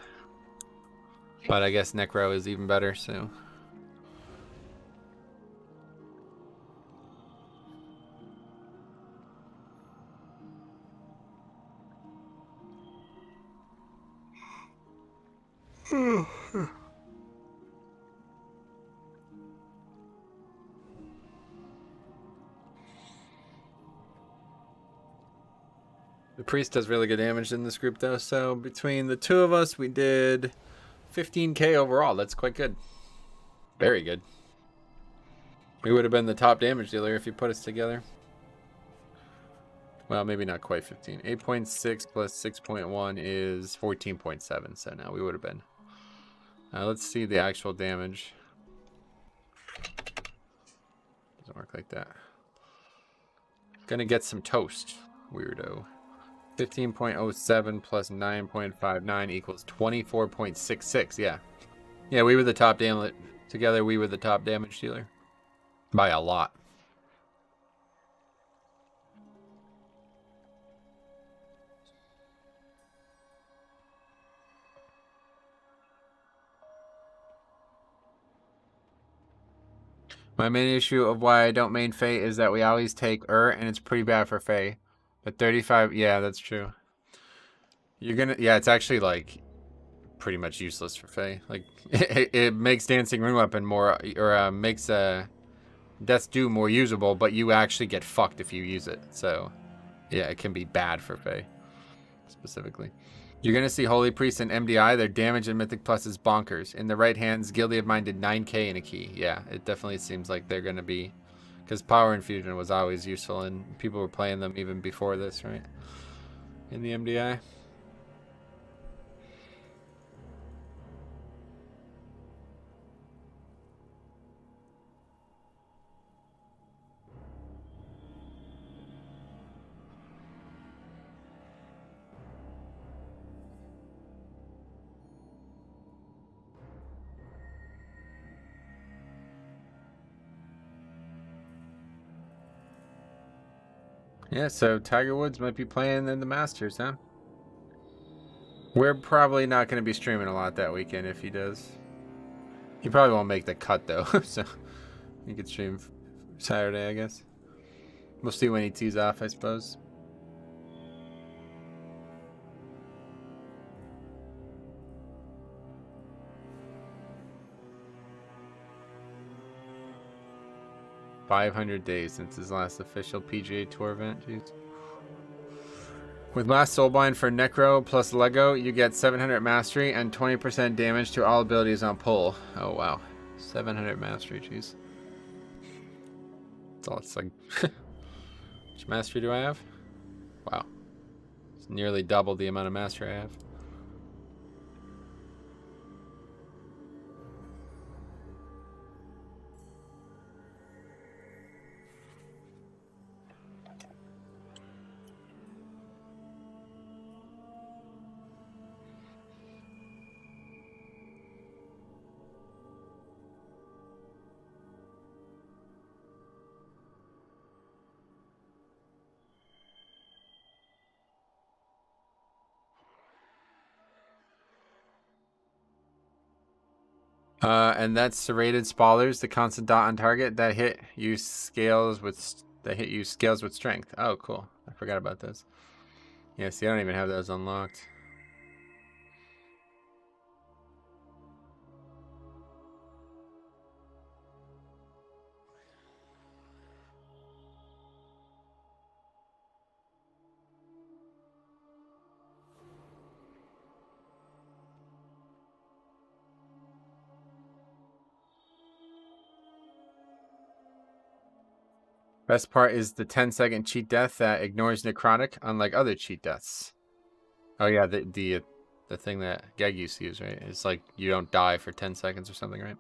But I guess Necro is even better, so... The priest does really good damage in this group, though. So between the two of us, we did 15k overall. That's quite good. Very good. We would have been the top damage dealer if you put us together. Well, maybe not quite 15. 8.6 plus 6.1 is 14.7. So now we would have been. Let's see the actual damage. Doesn't work like that. Gonna get some toast, weirdo. 15.07 plus 9.59 equals 24.66. Yeah. Yeah, we were the top damage. Together, we were the top damage dealer. By a lot. My main issue of why I don't main Fae is that we always take and it's pretty bad for Fae. But 35, yeah, that's true. You're gonna, yeah, it's actually like pretty much useless for Fae. Like it makes Dancing Rune Weapon more, or makes Death's Due more usable, but you actually get fucked if you use it. So yeah, it can be bad for Fae specifically. You're gonna see Holy Priest and MDI. Their damage in Mythic Plus is bonkers. In the right hands, Guilty of Mind did 9k in a key. Yeah, it definitely seems like they're gonna be, because Power Infusion was always useful and people were playing them even before this, right? In the MDI. Yeah, so Tiger Woods might be playing in the Masters, huh? We're probably not going to be streaming a lot that weekend if he does. He probably won't make the cut, though. So he could stream Saturday, I guess. We'll see when he tees off, I suppose. $500 days since his last official PGA Tour event. Jeez. With last Soulbind for Necro plus Lego, you get 700 mastery and 20% damage to all abilities on pull. Oh wow, 700 mastery. Jeez. That's all it's like. How much mastery do I have? Wow, it's nearly double the amount of mastery I have. And that's serrated spallers, the constant dot on target that hit you scales with strength. Oh, cool! I forgot about those. Yeah, see, I don't even have those unlocked. Best part is the 10-second cheat death that ignores Necrotic, unlike other cheat deaths. Oh yeah, the thing that Geg used to use, right? It's like you don't die for 10 seconds or something, right?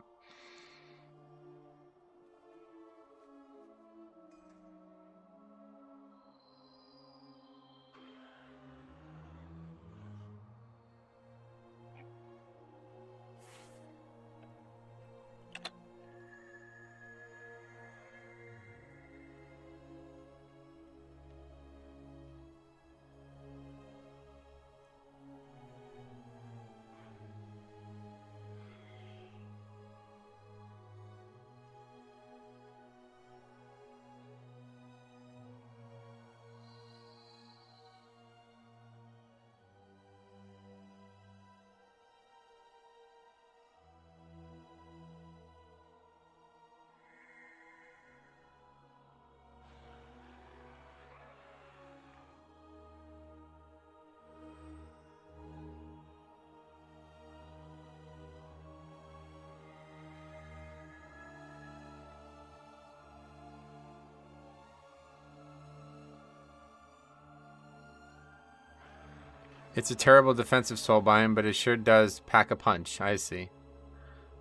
It's a terrible defensive soulbind, but it sure does pack a punch. I see.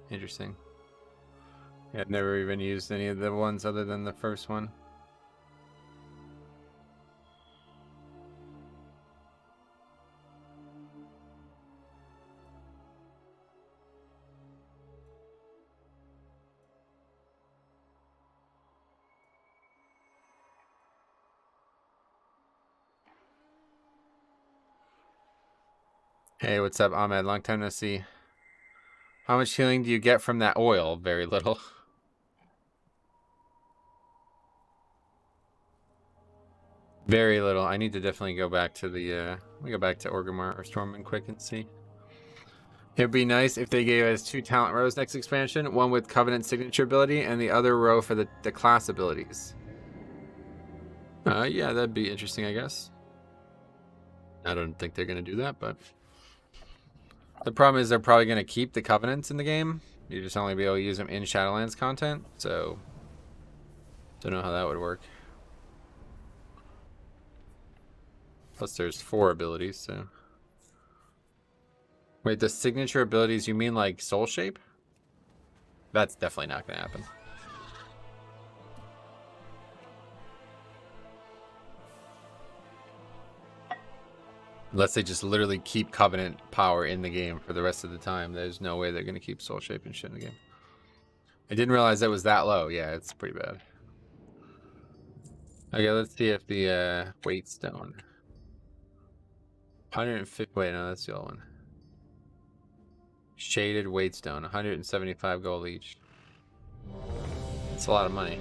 Interesting. Yeah, I've never even used any of the ones other than the first one. Hey, what's up, Ahmed? Long time no see. How much healing do you get from that oil? Very little. Very little. I need to definitely go back to the, let me go back to Orgrimmar or Stormwind quick and see. It'd be nice if they gave us 2 talent rows next expansion, one with Covenant signature ability and the other row for the class abilities. Yeah, that'd be interesting, I guess. I don't think they're going to do that, but... The problem is they're probably going to keep the Covenants in the game. You just only be able to use them in Shadowlands content, so... Don't know how that would work. Plus there's 4 abilities, so... Wait, the signature abilities, you mean like Soul Shape? That's definitely not going to happen. Unless they just literally keep Covenant power in the game for the rest of the time. There's no way they're going to keep Soul Shape and shit in the game. I didn't realize that was that low. Yeah, it's pretty bad. Okay, let's see if the weight stone. 150. Wait, no, that's the old one. Shaded weight stone, 175 gold each. It's a lot of money,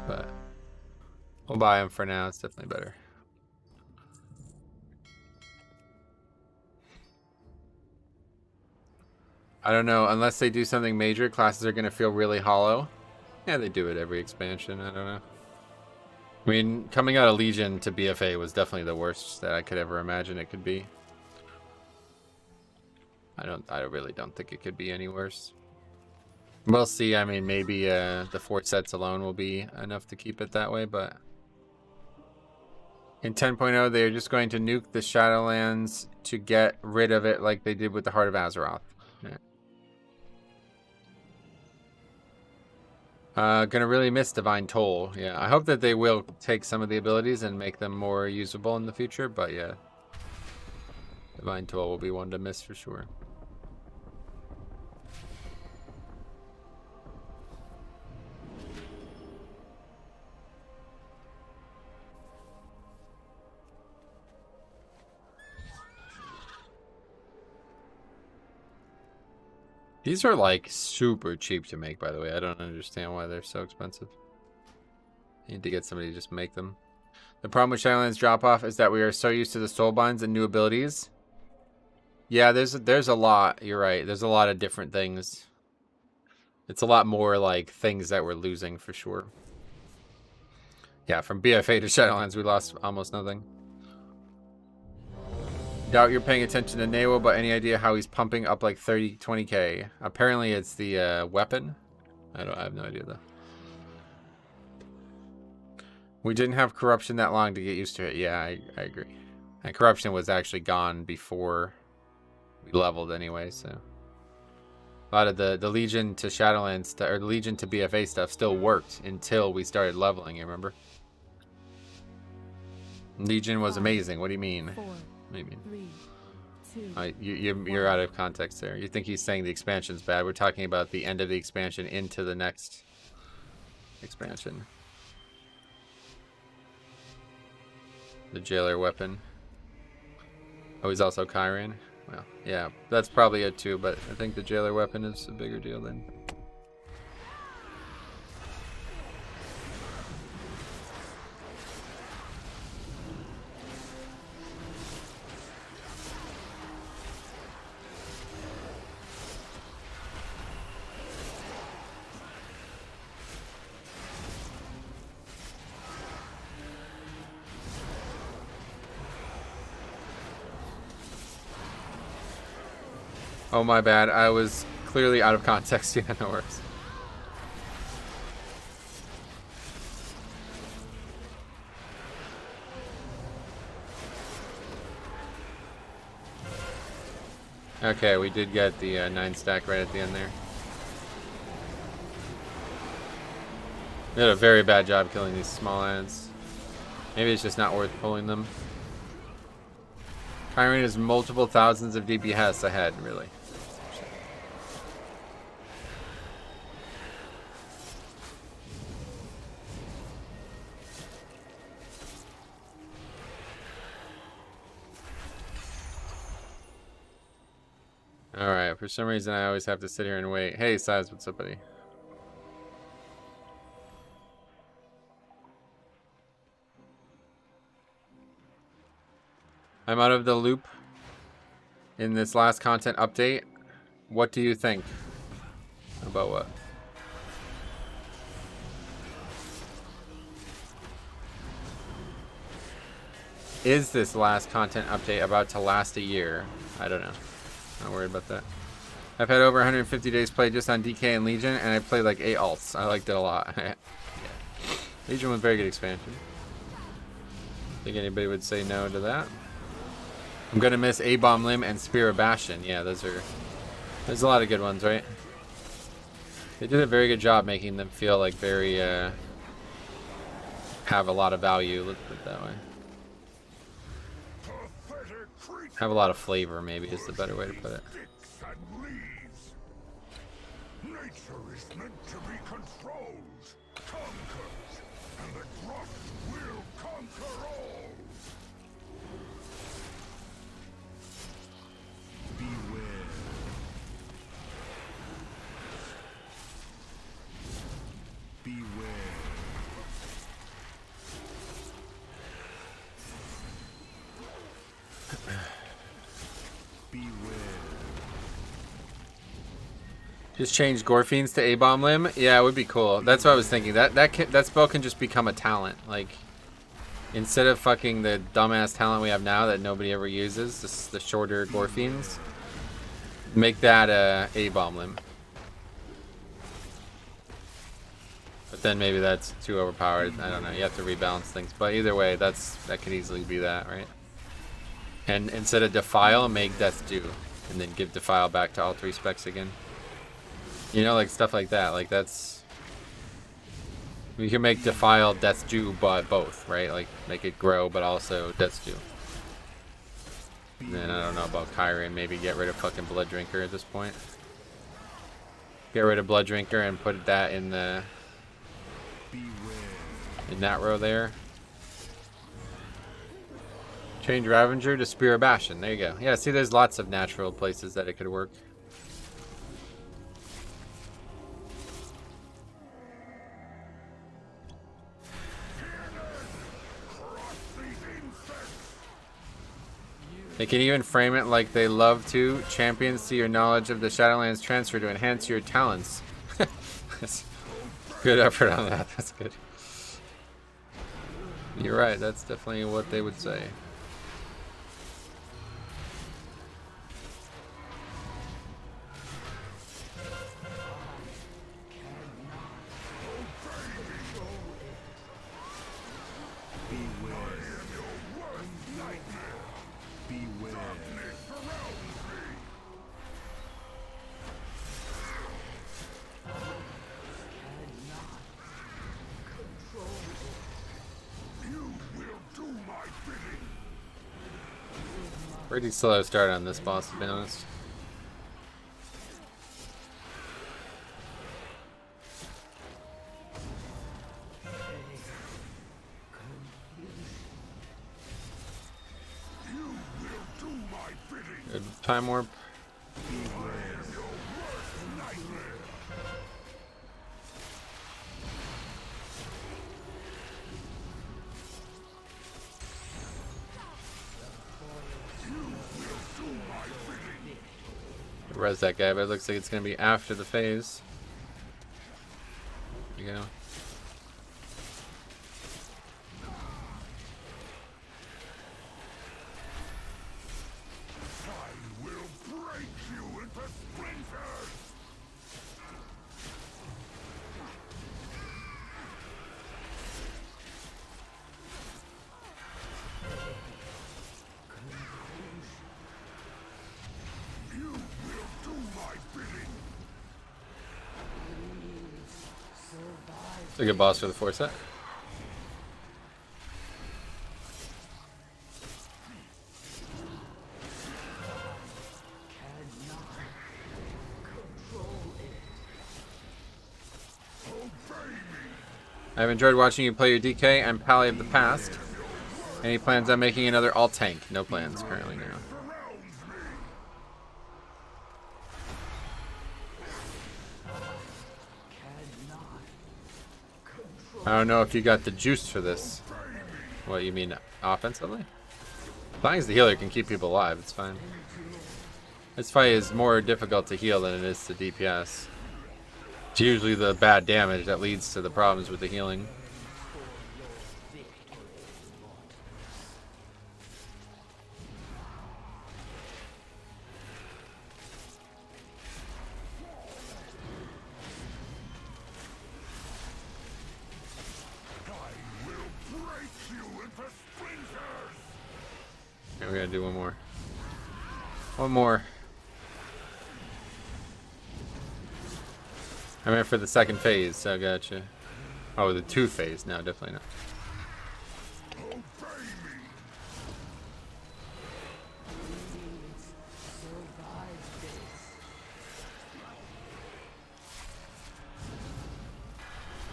but we'll buy them for now. It's definitely better. I don't know, unless they do something major, classes are going to feel really hollow. Yeah, they do it every expansion. I don't know. I mean, coming out of Legion to BFA was definitely the worst that I could ever imagine it could be. I really don't think it could be any worse. We'll see. I mean, maybe the 4 sets alone will be enough to keep it that way, but in 10.0, they're just going to nuke the Shadowlands to get rid of it like they did with the Heart of Azeroth. Yeah. Gonna really miss Divine Toll. Yeah, I hope that they will take some of the abilities and make them more usable in the future, but yeah. Divine Toll will be one to miss for sure. These are like super cheap to make, by the way. I don't understand why they're so expensive. You need to get somebody to just make them. The problem with Shadowlands drop-off is that we are so used to the soulbinds and new abilities. Yeah, there's a lot. You're right. There's a lot of different things. It's a lot more like things that we're losing for sure. Yeah, from BFA to Shadowlands, we lost almost nothing. Doubt you're paying attention to Nawo, but any idea how he's pumping up like 20k? Apparently it's the weapon. I have no idea though. We didn't have corruption that long to get used to it. Yeah, I agree. And corruption was actually gone before we leveled anyway, so a lot of the Legion to Shadowlands or the Legion to BFA stuff still worked until we started leveling, you remember? Legion was amazing. What do you mean? 4, Maybe. 3, 2. You're out of context there. You think he's saying the expansion's bad. We're talking about the end of the expansion into the next expansion. The jailer weapon. Oh, he's also Kyrian. Well, yeah, that's probably it too, but I think the jailer weapon is a bigger deal than. Oh, my bad. I was clearly out of context. Yeah, no worries. Okay, we did get the 9 stack right at the end there. We did a very bad job killing these small ants. Maybe it's just not worth pulling them. Kyrian is multiple thousands of DPS ahead, really. Alright, for some reason I always have to sit here and wait. Hey, Size, what's up, buddy? I'm out of the loop in this last content update. What do you think? About what? Is this last content update about to last a year? I don't know. Not worried about that. I've had over 150 days played just on DK and Legion, and I played like 8 alts. I liked it a lot. Yeah. Legion was a very good expansion. Think anybody would say no to that? I'm gonna miss A-Bomb Limb and Spear of Bastion. Yeah, there's a lot of good ones, right? They did a very good job making them feel like very have a lot of value. Let's put it that way. Have a lot of flavor, maybe is the better way to put it. Nature is meant to be controlled, conquered, and the growth will come. Just change Gorfiends to A-Bomb Limb? Yeah, it would be cool. That's what I was thinking. That spell can just become a talent. Like, instead of fucking the dumbass talent we have now that nobody ever uses, the shorter Gorfiends, make that A-Bomb Limb. But then maybe that's too overpowered. I don't know. You have to rebalance things. But either way, that could easily be that, right? And instead of Defile, make Death's Due. And then give Defile back to all 3 specs again. You know, like stuff like that. Like that's... We can make Defile Death's Due but both, right? Like make it grow but also Death's Due. And then I don't know about Kyron. Maybe get rid of fucking Blood Drinker at this point. Get rid of Blood Drinker and put that in the... in that row there. Change Ravager to Spear of Bastion. There you go. Yeah, see, there's lots of natural places that it could work. They can even frame it like they love to. Champions see your knowledge of the Shadowlands transfer to enhance your talents. Good effort on that. That's good. You're right. That's definitely what they would say. Pretty slow start on this boss, to be honest. Good time warp. Res that guy, but it looks like it's going to be after the phase. There you go. I will break you into splinters! It's a good boss for the 4 set. I've enjoyed watching you play your DK and Pally of the past. Any plans on making another alt tank? No plans currently now. I don't know if you got the juice for this. What, you mean offensively? As long as the healer can keep people alive, it's fine. This fight is more difficult to heal than it is to DPS. It's usually the bad damage that leads to the problems with the healing. We gotta do one more. One more. I meant for the second phase, so gotcha. Oh, the 2 phase. No, definitely not.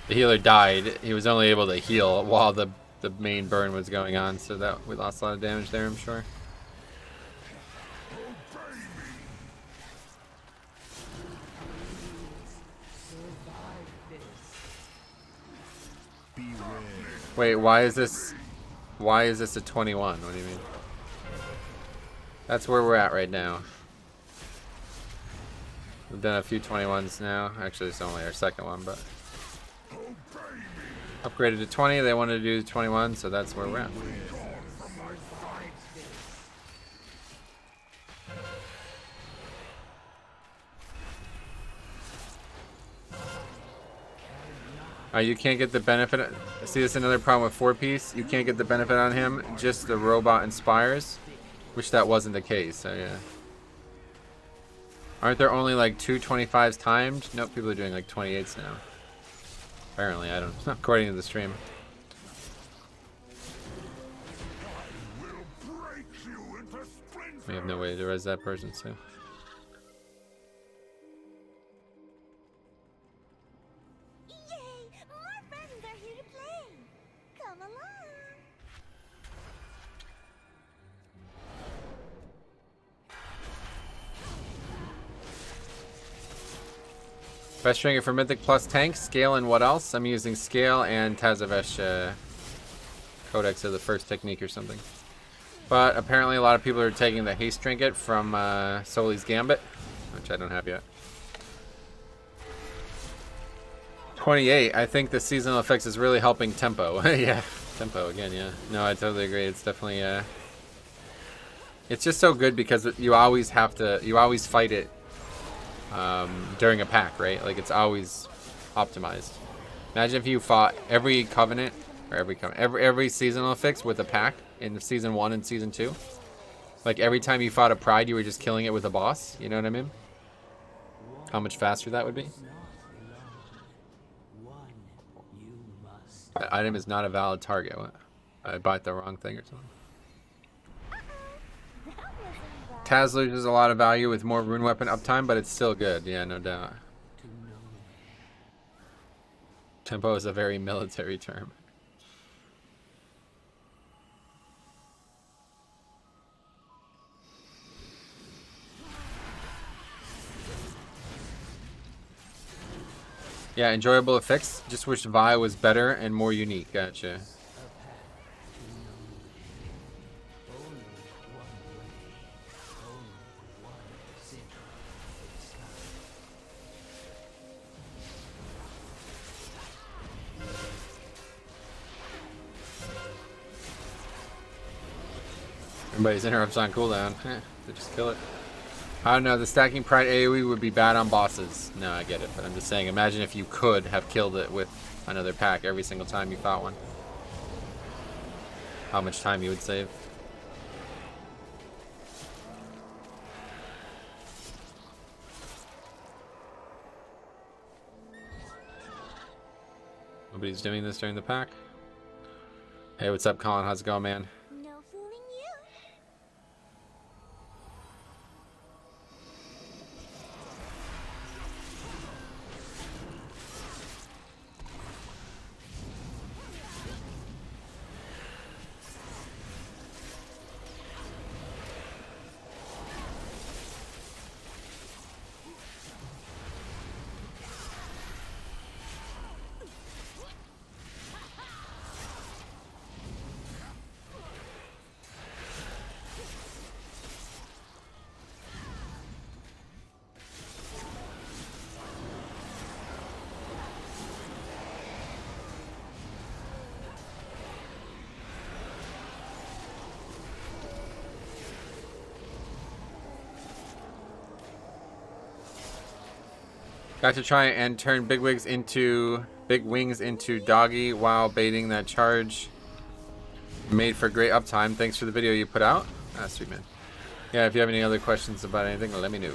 The healer died. He was only able to heal while the main burn was going on, so that we lost a lot of damage there, I'm sure. Wait, why is this a 21? What do you mean? That's where we're at right now. We've done a few 21s now. Actually, it's only our second one, but upgraded to 20. They wanted to do 21, so that's where we're at. You can't get the benefit. See, this is another problem with 4-piece. You can't get the benefit on him. Just the robot inspires, which that wasn't the case. So yeah. Aren't there only like 2 25s timed? Nope, people are doing like 28s now. Apparently, I don't know. According to the stream. We have no way to res that person, so. Best trinket for Mythic plus tank, scale, and what else? I'm using scale and Tazavesh Codex as the first technique or something. But apparently a lot of people are taking the haste trinket from Soli's Gambit, which I don't have yet. 28, I think the seasonal effects is really helping tempo. Yeah, tempo again, yeah. No, I totally agree. It's definitely, it's just so good because you always have to, you always fight it during a pack, right? Like it's always optimized. Imagine if you fought every covenant or every seasonal fix with a pack in season 1 and season 2. Like every time you fought a pride, you were just killing it with a boss. You know what I mean? How much faster that would be? That item is not a valid target. What? I bought the wrong thing or something. Taz loses a lot of value with more rune weapon uptime, but it's still good. Yeah, no doubt. Tempo is a very military term. Yeah, enjoyable effects. Just wish Vi was better and more unique. Gotcha. Everybody's interrupts on cooldown. They just kill it. I don't know, the stacking pride AoE would be bad on bosses. No, I get it, but I'm just saying, imagine if you could have killed it with another pack every single time you fought one. How much time you would save. Nobody's doing this during the pack. Hey, what's up, Colin? How's it going, man? Got to try and turn big wings into doggy while baiting that charge. Made for great uptime. Thanks for the video you put out. Ah, sweet man. Yeah, if you have any other questions about anything, let me know.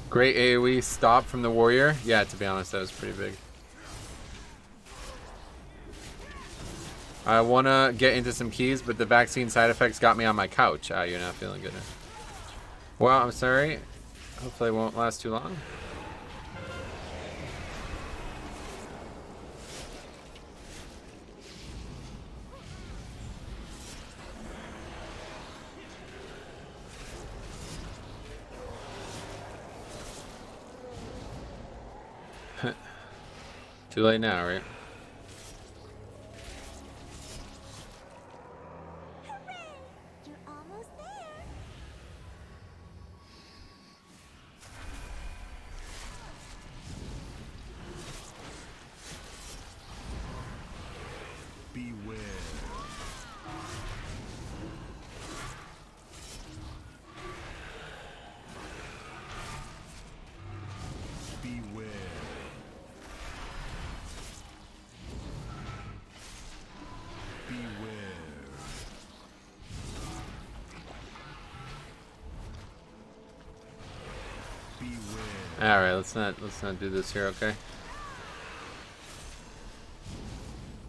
Great AoE stop from the warrior. Yeah, to be honest, that was pretty big. I want to get into some keys, but the vaccine side effects got me on my couch. Ah, you're not feeling good. Well, I'm sorry. Hopefully it won't last too long. Too late now, right? All right, let's not do this here, okay?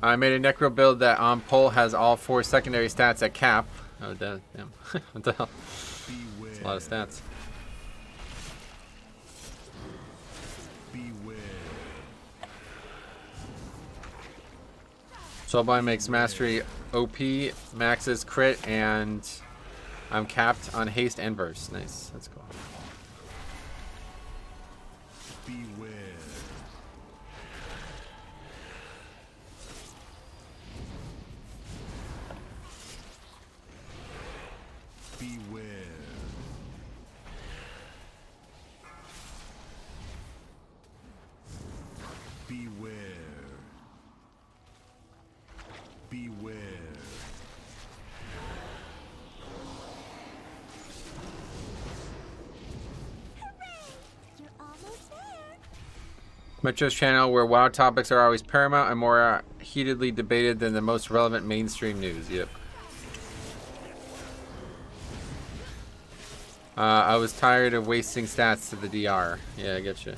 I made a Necro build that on pull has all 4 secondary stats at cap. Oh, damn. What the hell? That's a lot of stats. Soulbind makes mastery OP, maxes crit, and I'm capped on haste and burst. Nice, that's cool. Beware. Beware. Beware. Beware. You're almost there. Metro's channel where WoW topics are always paramount and more heatedly debated than the most relevant mainstream news. Yep. I was tired of wasting stats to the DR. Yeah, I get you.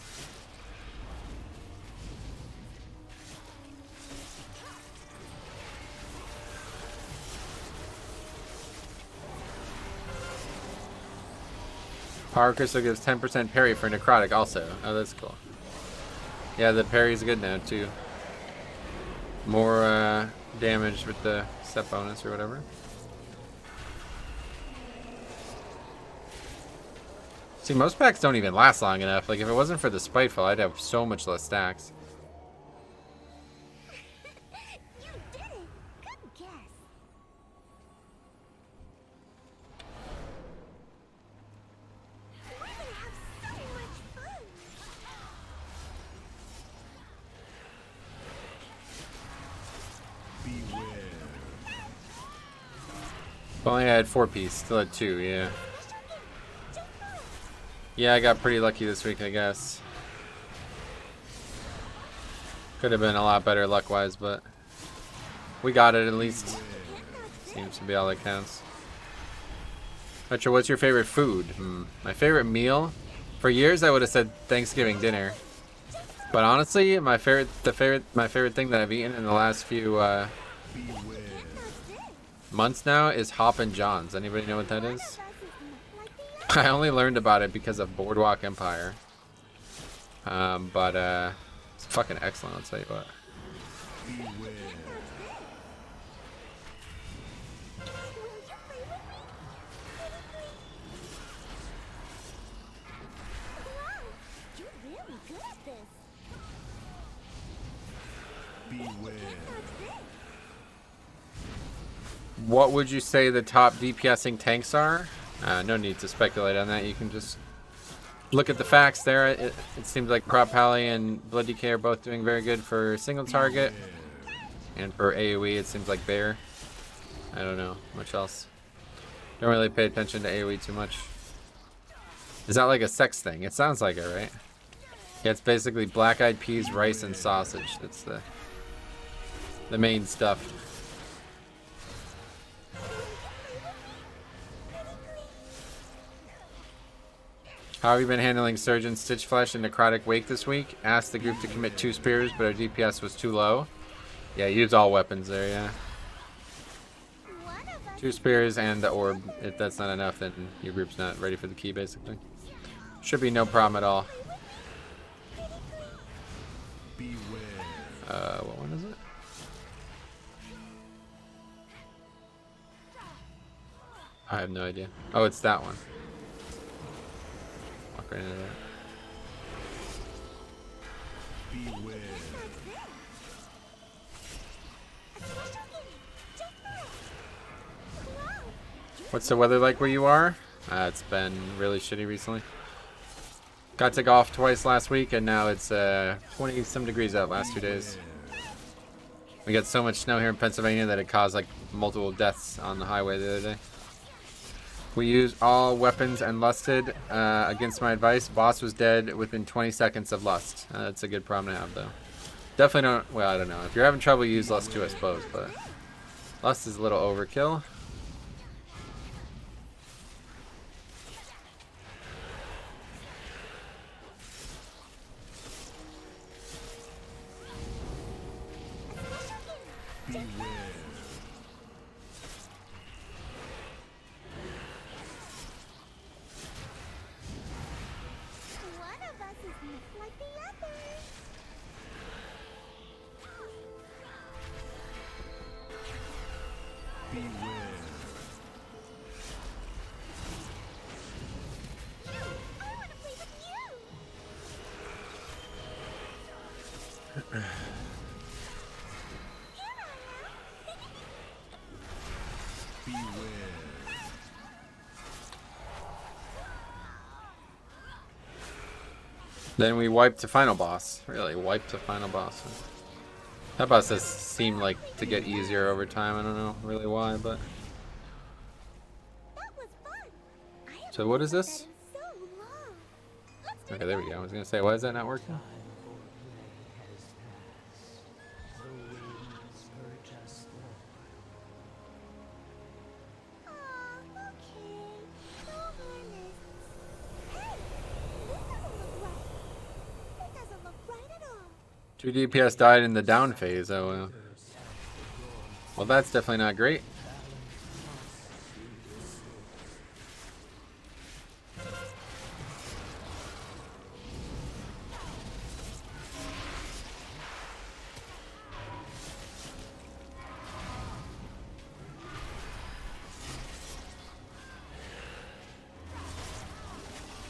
Power Crystal gives 10% parry for Necrotic also. Oh, that's cool. Yeah, the parry's good now too. More damage with the step bonus or whatever. See, most packs don't even last long enough. Like, if it wasn't for the spiteful, I'd have so much less stacks. You did it. Good guess. We're gonna have so much fun. Beware. If only I had 4-piece. Still had 2, yeah. Yeah, I got pretty lucky this week, I guess. Could have been a lot better luck-wise, but we got it at least. Seems to be all that counts. Metro, what's your favorite food? My favorite meal? For years, I would have said Thanksgiving dinner. But honestly, my favorite thing that I've eaten in the last few months now is Hoppin' John's. Anybody know what that is? I only learned about it because of Boardwalk Empire. But it's fucking excellent, I'll tell you what. Beware. You're really good at this. Beware. What would you say the top DPSing tanks are? No need to speculate on that. You can just look at the facts there. It seems like Prop Pally and Blood DK are both doing very good for single target. And for AoE, it seems like Bear. I don't know much else. Don't really pay attention to AoE too much. Is that like a sex thing? It sounds like it, right? Yeah, it's basically black-eyed peas, rice, and sausage. That's the main stuff. How have you been handling Surgeon, Stitch Flesh, and Necrotic Wake this week? Asked the group to commit 2 spears, but our DPS was too low. Yeah, use all weapons there, yeah. 2 spears and the orb. If that's not enough, then your group's not ready for the key, basically. Should be no problem at all. Beware. What one is it? I have no idea. Oh, it's that one. Walk right into that. Beware. What's the weather like where you are? It's been really shitty recently. Got to golf twice last week, and now it's 20-some degrees out last 2 days. We got so much snow here in Pennsylvania that it caused like multiple deaths on the highway the other day. We used all weapons and lusted against my advice. Boss was dead within 20 seconds of lust. That's a good problem to have, though. Definitely don't. Well, I don't know. If you're having trouble, use lust too, I suppose. But lust is a little overkill. One of us is not like the others. Beware. I want to play with you. Here I am. Beware. Then we wiped the final boss. Really, wiped the final boss. That boss does seem like to get easier over time. I don't know really why, but. That was fun. I haven't So what is played this? that in so long. Let's do it Okay, there we go. I was gonna say, why is that not working? Aw, okay. No more lists. Hey, this doesn't look right. It doesn't look right at all. 2 DPS died in the down phase. Oh, well, that's definitely not great.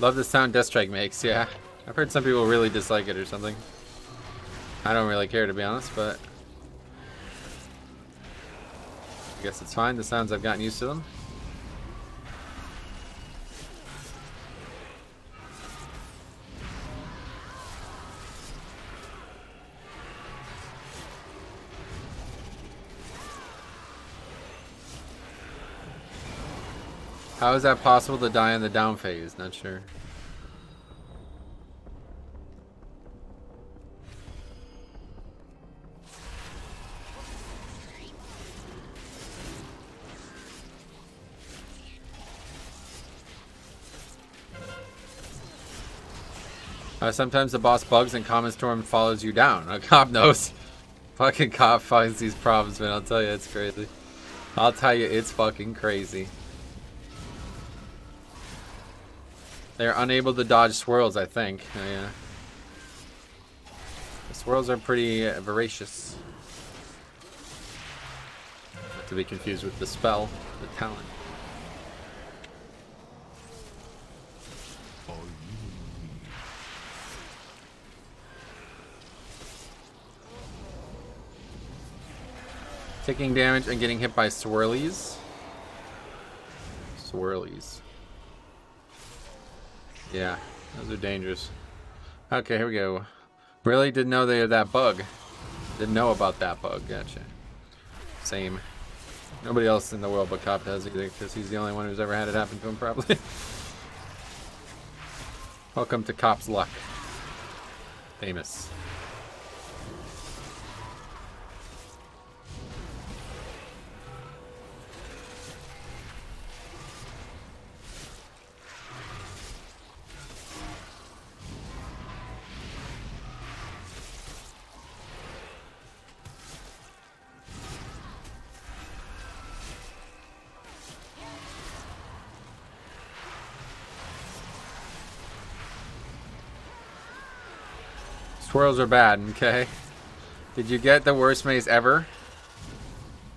Love the sound Death Strike makes, yeah. I've heard some people really dislike it or something. I don't really care, to be honest, but I guess it's fine. The sounds, I've gotten used to them. How is that possible to die in the down phase? Not sure. Sometimes the boss bugs and Common Storm follows you down. Cop knows. Fucking Cop finds these problems, man. I'll tell you, it's crazy. I'll tell you, it's fucking crazy. They're unable to dodge swirls, I think. Yeah. The swirls are pretty voracious. Not to be confused with the spell, the talent. Taking damage and getting hit by swirlies. Swirlies. Yeah, those are dangerous. Okay, here we go. Really didn't know they had that bug. Didn't know about that bug. Gotcha. Same. Nobody else in the world but Cop does either, because he's the only one who's ever had it happen to him, probably. Welcome to Cop's luck. Famous. Swirls are bad, okay? Did you get the worst maze ever?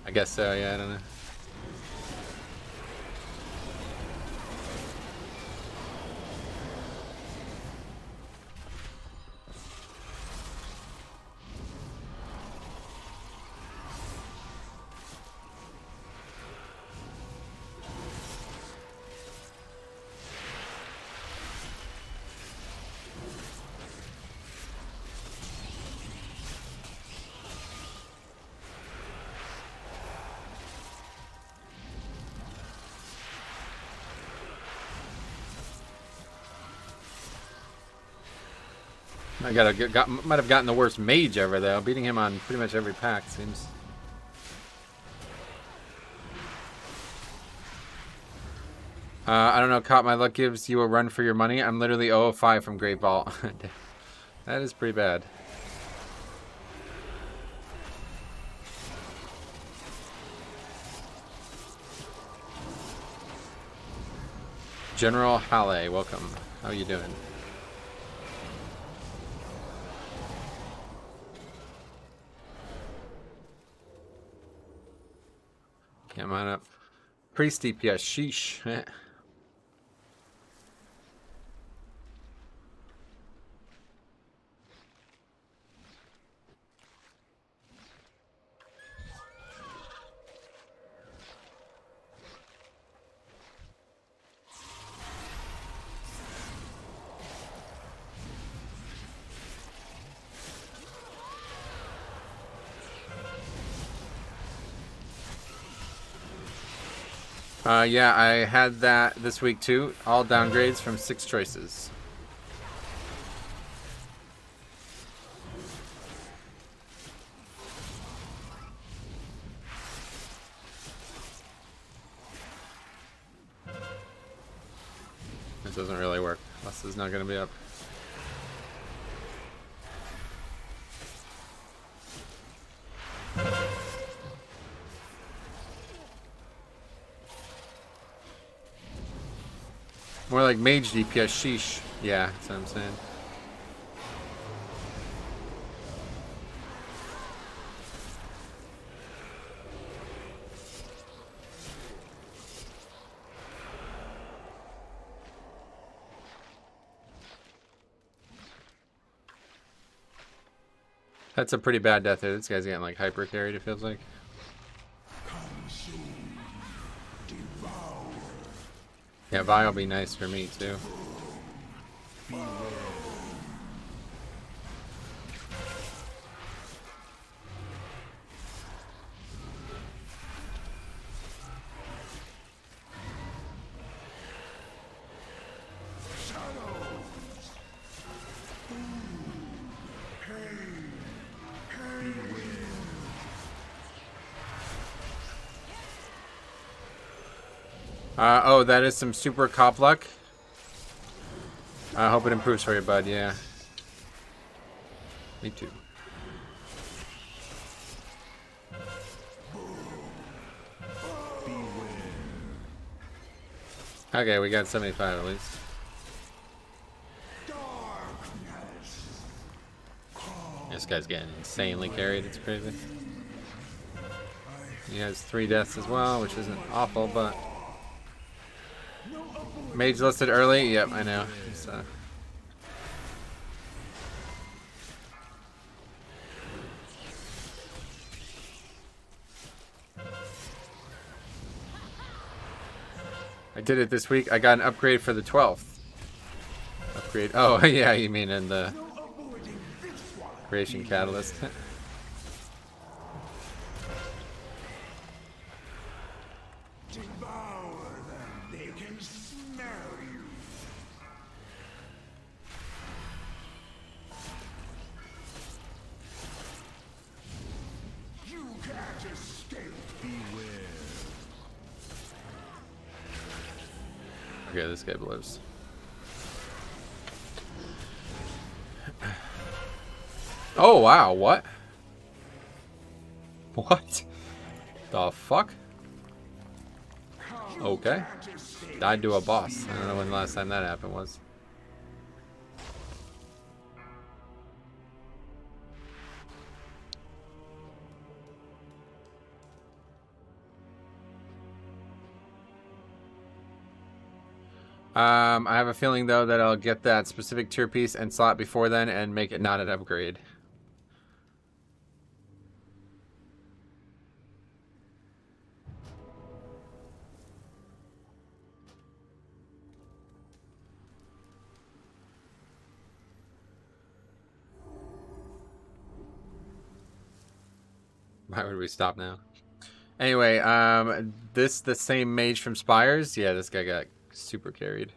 I guess so, yeah, I don't know. Might have gotten the worst mage ever though. Beating him on pretty much every pack seems. I don't know, Cop. My luck gives you a run for your money. I'm literally 0 of 5 from Great Vault. That is pretty bad. General Halle, welcome. How are you doing? Can't mind up. Priest DPS, sheesh. Yeah, I had that this week too. All downgrades from 6 choices. This doesn't really work. This is not going to be up. More like mage DPS, sheesh. Yeah, that's what I'm saying. That's a pretty bad death there. This guy's getting like hyper carried, it feels like. Yeah, Vi will be nice for me too. Oh, that is some super cop luck. I hope it improves for you, bud. Yeah. Me too. Okay, we got 75 at least. This guy's getting insanely carried. It's crazy. He has 3 deaths as well, which isn't awful, but... Mage listed early? Yep, I know. I did it this week. I got an upgrade for the 12th. Upgrade. Oh, yeah, you mean in the creation catalyst. Okay, this guy blows. Oh wow, what? What? The fuck? Okay. Died to a boss. I don't know when the last time that happened was. I have a feeling though that I'll get that specific tier piece and slot before then and make it not an upgrade. Why would we stop now? Anyway, the same mage from Spires? Yeah, this guy got super carried.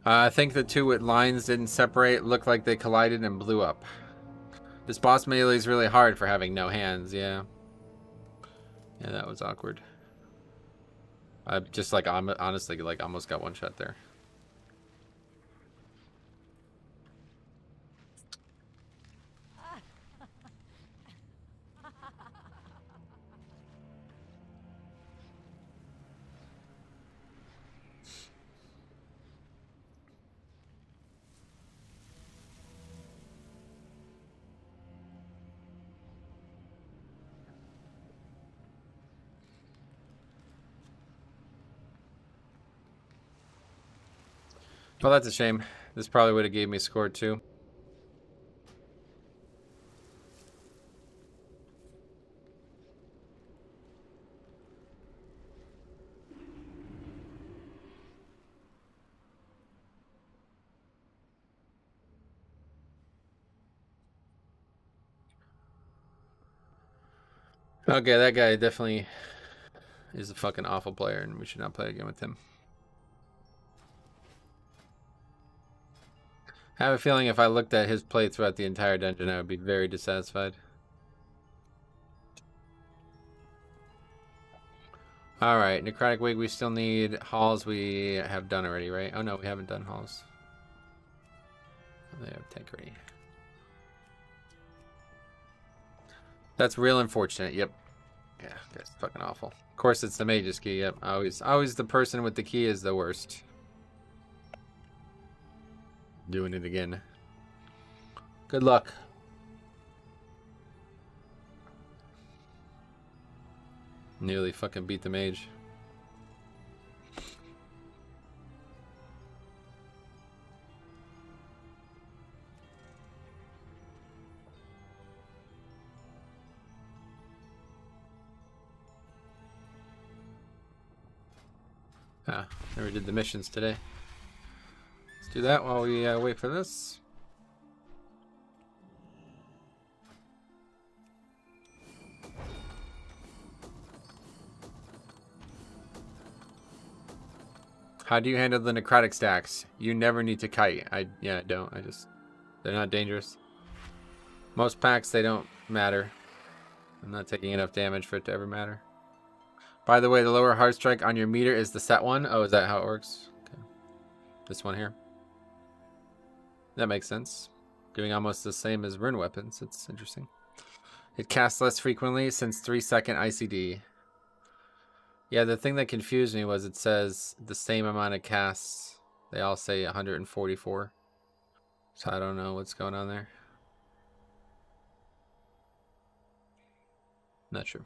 I think the 2 with lines didn't separate, looked like they collided and blew up. This boss melee is really hard for having no hands, yeah. Yeah, that was awkward. I just like honestly like almost got one shot there. Well, that's a shame. This probably would have gave me a score too. Okay, that guy definitely is a fucking awful player, and we should not play again with him. I have a feeling if I looked at his play throughout the entire dungeon, I would be very dissatisfied. Alright, Necrotic Wig, we still need halls. We have done already, right? Oh no, we haven't done halls. They have tank ready. That's real unfortunate. Yep. Yeah, that's fucking awful. Of course, it's the mage's key. Yep. Always the person with the key is the worst. Doing it again. Good luck. Nearly fucking beat the mage. Ah, never did the missions today. Let's do that while we wait for this. How do you handle the necrotic stacks? You never need to kite. I don't. They're not dangerous. Most packs, they don't matter. I'm not taking enough damage for it to ever matter. By the way, the lower hard strike on your meter is the set one. Oh, is that how it works? Okay. This one here. That makes sense. Doing almost the same as rune weapons. It's interesting. It casts less frequently since 3-second ICD. Yeah, the thing that confused me was it says the same amount of casts. They all say 144. So I don't know what's going on there. Not sure.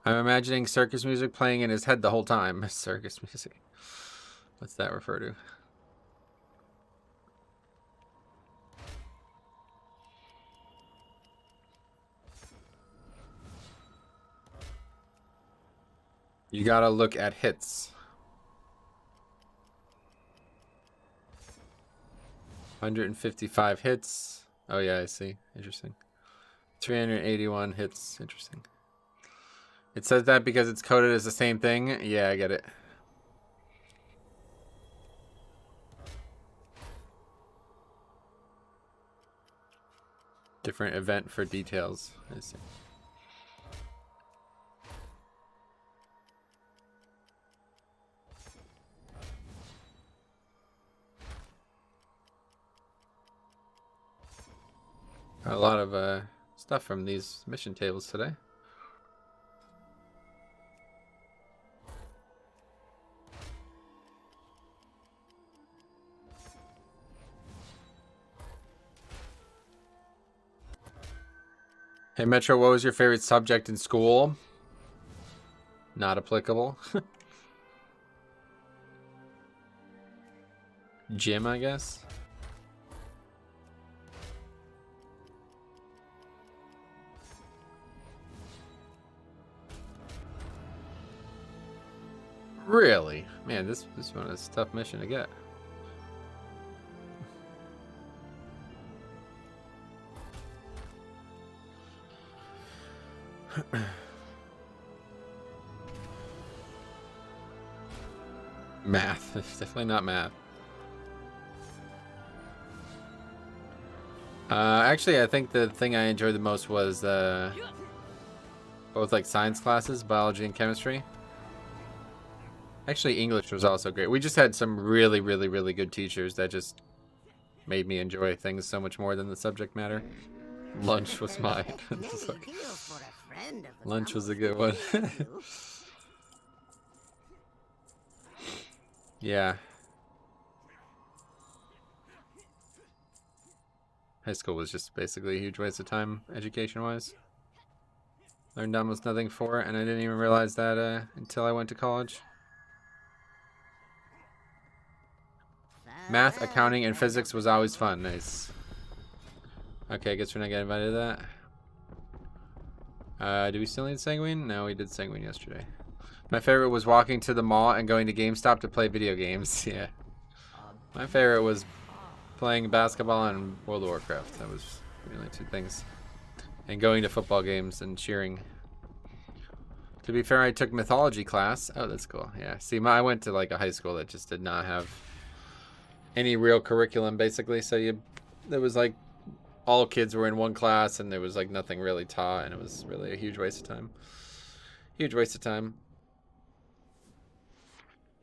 I'm imagining circus music playing in his head the whole time. Circus music. What's that refer to? You gotta look at hits. 155 hits. Oh yeah, I see. Interesting. 381 hits. Interesting. It says that because it's coded as the same thing. Yeah, I get it. Different event for details. I see. A lot of stuff from these mission tables today. Hey Metro, what was your favorite subject in school? Not applicable. Gym, I guess. Really? Man, this one is a tough mission to get. Math. It's definitely not math. Actually, I think the thing I enjoyed the most was both like science classes, biology and chemistry. Actually, English was also great. We just had some really, really, really good teachers that just made me enjoy things so much more than the subject matter. Lunch was mine. Lunch was a good one. Yeah. High school was just basically a huge waste of time, education-wise. Learned almost nothing for it, and I didn't even realize that until I went to college. Math, accounting, and physics was always fun. Nice. Okay, I guess we're not getting invited to that. Do we still need Sanguine? No, we did Sanguine yesterday. My favorite was walking to the mall and going to GameStop to play video games. Yeah. My favorite was playing basketball and World of Warcraft. That was the only two things. And going to football games and cheering. To be fair, I took mythology class. Oh, that's cool. Yeah. See, I went to like a high school that just did not have any real curriculum, basically. So there was like all kids were in one class, and there was like nothing really taught, and it was really a huge waste of time. Huge waste of time.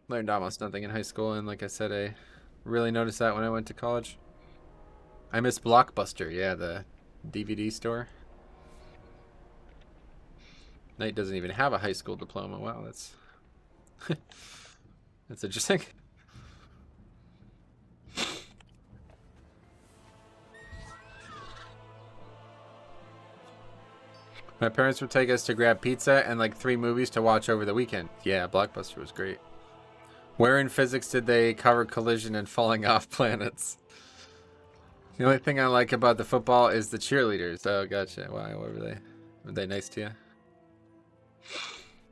Learned almost nothing in high school, and like I said, I really noticed that when I went to college. I miss Blockbuster, yeah, the DVD store. Knight doesn't even have a high school diploma. Wow, that's that's interesting. My parents would take us to grab pizza and like 3 movies to watch over the weekend. Yeah, Blockbuster was great. Where in physics did they cover collision and falling off planets? The only thing I like about the football is the cheerleaders. Oh, gotcha. Why? What were they? Were they nice to you?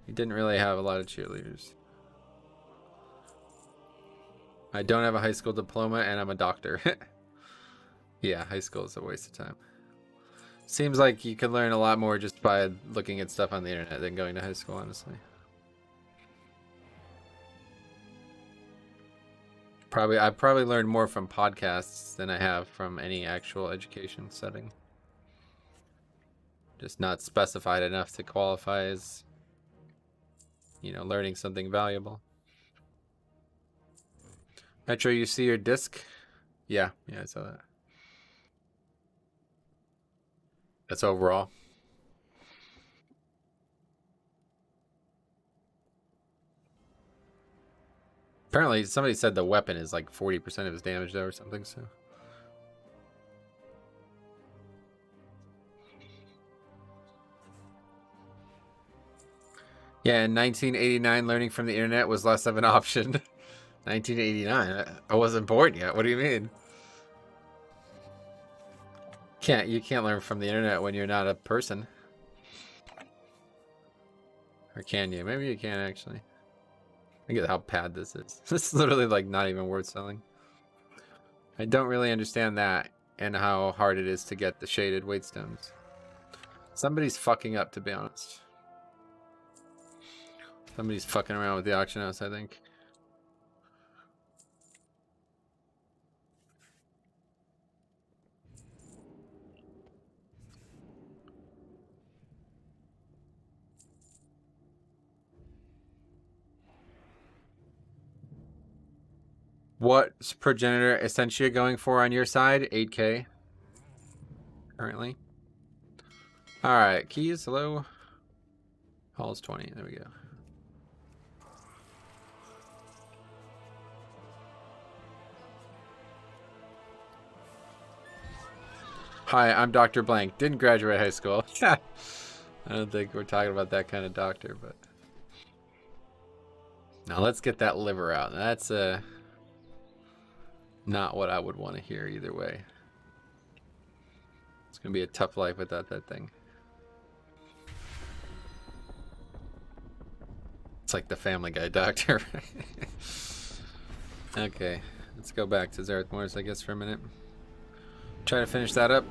You didn't really have a lot of cheerleaders. I don't have a high school diploma, and I'm a doctor. Yeah, high school is a waste of time. Seems like you could learn a lot more just by looking at stuff on the internet than going to high school, honestly. I've probably learned more from podcasts than I have from any actual education setting. Just not specified enough to qualify as, you know, learning something valuable. Metro, you see your disc? Yeah, I saw that. That's overall. Apparently, somebody said the weapon is like 40% of his damage, though, or something, so. Yeah, in 1989, learning from the internet was less of an option. 1989? I wasn't born yet. What do you mean? You can't learn from the internet when you're not a person. Or can you? Maybe you can, actually. Look at how bad this is. This is literally like not even worth selling. I don't really understand that and how hard it is to get the shaded weight stones. Somebody's fucking up, to be honest. Somebody's fucking around with the auction house, I think. What's progenitor Essentia going for on your side? 8K. Currently. Alright, keys, hello. Hall's 20, there we go. Hi, I'm Dr. Blank. Didn't graduate high school. I don't think we're talking about that kind of doctor, but... Now let's get that liver out. That's not what I would want to hear either way. It's going to be a tough life without that thing. It's like the Family Guy doctor. Okay, let's go back to Zereth Mortis, I guess, for a minute. Try to finish that up.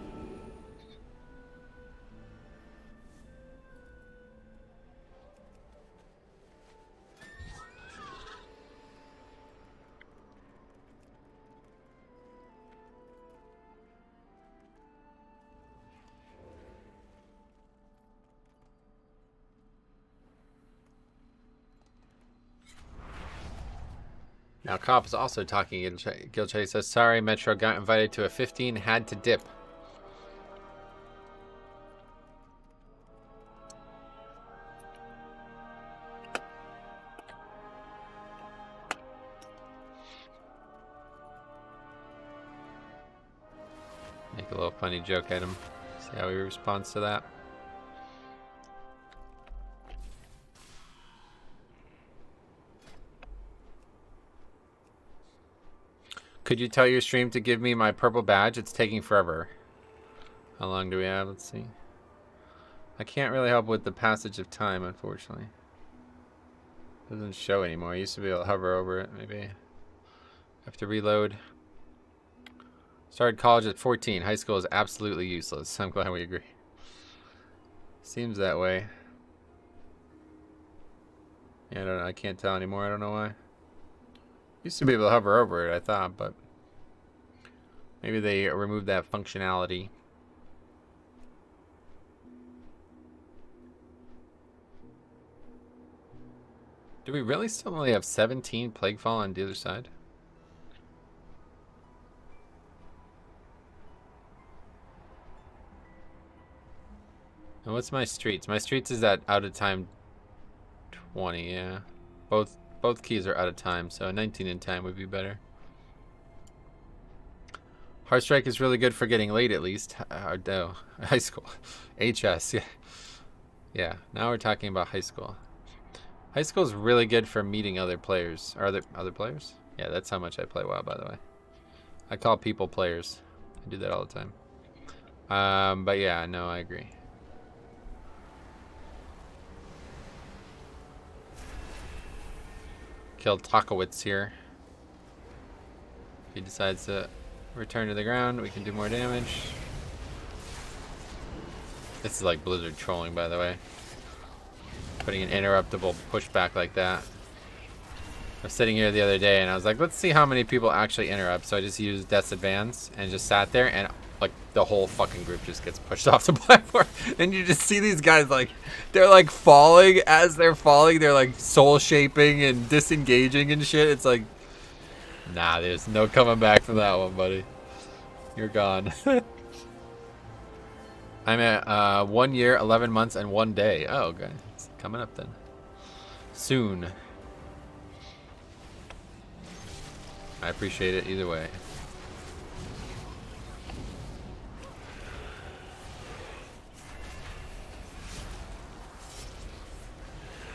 Now, Cop is also talking in Guild Chat. He says, sorry, Metro got invited to a 15, had to dip. Make a little funny joke at him. See how he responds to that. Could you tell your stream to give me my purple badge? It's taking forever. How long do we have? Let's see. I can't really help with the passage of time, unfortunately. Doesn't show anymore. I used to be able to hover over it. Maybe I have to reload. Started college at 14. High school is absolutely useless. I'm glad we agree. Seems that way. Yeah, I don't know. I can't tell anymore. I don't know why. Used to be able to hover over it, I thought, but maybe they removed that functionality. Do we really still only have 17 Plaguefall on the other side? And what's my streets? My streets is at out of time 20, yeah. Both keys are out of time, so 19 in time would be better. Heartstrike is really good for getting late, at least. No, high school. HS, yeah. Yeah, now we're talking about high school. High school is really good for meeting other players. Are there other players? Yeah, that's how much I play WoW, by the way. I call people players. I do that all the time. But yeah, no, I agree. Killed Takowitz here. If he decides to return to the ground, we can do more damage. This is like Blizzard trolling, by the way. Putting an interruptible pushback like that. I was sitting here the other day and I was like, let's see how many people actually interrupt. So I just used Death's Advance and just sat there, and like the whole fucking group just gets pushed off the platform. And you just see these guys like, they're like falling. As they're falling, they're like soul shaping and disengaging and shit. It's like, nah, there's no coming back from that one, buddy. You're gone. I'm at 1 year, 11 months, and 1 day. Oh, okay. It's coming up then. Soon. I appreciate it either way.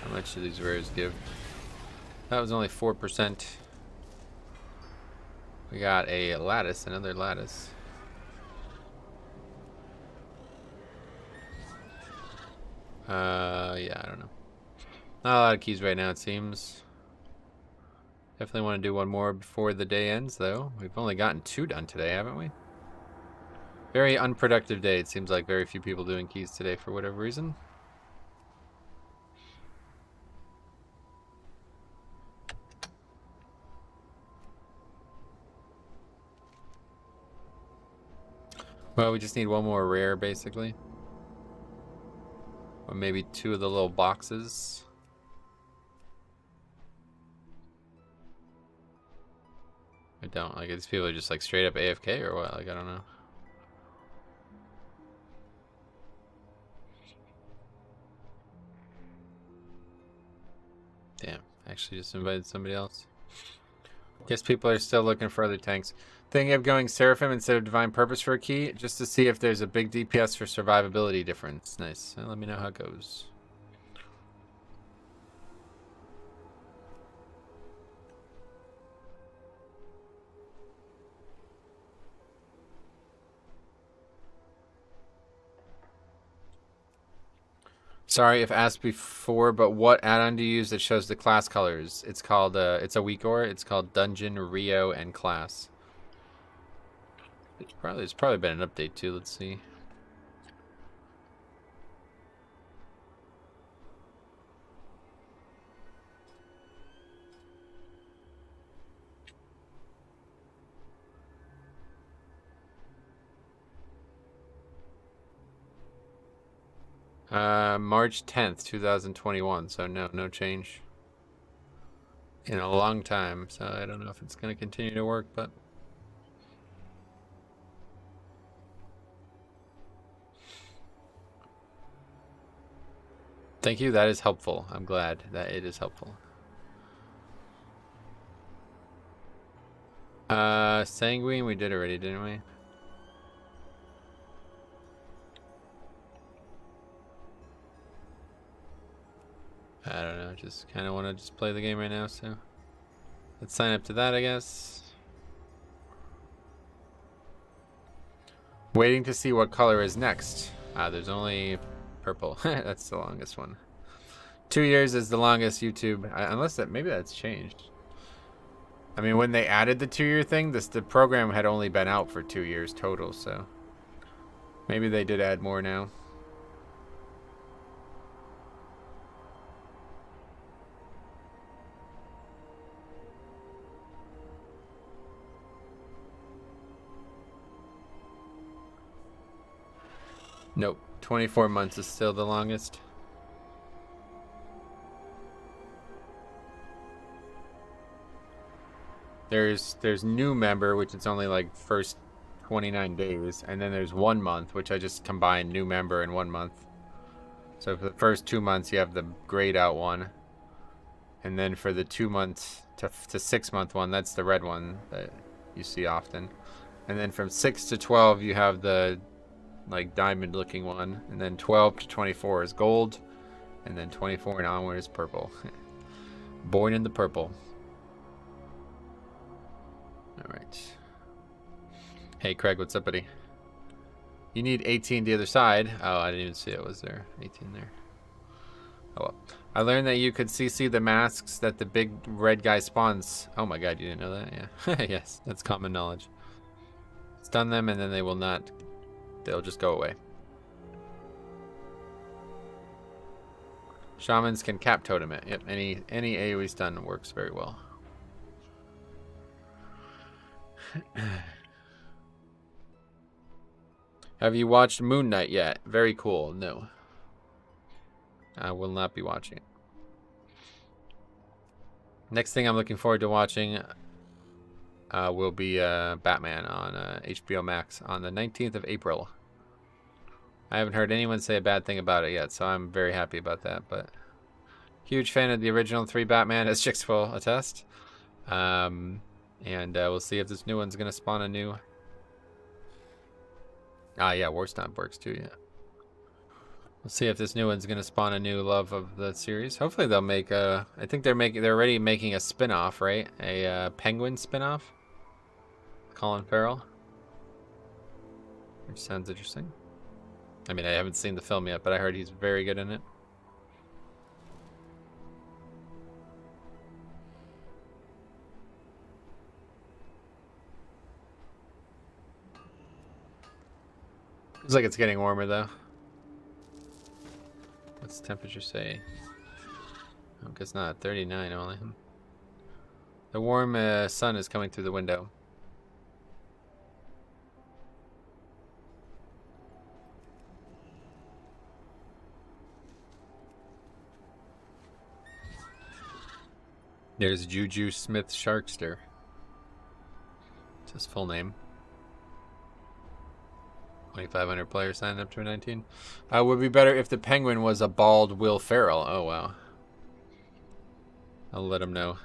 How much do these rares give? That was only 4%. We got a lattice, another lattice. Yeah, I don't know. Not a lot of keys right now, it seems. Definitely want to do one more before the day ends, though. We've only gotten 2 done today, haven't we? Very unproductive day. It seems like very few people doing keys today for whatever reason. Well, we just need one more rare, basically. Or maybe 2 of the little boxes. I don't. Like, these people are just, like, straight up AFK or what? Like, I don't know. Damn. Actually just invited somebody else. Guess people are still looking for other tanks. Thinking of going Seraphim instead of Divine Purpose for a key, just to see if there's a big DPS for survivability difference. Nice. Let me know how it goes. Sorry if asked before, but what add-on do you use that shows the class colors? It's called, it's a weak ore. It's called Dungeon, Rio, and Class. There's probably been an update too. Let's see. March 10th, 2021. So no change in a long time. So I don't know if it's going to continue to work, but. Thank you, that is helpful. I'm glad that it is helpful. Sanguine we did already, didn't we? I don't know, just kind of want to just play the game right now, so let's sign up to that, I guess. Waiting to see what color is next. There's only purple. That's the longest one. 2 years is the longest YouTube, unless that maybe that's changed. I mean, when they added the 2-year thing, the program had only been out for 2 years total, so maybe they did add more now. Nope, 24 months is still the longest. There's new member, which it's only like first 29 days, and then there's 1 month, which I just combined new member and 1 month. So for the first 2 months, you have the grayed out one, and then for the 2 months to 6 month one, that's the red one that you see often, and then from 6 to 12 you have the like diamond looking one, and then 12 to 24 is gold, and then 24 and onward is purple. Born in the purple. All right. Hey Craig, what's up, buddy? You need 18 the other side. Oh, I didn't even see it was there. 18 there. Oh well. I learned that you could CC the masks that the big red guy spawns. Oh my god, you didn't know that? Yeah. Yes, that's common knowledge. Stun them and then they will not. They'll just go away. Shamans can cap Atonement. Yep, any AoE stun works very well. Have you watched Moon Knight yet? Very cool. No. I will not be watching it. Next thing I'm looking forward to watching will be Batman on HBO Max on the 19th of April. I haven't heard anyone say a bad thing about it yet, so I'm very happy about that. But huge fan of the original 3 Batman, as Chicks will attest. And we'll see if this new one's gonna spawn a new. Yeah, War Stomp works too. Yeah. We'll see if this new one's gonna spawn a new love of the series. Hopefully they'll make a. I think they're already making a spin-off, right? A Penguin spin-off. Colin Farrell. Which sounds interesting. I mean, I haven't seen the film yet, but I heard he's very good in it. Feels like it's getting warmer though. What's the temperature say? I guess not. 39 only. The warm sun is coming through the window. There's Juju Smith Sharkster. It's his full name. 2,500 players signed up to 19. Would be better if the Penguin was a bald Will Ferrell. Oh wow. I'll let him know.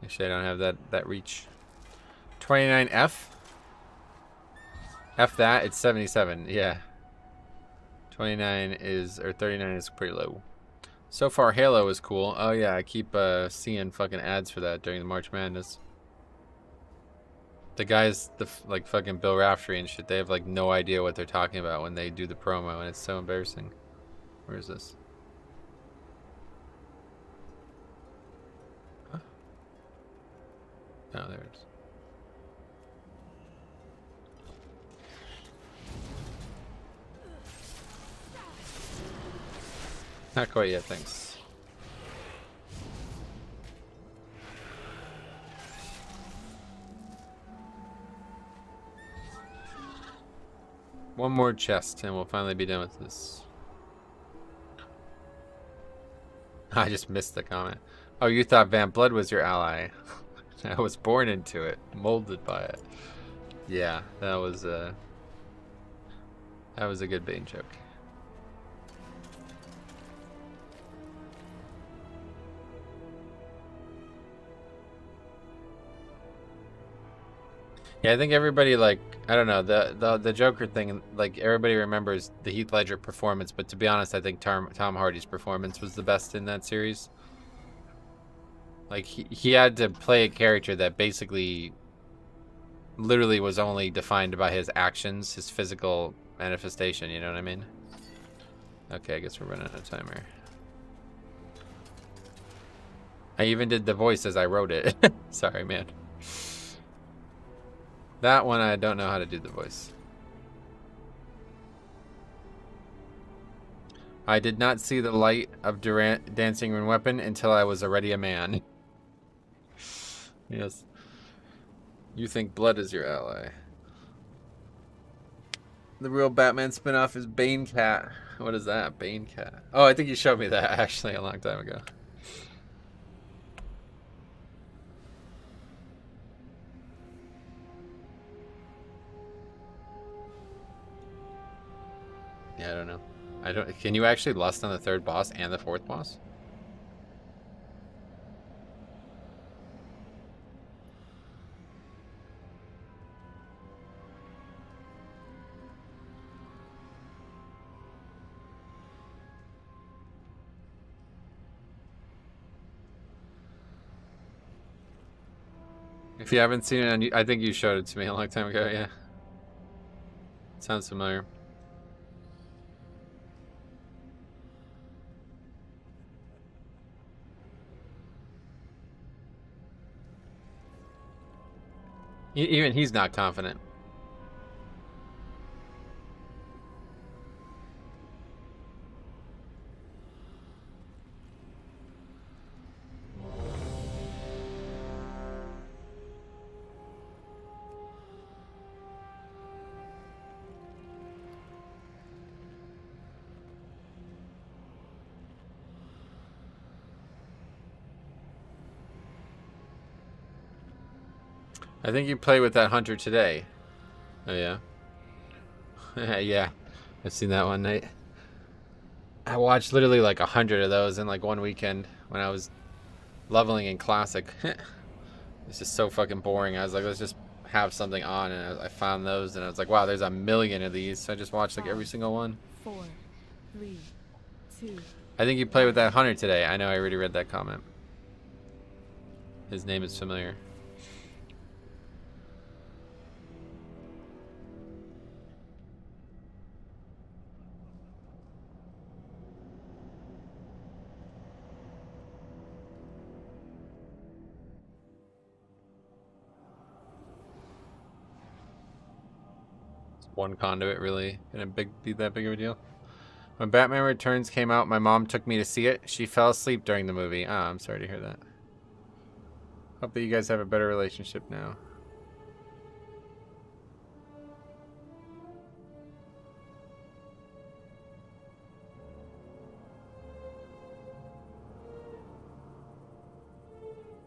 Actually, I don't have that reach. 29F. F that. It's 77. Yeah. 29 is, or 39 is pretty low. So far, Halo is cool. Oh yeah, I keep seeing fucking ads for that during the March Madness. The guys, like fucking Bill Raftery and shit, they have like no idea what they're talking about when they do the promo, and it's so embarrassing. Where is this? Huh? Oh, there it is. Not quite yet, thanks. One more chest and we'll finally be done with this. I just missed the comment. Oh, you thought Van Blood was your ally. I was born into it, molded by it. Yeah, that was a good Bane joke. Yeah, I think everybody, like, I don't know, the Joker thing, like, everybody remembers the Heath Ledger performance, but to be honest, I think Tom Hardy's performance was the best in that series. Like, he had to play a character that basically literally was only defined by his actions, his physical manifestation, you know what I mean? Okay, I guess we're running out of timer. I even did the voice as I wrote it. Sorry, man. That one, I don't know how to do the voice. I did not see the light of Dancing Rune Weapon until I was already a man. Yes. You think blood is your ally. The real Batman spinoff is Bane Cat. What is that? Bane Cat. Oh, I think you showed me that actually a long time ago. Yeah, I don't know. Can you actually lust on the third boss and the fourth boss? If you haven't seen it, I think you showed it to me a long time ago, yeah. Sounds familiar. Even he's not confident. I think you played with that hunter today. Oh, yeah? Yeah, I've seen that one night. I watched literally like 100 of those in like one weekend when I was leveling in Classic. It's just so fucking boring. I was like, let's just have something on, and I found those, and I was like, wow, there's a million of these. So I just watched like every single one. 4, 3, 2. I think you played with that hunter today. I know, I already read that comment. His name is familiar. One conduit really gonna be that big of a deal. When Batman Returns came out, my mom took me to see it. She fell asleep during the movie. Ah, I'm sorry to hear that. Hope that you guys have a better relationship now.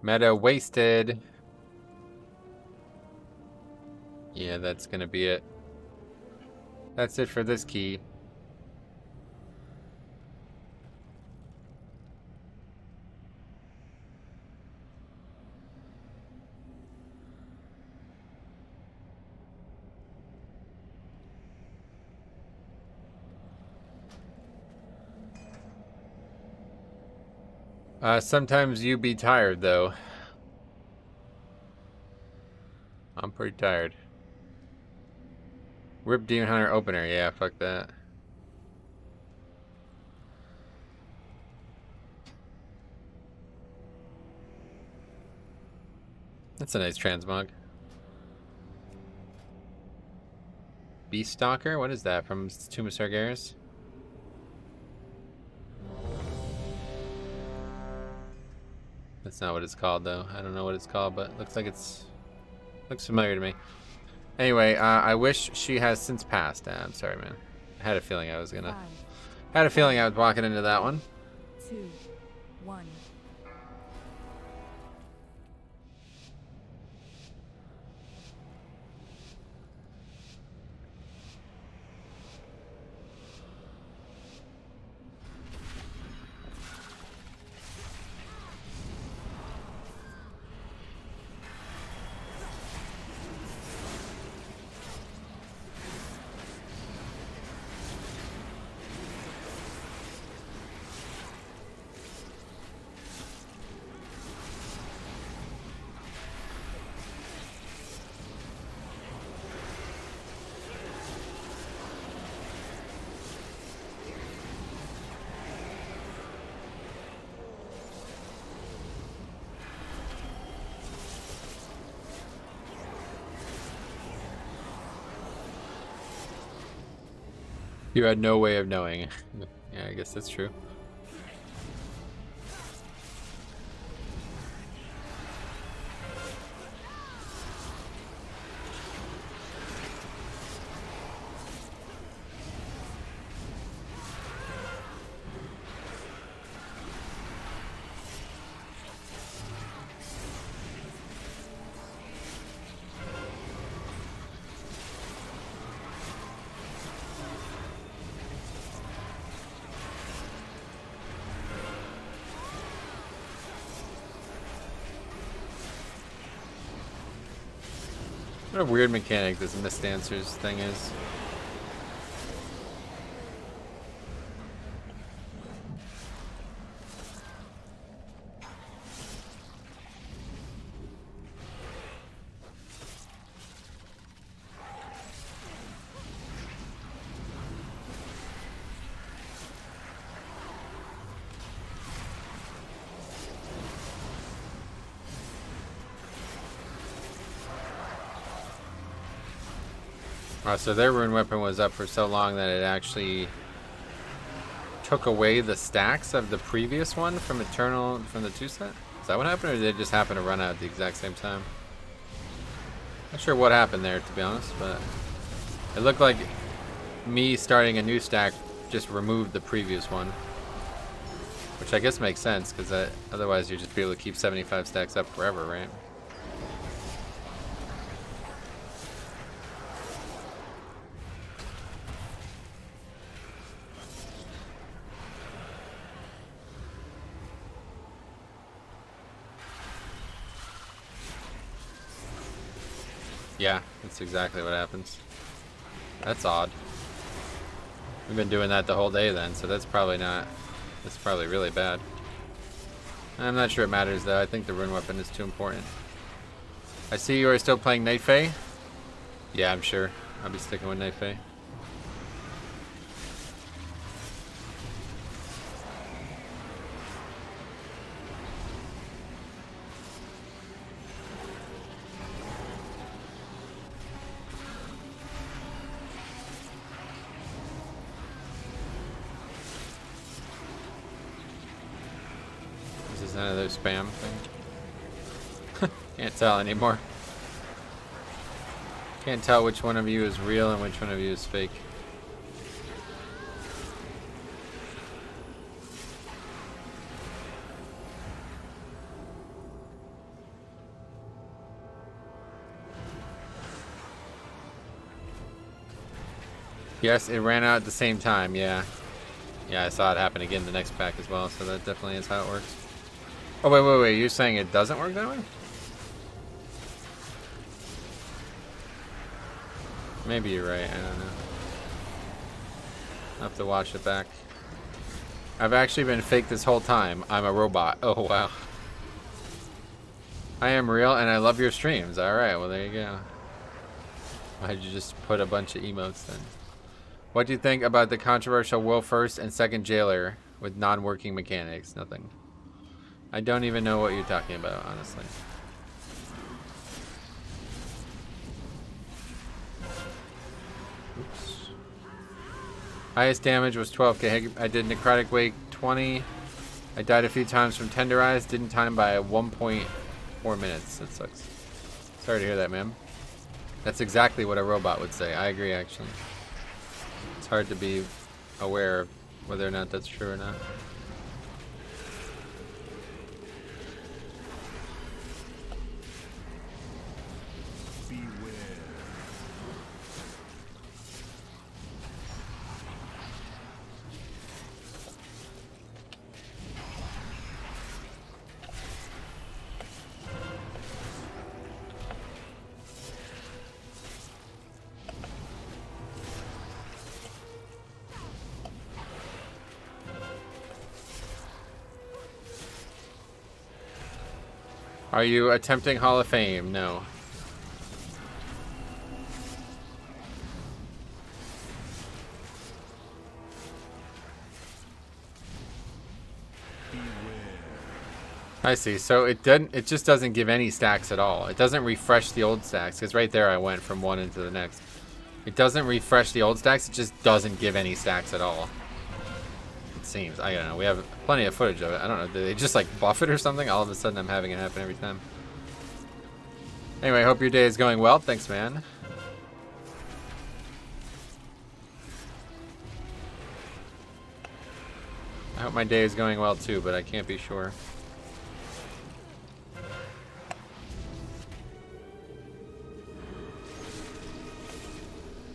Meta wasted. Yeah, that's gonna be it. That's it for this key. Sometimes you be tired, though. I'm pretty tired. Rip Demon Hunter opener. Yeah, fuck that. That's a nice transmog. Beast Stalker? What is that? From Tomb of Sargeras? That's not what it's called, though. I don't know what it's called, but it looks like it's... looks familiar to me. Anyway, I wish she has since passed. I'm sorry, man. I had a feeling I was gonna... had a feeling I was walking into that one. 2, 1. You had no way of knowing. Yeah, I guess that's true. What a weird mechanic this missed answers thing is. So their rune weapon was up for so long that it actually took away the stacks of the previous one from Eternal, from the 2 set? Is that what happened, or did it just happen to run out at the exact same time? Not sure what happened there, to be honest, but it looked like me starting a new stack just removed the previous one. Which I guess makes sense, because otherwise you'd just be able to keep 75 stacks up forever, right? Yeah, that's exactly what happens. That's odd. We've been doing that the whole day then, so that's probably really bad. I'm not sure it matters though. I think the rune weapon is too important. I see you are still playing Night Fae? Yeah, I'm sure. I'll be sticking with Night Fae. Another spam thing. Can't tell anymore. Can't tell which one of you is real and which one of you is fake. Yes, it ran out at the same time, yeah. Yeah, I saw it happen again the next pack as well, so that definitely is how it works. Oh, wait, you're saying it doesn't work that way? Maybe you're right, I don't know. I'll have to watch it back. I've actually been fake this whole time. I'm a robot. Oh, wow. I am real and I love your streams. Alright, well there you go. Why'd you just put a bunch of emotes then? What do you think about the controversial Will First and Second Jailer with non-working mechanics? Nothing. I don't even know what you're talking about, honestly. Oops. Highest damage was 12k. I did Necrotic Wake 20. I died a few times from Tenderized. Didn't time by 1.4 minutes. That sucks. Sorry to hear that, man. That's exactly what a robot would say. I agree, actually. It's hard to be aware of whether or not that's true or not. Are you attempting Hall of Fame? No. I see. So it just doesn't give any stacks at all. It doesn't refresh the old stacks, because right there I went from one into the next. It doesn't refresh the old stacks, it just doesn't give any stacks at all. It seems. I don't know. We have plenty of footage of it. I don't know. Did they just like buff it or something? All of a sudden I'm having it happen every time. Anyway, hope your day is going well. Thanks, man. I hope my day is going well too, but I can't be sure.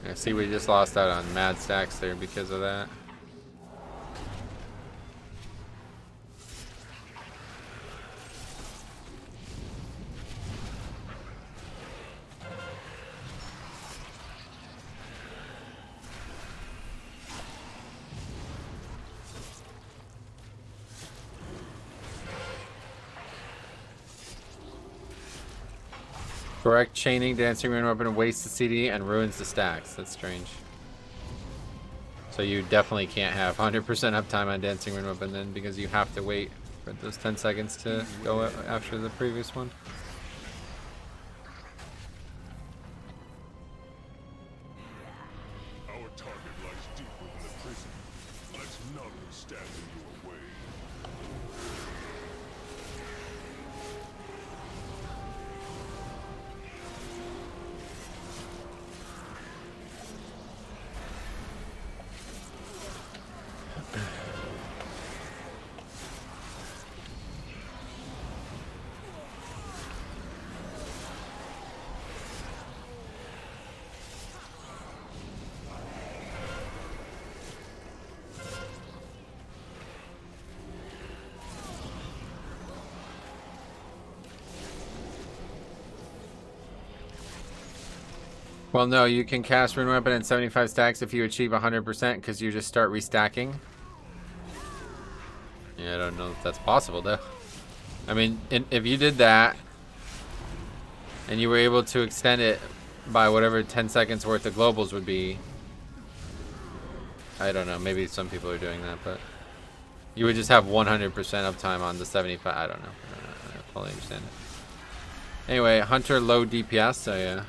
I see we just lost out on mad stacks there because of that. Correct chaining, dancing rune weapon wastes the CD and ruins the stacks. That's strange. So you definitely can't have 100% uptime on dancing rune weapon then, because you have to wait for those 10 seconds to go after the previous one. Our target lies deep within the prison. Let's not stand in your way. Well, no, you can cast Rune Weapon in 75 stacks if you achieve 100% because you just start restacking. Yeah, I don't know if that's possible, though. I mean, if you did that and you were able to extend it by whatever 10 seconds worth of globals would be, I don't know, maybe some people are doing that, but you would just have 100% uptime on the 75. I don't know. I don't fully understand it. Anyway, Hunter low DPS, so yeah.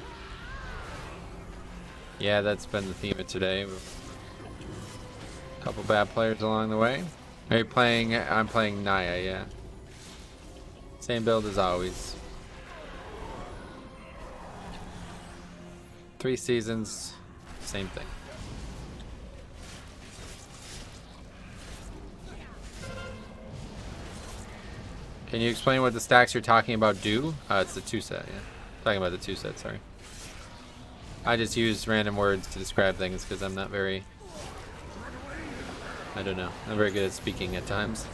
Yeah, that's been the theme of today. A couple bad players along the way. Are you playing? I'm playing Naya, yeah. Same build as always. 3 seasons, same thing. Can you explain what the stacks you're talking about do? It's the 2 set, yeah. Talking about the 2 set, sorry. I just use random words to describe things because I'm not very, I don't know, I'm very good at speaking at times.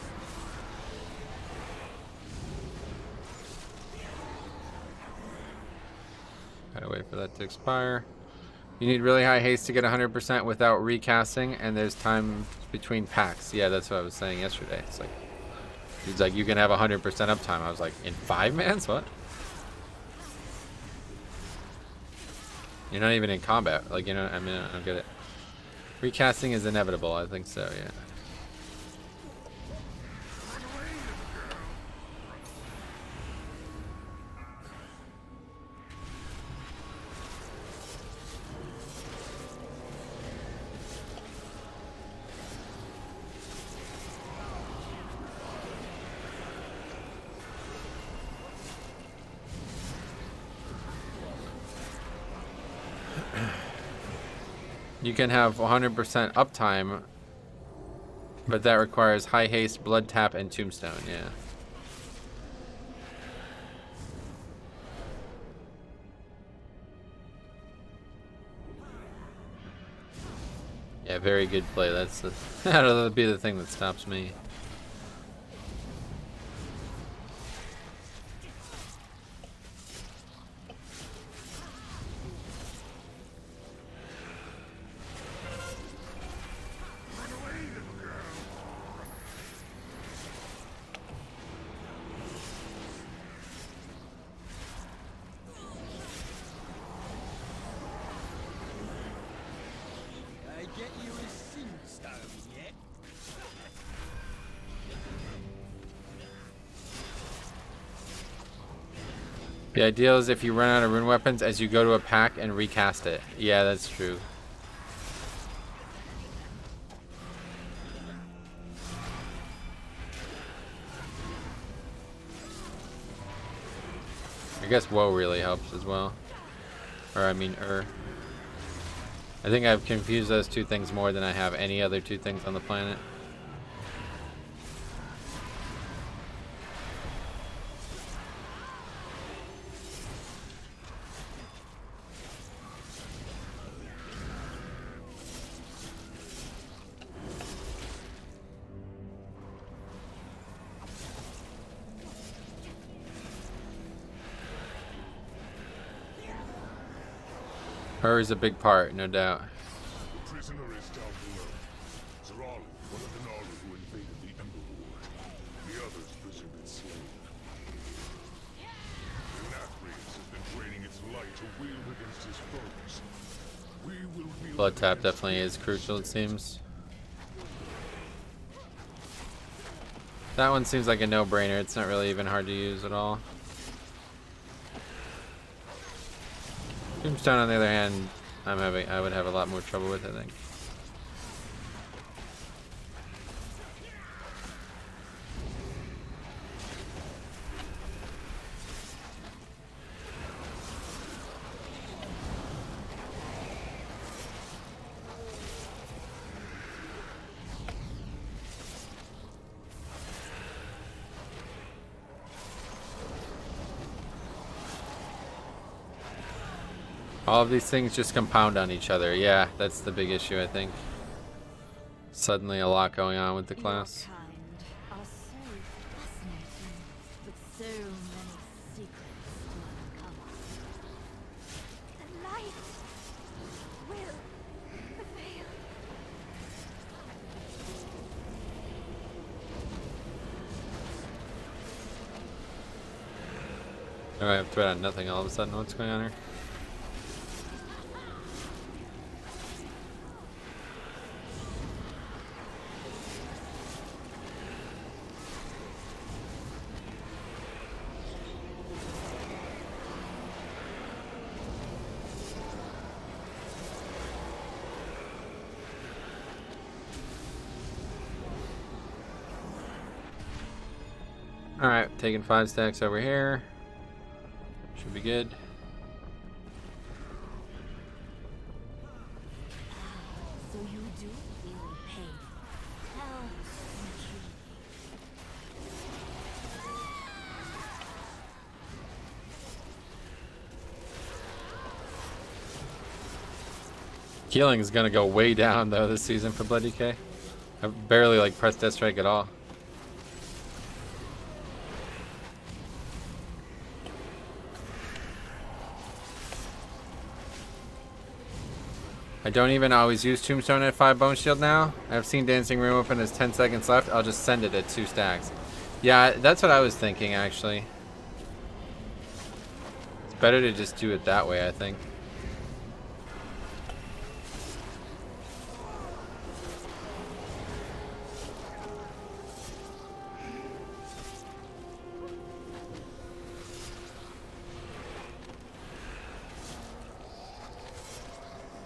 Gotta wait for that to expire. You need really high haste to get 100% without recasting, and there's time between packs. Yeah, that's what I was saying yesterday. It's like, he's like, you can have 100% uptime. I was like, in 5 mans? What? You're not even in combat. Like, you know, I mean, I don't get it. Recasting is inevitable. I think so, yeah. You can have 100% uptime, but that requires high haste, blood tap, and tombstone, yeah. Yeah, very good play. That's the that'll be the thing that stops me. The ideal is if you run out of rune weapons as you go to a pack and recast it. Yeah, that's true. I guess woe really helps as well. Or I mean, I think I've confused those two things more than I have any other two things on the planet. Her is a big part, no doubt. The prisoner is down below. Zereth, one of the Naru who invaded the Emberlord. The others presumed it slain. The Nathrius has been draining its light to wield against his foes. We will wield Blood tap against definitely is crucial, it seems. That one seems like a no-brainer. It's not really even hard to use at all. Tombstone, on the other hand, I would have a lot more trouble with, I think. All of these things just compound on each other. Yeah, that's the big issue, I think. Suddenly a lot going on with the class. Your kind are so fascinating, with so many secrets to uncover. The light will prevail. Alright, I've thread on nothing all of a sudden. What's going on here? Alright, taking 5 stacks over here. Should be good. So you do feel pain. How intriguing. Healing is gonna go way down though this season for Blood DK. I've barely like pressed Death Strike at all. I don't even always use Tombstone at 5 Bone Shield now. I've seen Dancing Rune open as 10 seconds left. I'll just send it at 2 stacks. Yeah, that's what I was thinking actually. It's better to just do it that way, I think.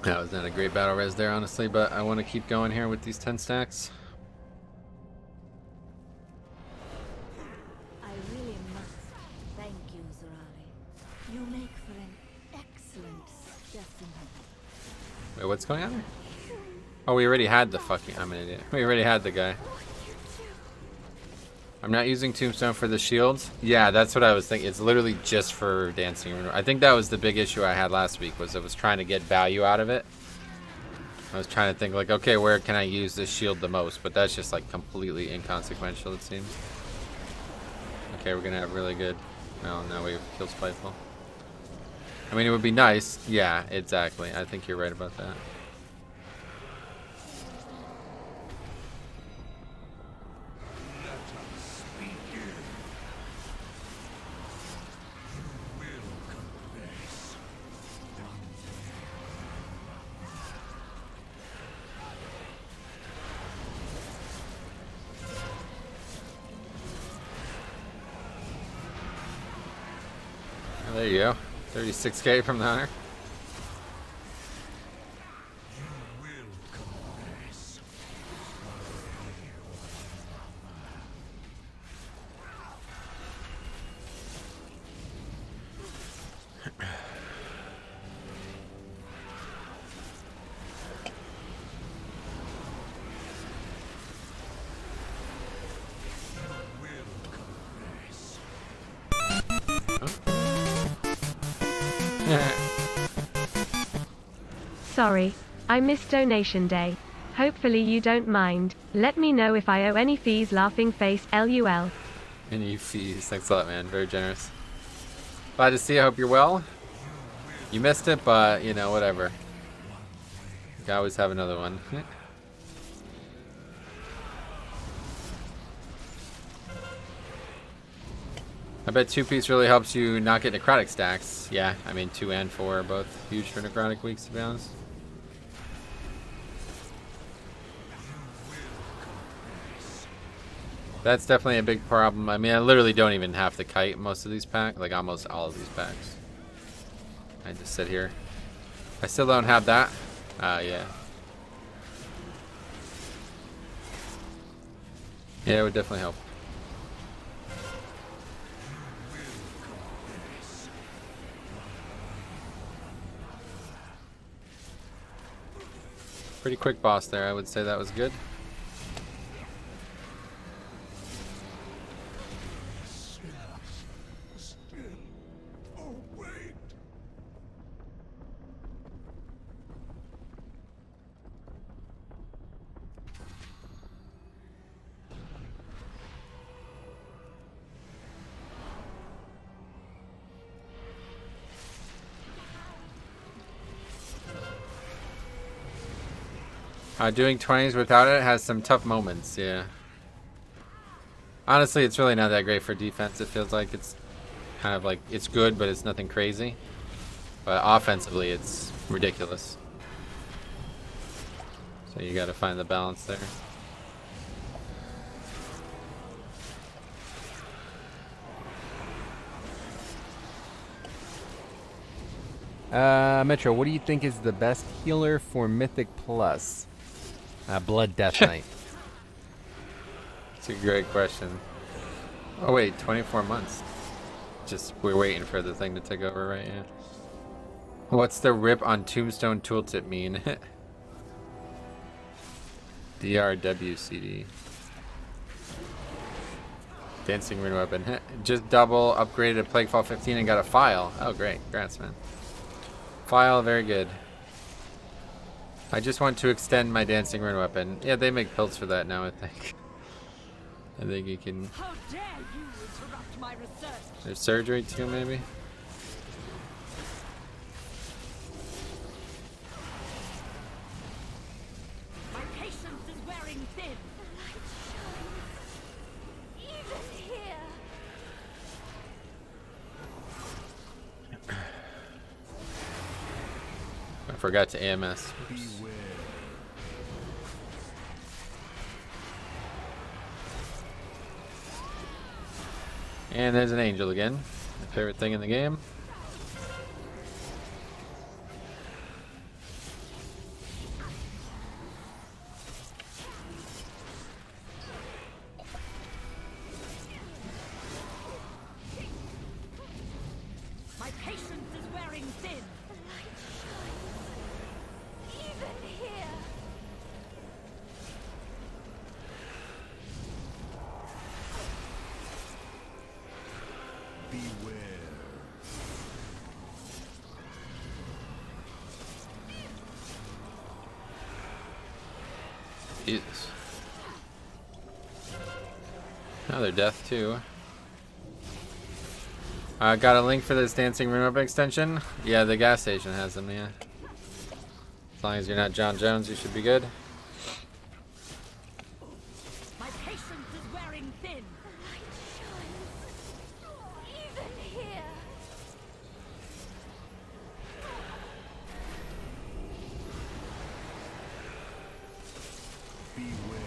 That was not a great battle res there, honestly, but I want to keep going here with these 10 stacks. I really must thank you, Zereth. You make for an excellent specimen. Wait, what's going on here? Oh, we already had the fucking... I'm an idiot. We already had the guy. I'm not using Tombstone for the shields. Yeah, that's what I was thinking. It's literally just for Dancing Rune. I think that was the big issue I had last week, was I was trying to get value out of it. I was trying to think like, okay, where can I use this shield the most? But that's just like completely inconsequential, it seems. Okay, we're gonna have really good... No, now we kill Spiteful. I mean, it would be nice. Yeah, exactly. I think you're right about that. There you go. 36k from the hunter. Sorry, I missed donation day. Hopefully you don't mind. Let me know if I owe any fees. Laughing face LUL. Any fees. Thanks a lot, man. Very generous. Glad to see you. I hope you're well. You missed it, but, you know, whatever. You can always have another one. I bet 2-piece really helps you not get necrotic stacks. Yeah, I mean 2 and 4 are both huge for necrotic weeks, to be honest. That's definitely a big problem. I mean, I literally don't even have to kite most of these packs, like almost all of these packs. I just sit here. I still don't have that. Yeah. Yeah, it would definitely help. Pretty quick boss there. I would say that was good. Doing 20s without it has some tough moments, yeah. Honestly, it's really not that great for defense. It feels like it's kind of like, it's good, but it's nothing crazy. But offensively, it's ridiculous. So you gotta find the balance there. Metro, what do you think is the best healer for Mythic Plus? Blood Death Knight. That's a great question. Oh wait, 24 months. Just, we're waiting for the thing to take over, right? Yeah. What's the rip on Tombstone Tooltip mean? DRWCD. Dancing Rune Weapon. Just double upgraded to Plaguefall 15 and got a file. Oh great, congrats man. File, very good. I just want to extend my Dancing Rune Weapon. Yeah, they make builds for that now, I think. I think you can... How dare you interrupt my research? There's surgery too, maybe? My patience is wearing thin. Even here. I forgot to AMS. Oops. And there's an angel again. My favorite thing in the game. My patience is wearing thin. Even here. Beware. Jesus. Another death too. Got a link for this Dancing Rune Weapon extension? Yeah, the gas station has them, yeah. As long as you're not John Jones, you should be good. My patience is wearing thin. Even here. Beware.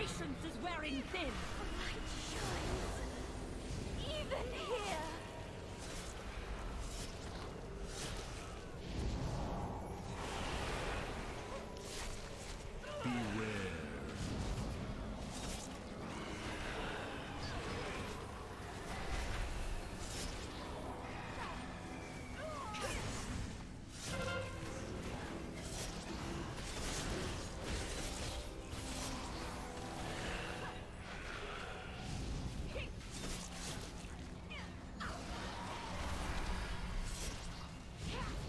patience is wearing thin. Light shines. Even here.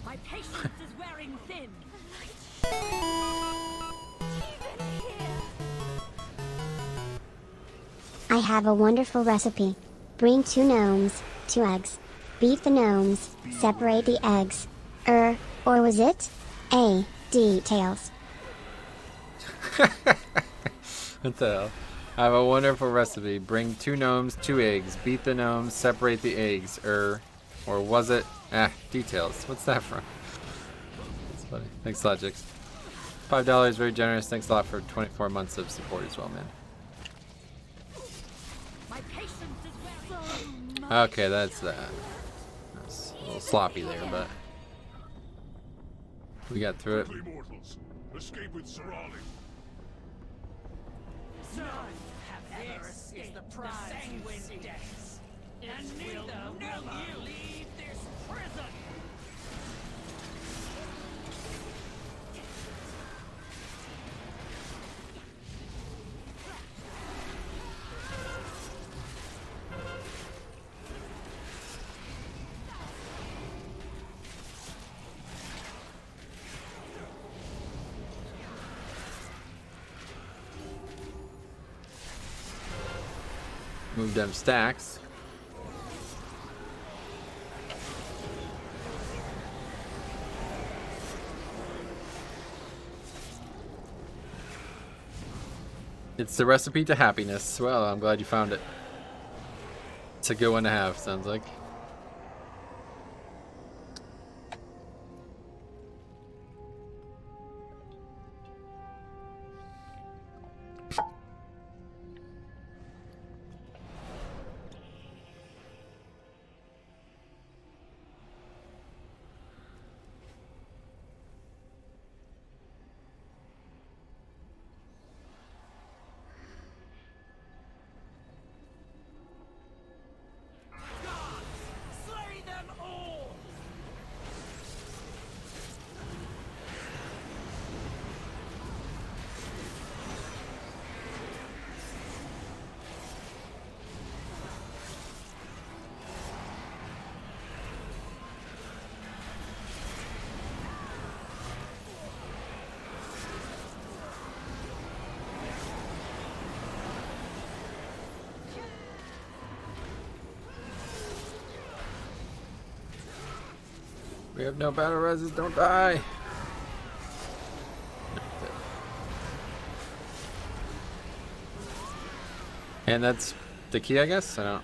My patience is wearing thin. I have a wonderful recipe. Bring 2 gnomes, 2 eggs. Beat the gnomes, separate the eggs. Or was it? A. Details. What the hell? I have a wonderful recipe. Bring 2 gnomes, 2 eggs. Beat the gnomes, separate the eggs. Or was it? Details. What's that from? That's funny. Thanks, Logix. $5, very generous. Thanks a lot for 24 months of support as well, man. My patience is wearing Okay, that's a little sloppy there, but we got through it. Quickly, mortals. Escape with Zerali. None have ever escaped the Sanguine depths, and neither will you leave this prison. Move them stacks. It's the recipe to happiness. Well, I'm glad you found it. It's a good one to have, sounds like. Slay them all! We have no battle reses, don't die! And that's the key, I guess? I don't...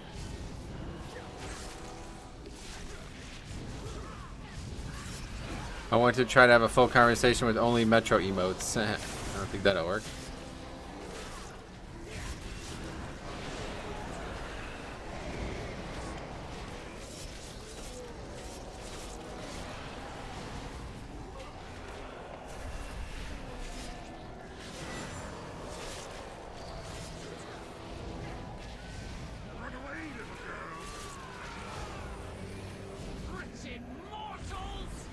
I want to try to have a full conversation with only Metro emotes. I don't think that'll work. Wretched mortals!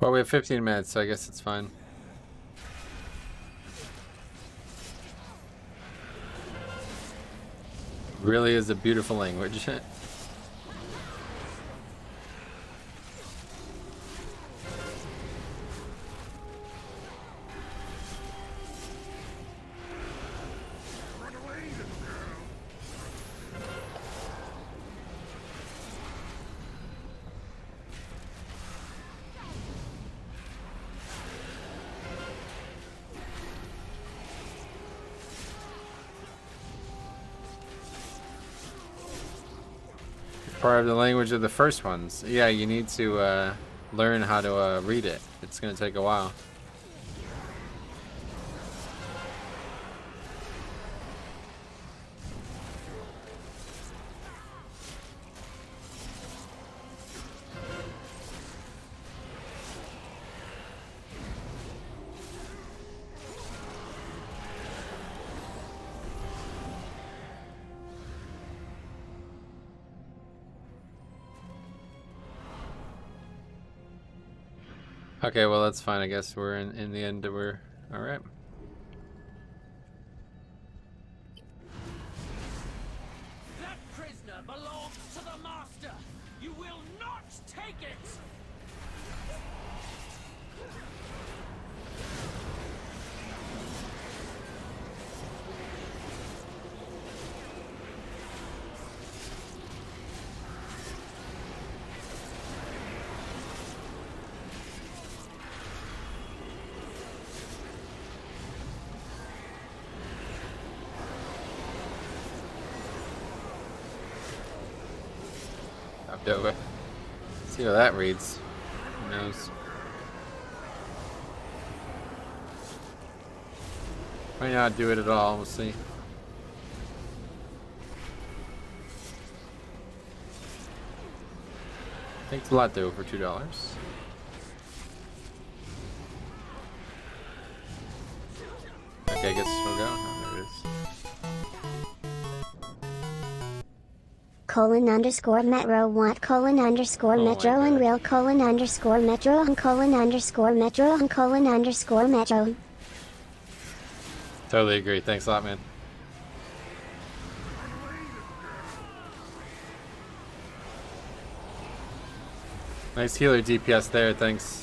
Well, we have 15 minutes, so I guess it's fine. Really is a beautiful language. part of the language of the first ones. Yeah, you need to learn how to read it. It's gonna take a while. Okay, well that's fine. I guess we're in the end. We're all right. That prisoner belongs to the master. You will not take it. Over. See how that reads. Who knows? Might not do it at all. We'll see. Takes a lot though for $2. Okay, I guess we'll go. Oh, there it is. :metro want :metro unreal :metro :metro :metro. Totally agree. Thanks a lot, man. Nice healer DPS there. Thanks.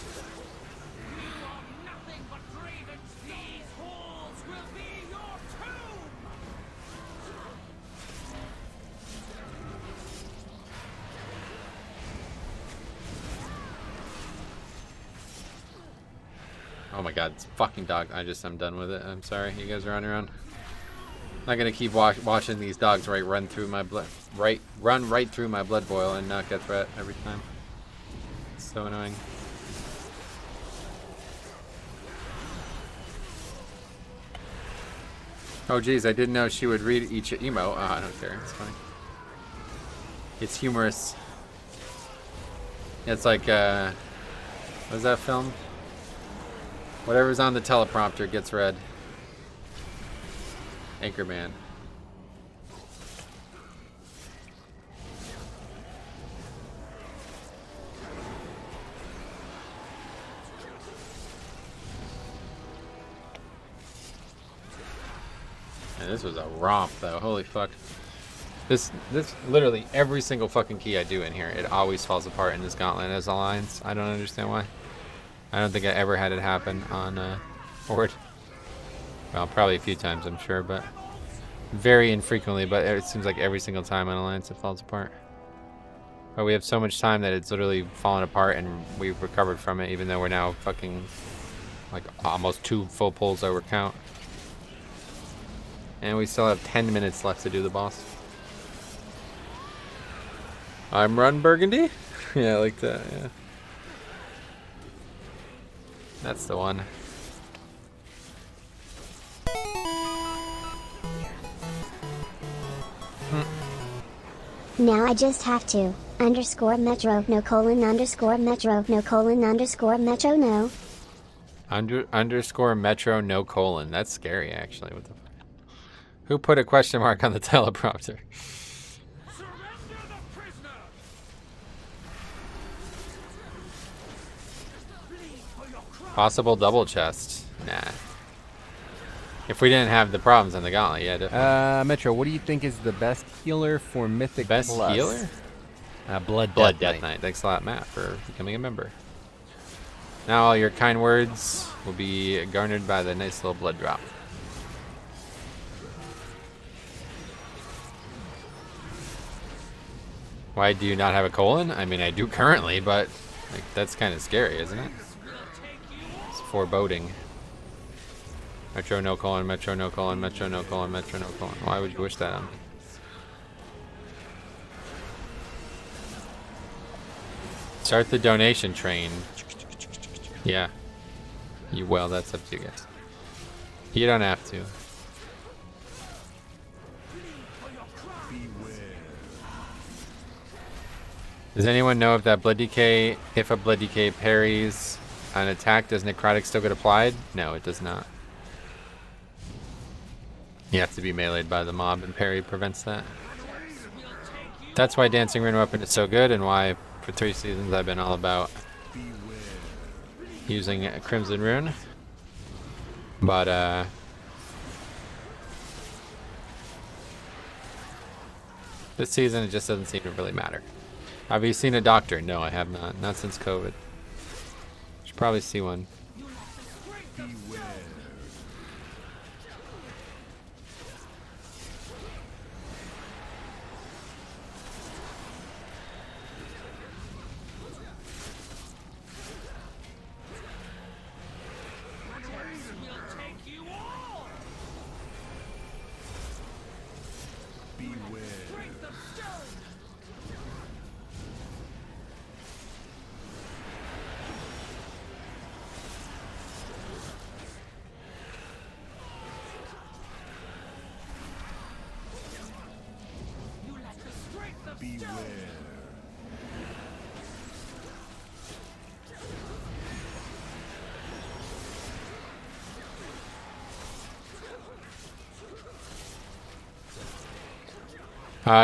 Oh my god, it's fucking dog. I'm done with it. I'm sorry. You guys are on your own. I'm not gonna keep watching these dogs run through my blood, run right through my blood boil and not get threat every time. It's so annoying. Oh geez, I didn't know she would read each emo. Oh, I don't care. It's funny. It's humorous. It's like what was that film? Whatever's on the teleprompter gets read. Anchorman. And this was a romp though. Holy fuck. This literally every single fucking key I do in here, it always falls apart in this gauntlet as alliance. I don't understand why. I don't think I ever had it happen on Horde. Well, probably a few times, I'm sure, but very infrequently. But it seems like every single time on Alliance it falls apart. But we have so much time that it's literally fallen apart, and we've recovered from it, even though we're now fucking like almost 2 full pulls over count. And we still have 10 minutes left to do the boss. I'm Run Burgundy? Yeah, I like that, yeah. That's the one. Now I just have to _metro no : _metro no : _metro no. _metro no colon. That's scary actually. What the fuck? Who put a question mark on the teleprompter? Possible double chest. Nah. If we didn't have the problems in the gauntlet, yeah. Definitely. Metro, what do you think is the best healer for Mythic Best Plus? healer? Blood Death Knight. Thanks a lot, Matt, for becoming a member. Now all your kind words will be garnered by the nice little blood drop. Why do you not have a colon? I mean, I do currently, but like, that's kind of scary, isn't it? It's foreboding. Metro no colon, metro no colon, metro no colon, metro no colon. Why would you wish that on me? Start the donation train. Yeah. Well, that's up to you guys. You don't have to. Does anyone know if that Blood Decay, if a Blood Decay parries an attack, does Necrotic still get applied? No, it does not. You have to be meleeed by the mob, and parry prevents that. That's why Dancing Rune Weapon is so good, and why for 3 seasons I've been all about using Crimson Rune. But this season it just doesn't seem to really matter. Have you seen a doctor? No, I have not. Not since COVID. Should probably see one.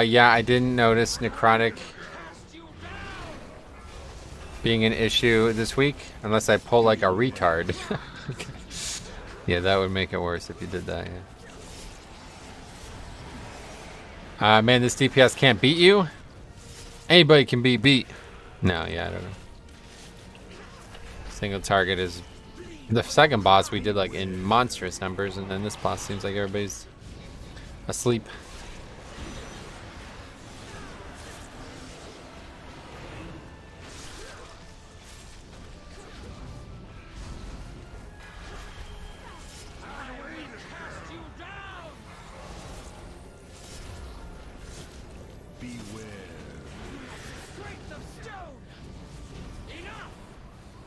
Yeah, I didn't notice Necrotic being an issue this week, unless I pull like a retard. Yeah, that would make it worse if you did that, yeah. Man, this DPS can't beat you? Anybody can be beat. No, yeah, I don't know. Single target is... The second boss we did like in monstrous numbers, and then this boss seems like everybody's asleep.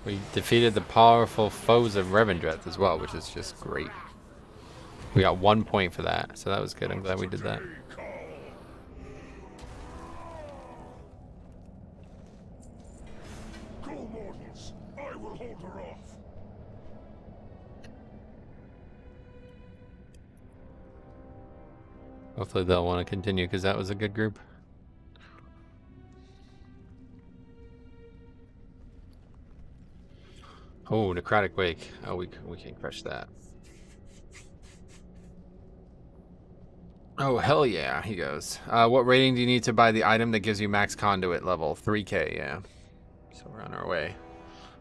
We defeated the powerful foes of Revendreth as well, which is just great. We got 1 point for that, so that was good. I'm glad we did that. Go, mortals. I will hold her off. Hopefully they'll want to continue, because that was a good group. Oh, Necrotic Wake. Oh, we can crush that. Oh, hell yeah, he goes. What rating do you need to buy the item that gives you max conduit level? 3k, yeah. So we're on our way.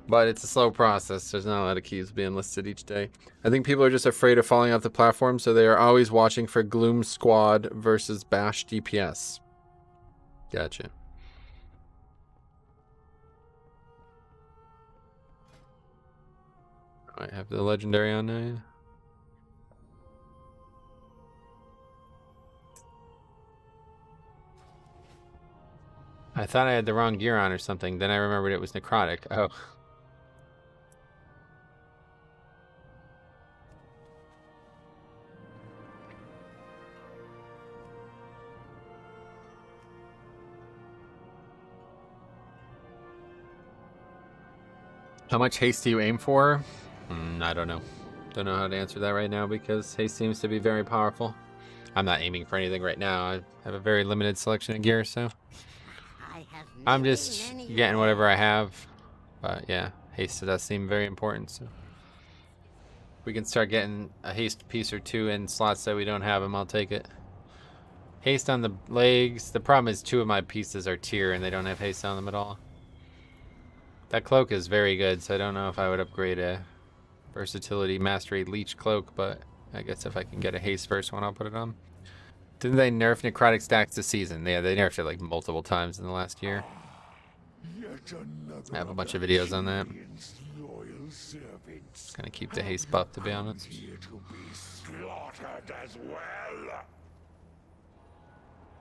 But it's a slow process. There's not a lot of keys being listed each day. I think people are just afraid of falling off the platform, so they are always watching for Gloom Squad versus Bash DPS. Gotcha. I have the legendary on now, yeah. I thought I had the wrong gear on or something. Then I remembered it was Necrotic. Oh. How much haste do you aim for? I don't know. Don't know how to answer that right now because haste seems to be very powerful. I'm not aiming for anything right now. I have a very limited selection of gear, so I'm just getting whatever I have. But yeah, haste does seem very important. So if we can start getting a haste piece or two in slots that we don't have them, I'll take it. Haste on the legs. The problem is 2 of my pieces are tier and they don't have haste on them at all. That cloak is very good, so I don't know if I would upgrade a versatility mastery leech cloak, but I guess if I can get a haste first one, I'll put it on. Didn't they nerf necrotic stacks this season? Yeah, they nerfed it like multiple times in the last year. I have a bunch of videos on that. Just gonna keep the haste buff, to be honest.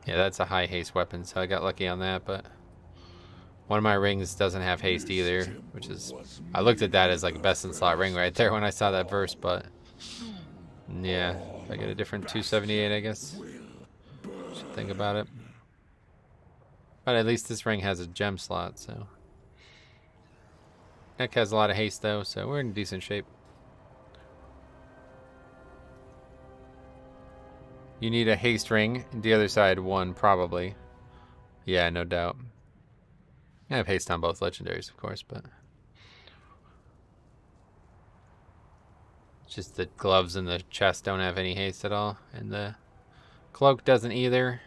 Yeah, that's a high haste weapon, so I got lucky on that, but One of my rings doesn't have haste either, which is... I looked at that as like a best in slot ring right there when I saw that verse, but... Yeah, if I get a different 278, I guess. Should think about it. But at least this ring has a gem slot, so... Neck has a lot of haste though, so we're in decent shape. You need a haste ring. The other side, one probably. Yeah, no doubt. I have haste on both legendaries, of course, but... Just the gloves and the chest don't have any haste at all. And the cloak doesn't either.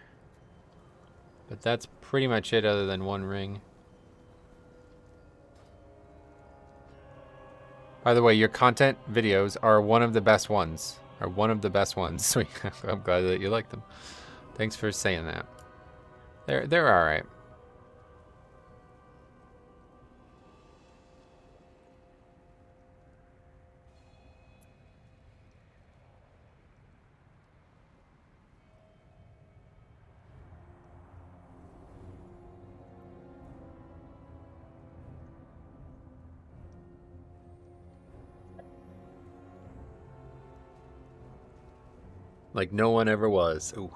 But that's pretty much it other than one ring. By the way, your content videos are one of the best ones. I'm glad that you like them. Thanks for saying that. They're alright. Like no one ever was. Ooh.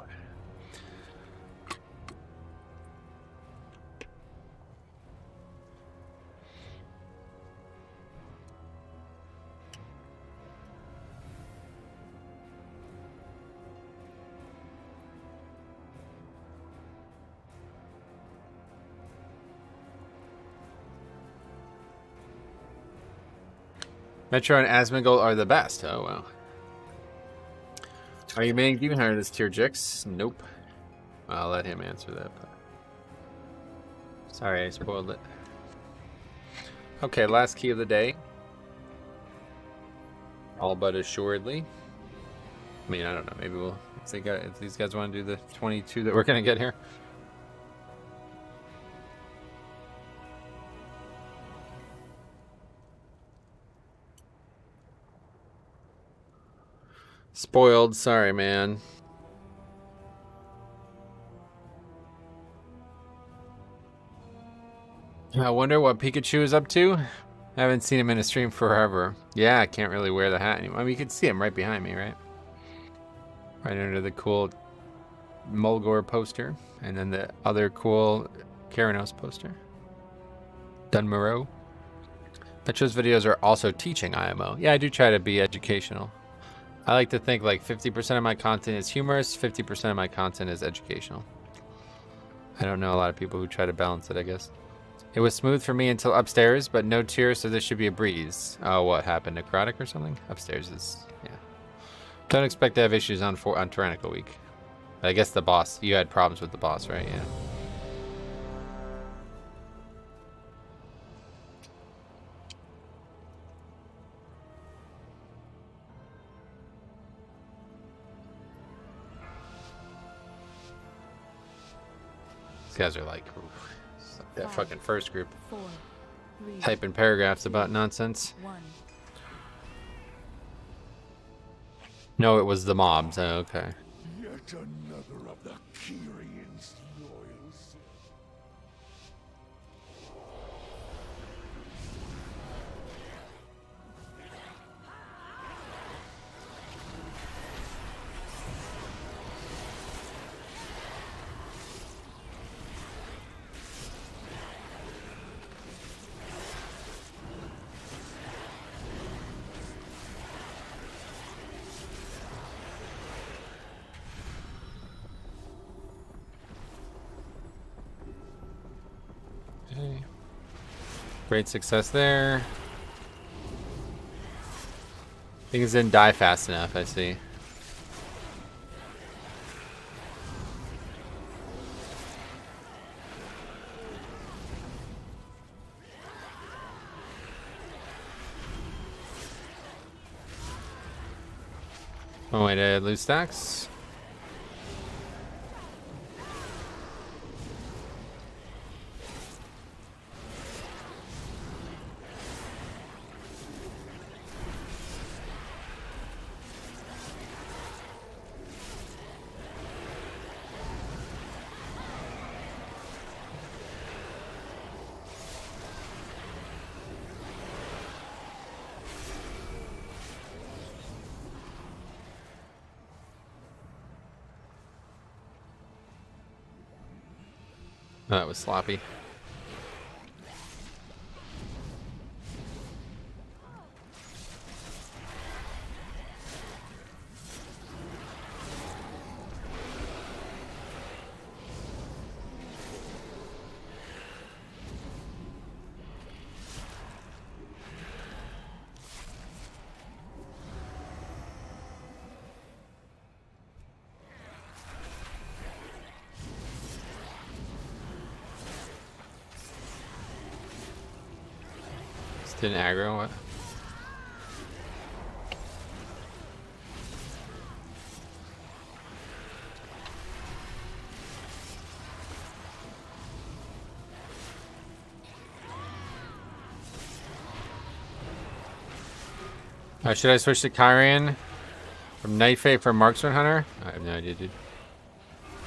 Metro and Asmongold are the best. Oh, wow. Are you making Demon Hunter this tier, Jix? Nope. I'll let him answer that. But... Sorry, I spoiled it. Okay, last key of the day. All but assuredly. I mean, I don't know. Maybe we'll... If these guys want to do the 22 that we're going to get here. Spoiled, sorry, man. I wonder what Pikachu is up to. I haven't seen him in a stream forever. Yeah, I can't really wear the hat anymore. I mean, you can see him right behind me, right? Right under the cool Mulgore poster. And then the other cool Keranos poster. Dunmaro. Metro's videos are also teaching IMO. Yeah, I do try to be educational. I like to think like 50% of my content is humorous, 50% of my content is educational. I don't know a lot of people who try to balance it, I guess. It was smooth for me until upstairs, but no tears, so this should be a breeze. Oh, what happened? Necrotic or something? Upstairs is, yeah. Don't expect to have issues on Tyrannical Week. I guess the boss, you had problems with the boss, right? Yeah. These guys are like, that fucking first group. 4, 3, Typing paragraphs about nonsense. 1. No, it was the mobs. Oh, okay. Yet another of the Kyrian's loyals. Great success there. Things didn't die fast enough, I see. One way to lose stacks. That was sloppy. Didn't aggro what? Should I switch to Kyrian from Nightfay for Marksman Hunter? I have no idea, dude.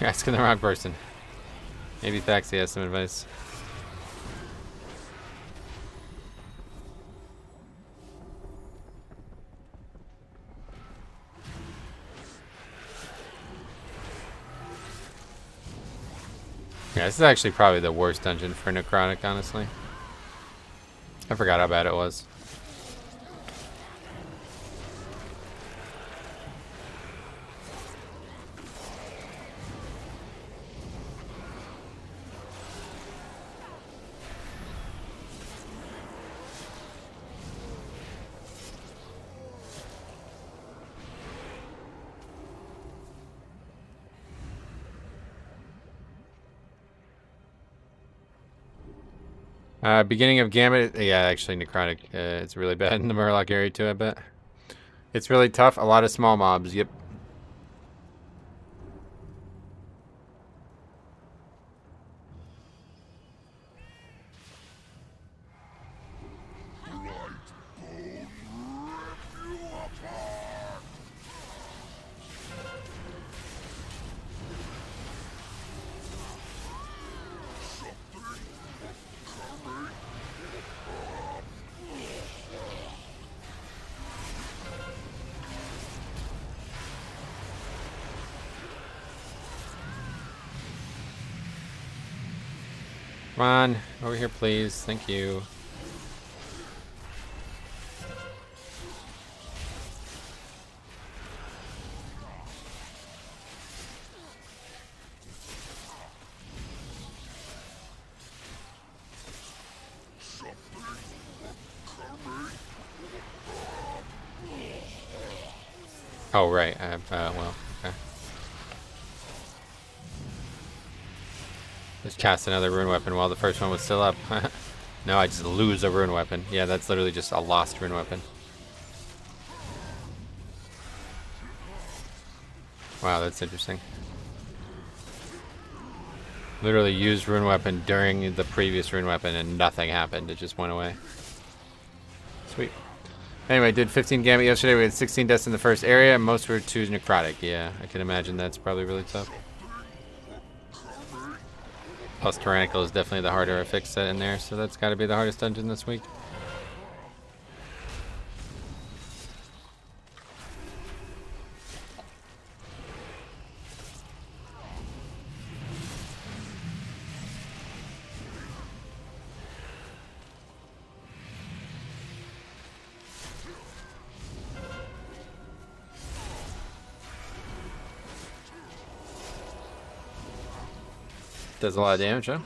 You're asking the wrong person. Maybe Thaxi has some advice. Yeah, this is actually probably the worst dungeon for Necrotic, honestly. I forgot how bad it was. Beginning of Gambit, yeah, actually Necrotic, it's really bad in the Murloc area too, I bet. It's really tough, a lot of small mobs, yep. Come on, over here please, thank you. Oh right, well, okay. Just cast another rune weapon while the first one was still up. No, I just lose a rune weapon. Yeah, that's literally just a lost rune weapon. Wow, that's interesting. Literally used rune weapon during the previous rune weapon and nothing happened. It just went away. Sweet. Anyway, did 15 Gambit yesterday. We had 16 deaths in the first area, and most were 2 Necrotic. Yeah, I can imagine that's probably really tough. Plus Tyrannical is definitely the harder affix set in there, so that's got to be the hardest dungeon this week. Does a lot of damage, huh?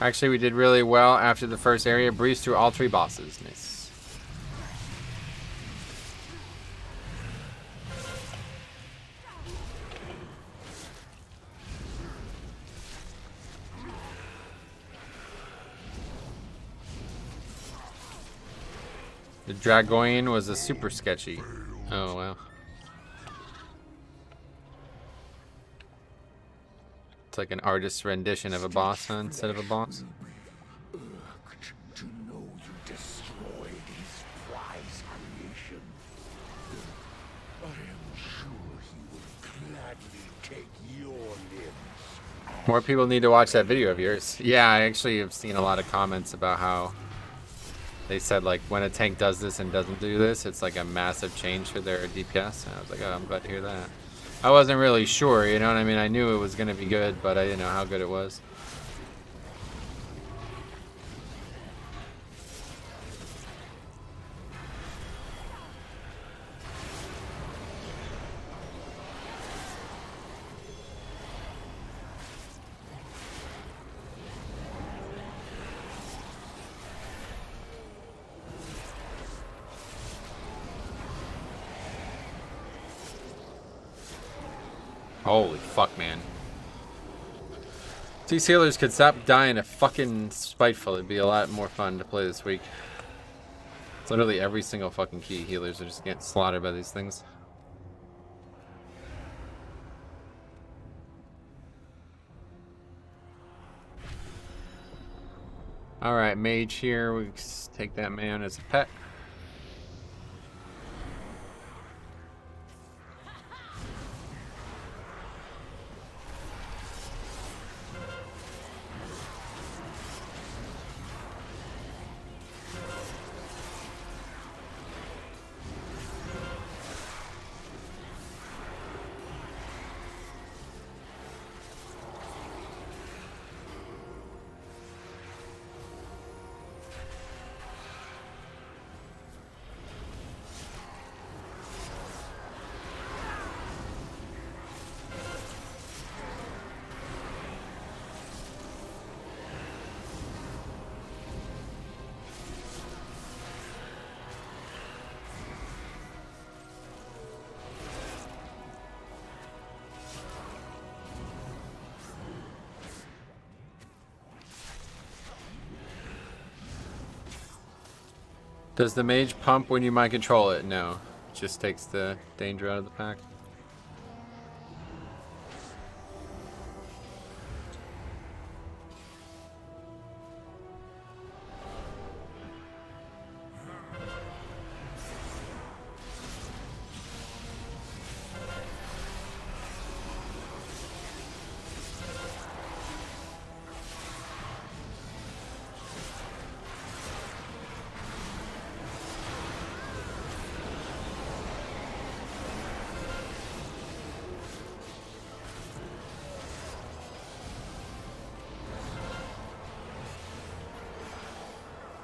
Actually, we did really well after the first area. Breezed through all 3 bosses. Nice. The Dragoin was a super sketchy. Oh, wow. It's like an artist's rendition of a boss, huh, instead of a boss. To know you destroyed his prize creation. I am sure he will gladly take your limbs. More people need to watch that video of yours. Yeah, I actually have seen a lot of comments about how they said like when a tank does this and doesn't do this, it's like a massive change for their DPS. And I was like, oh, I'm glad to hear that. I wasn't really sure, you know what I mean? I knew it was going to be good, but I didn't know how good it was. Holy fuck, man. These healers could stop dying to fucking spiteful. It'd be a lot more fun to play this week. It's literally every single fucking key. Healers are just getting slaughtered by these things. Alright, mage here. We take that man as a pet. Does the mage pump when you mind control it? No. It just takes the danger out of the pack.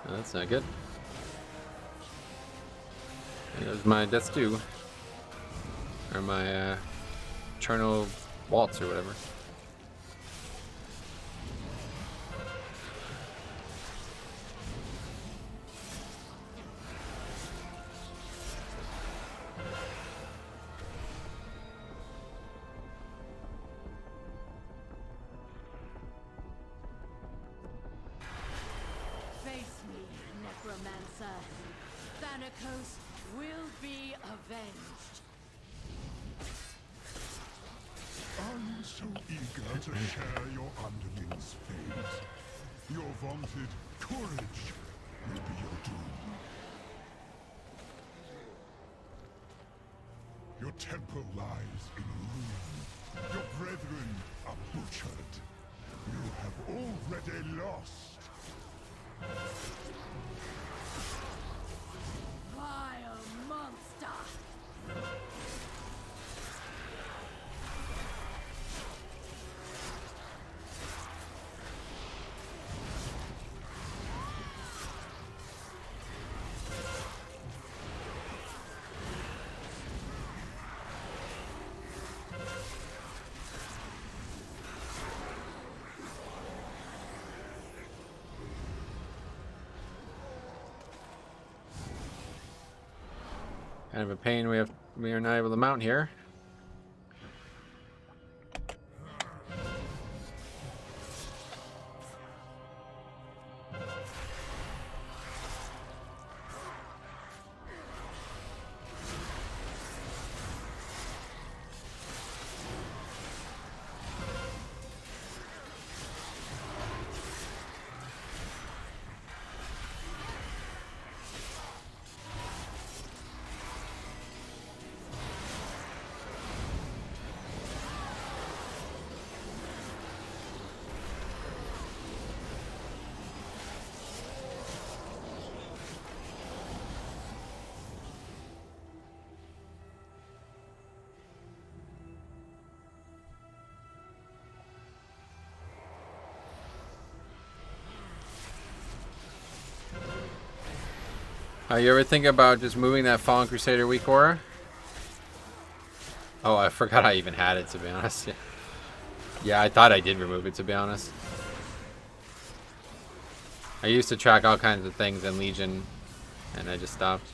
That's not good. There's my Death Dew. Or my Eternal Waltz or whatever. Temple lies in Rune. Your brethren are butchered. You have already lost. Vile monster! Kind of a pain we are not able to mount here. You ever think about just moving that Fallen Crusader weak aura? Oh, I forgot I even had it, to be honest. Yeah, I thought I did remove it, to be honest. I used to track all kinds of things in Legion, and I just stopped.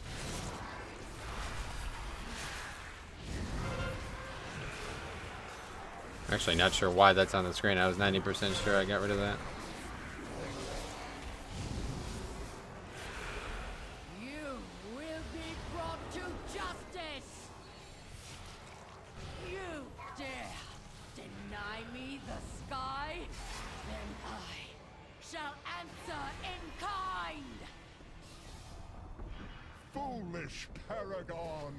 Actually, not sure why that's on the screen. I was 90% sure I got rid of that. You will be brought to justice! You dare deny me the sky? Then I shall answer in kind! Foolish Paragon!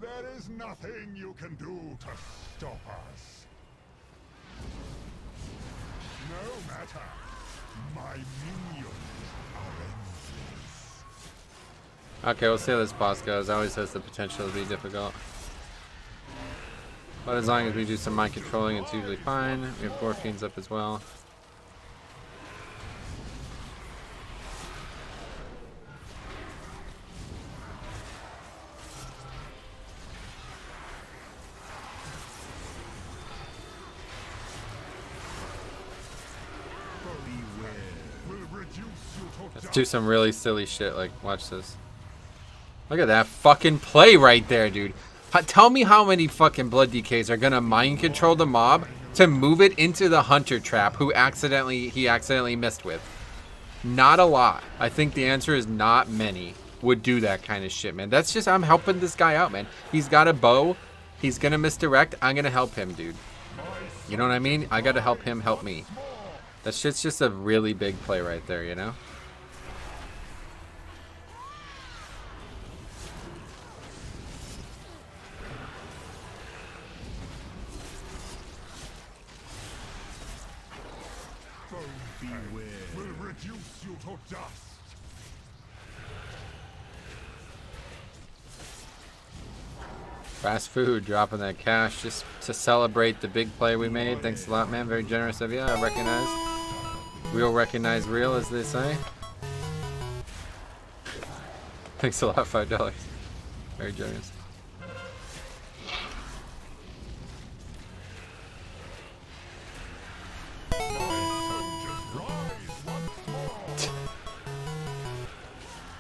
There is nothing you can do to stop us. No matter. My minions are endless. Okay, we'll see how this boss goes. Always has the potential to be difficult. But as long as we do some mind controlling, it's usually fine. We have Gorfiends up as well. Let's do some really silly shit, like, watch this. Look at that fucking play right there, dude. Tell me how many fucking blood DKs are gonna mind control the mob to move it into the hunter trap who he accidentally missed with. Not a lot. I think the answer is not many would do that kind of shit, man. That's just, I'm helping this guy out, man. He's got a bow. He's gonna misdirect. I'm gonna help him, dude. You know what I mean? I gotta help him help me. That shit's just a really big play right there, you know? Will reduce you to dust. Fast food, dropping that cash just to celebrate the big play we made. Thanks a lot, man. Very generous of you. I recognize. Real recognize real, as they say. Thanks a lot, $5. Very generous.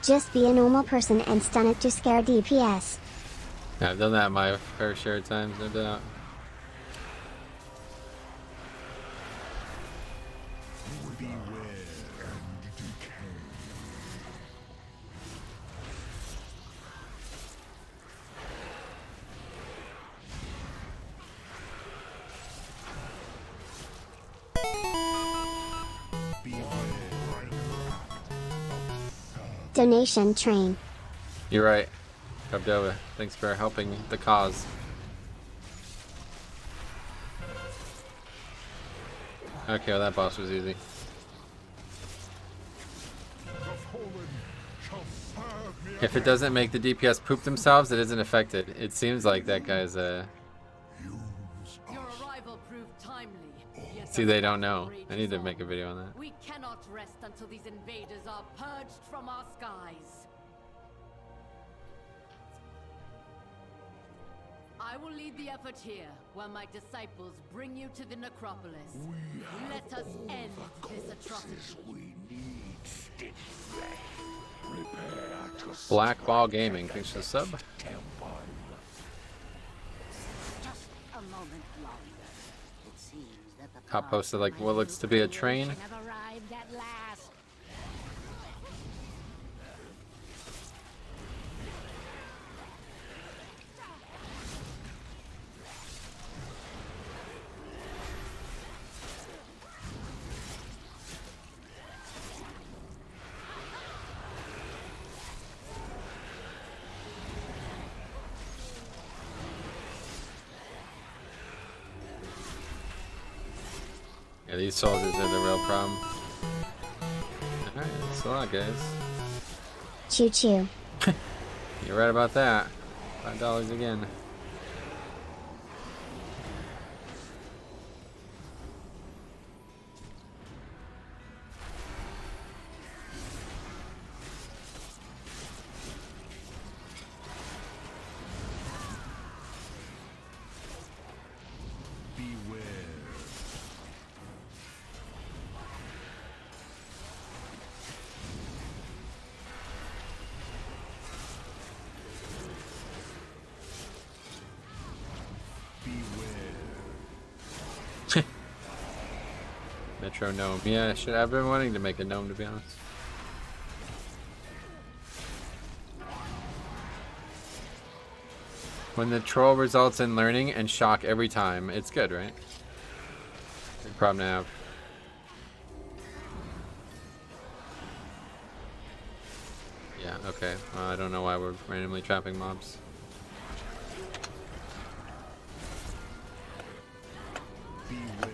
Just be a normal person and stun it to scare DPS. Yeah, I've done that my fair share of times, no doubt. Donation train. You're right. Kabdova, thanks for helping the cause. Okay, well that boss was easy. If it doesn't make the DPS poop themselves, it isn't affected. It seems like that guy's Your arrival proved timely. See, they don't know. I need to make a video on that. We cannot rest until these invaders are purged from our skies. I will lead the effort here, while my disciples bring you to the necropolis. Let us end this atrocity. Black Ball Gaming, thanks for the sub. Just a moment longer. It seems that the Top posted like what looks to be a train. have arrived at last. Yeah, these soldiers are the real problem. Alright, that's a lot, guys. Choo choo. You're right about that. $5 again. Metro gnome. Yeah, I've been wanting to make a gnome, to be honest. When the troll results in learning and shock every time, it's good, right? Good problem to have. Yeah, okay. Well, I don't know why we're randomly trapping mobs. Beware.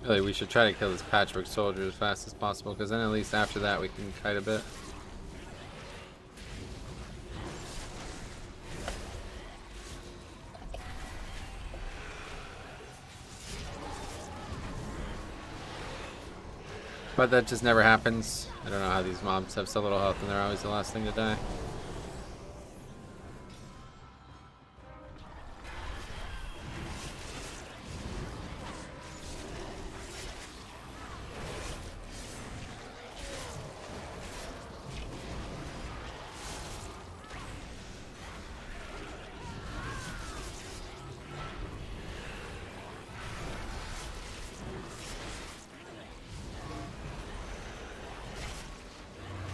Really, we should try to kill this patchwork soldier as fast as possible, because then at least after that we can kite a bit. But that just never happens. I don't know how these mobs have so little health and they're always the last thing to die.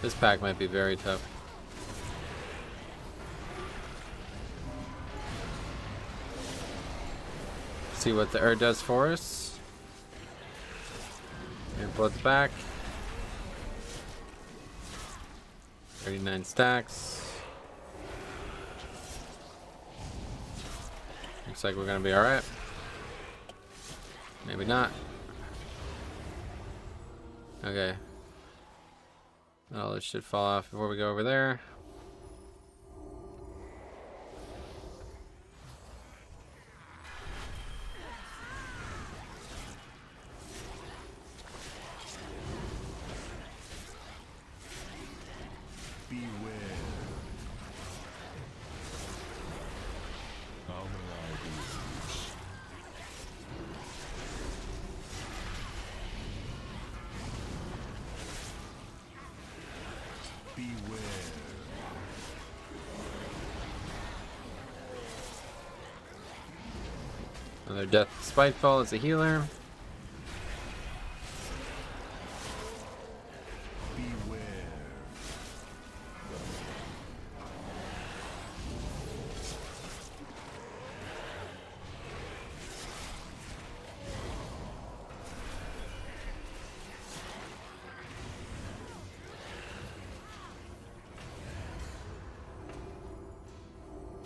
This pack might be very tough. See what the does for us. And pull it back. 39 stacks. Looks like we're gonna be alright. Maybe not. Okay. Oh, this should fall off before we go over there. Beware. How may I be of use? Beware. Another death spiteful as a healer. Beware.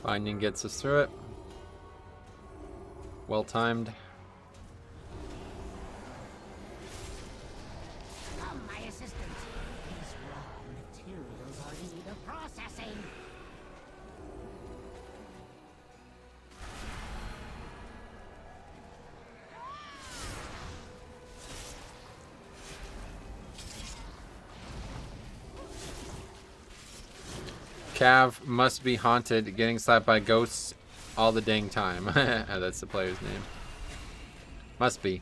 Binding gets us through it. Well timed. Come, my assistant. These raw materials are in need of processing. Cav must be haunted, getting slapped by ghosts all the dang time. That's the player's name. Must be.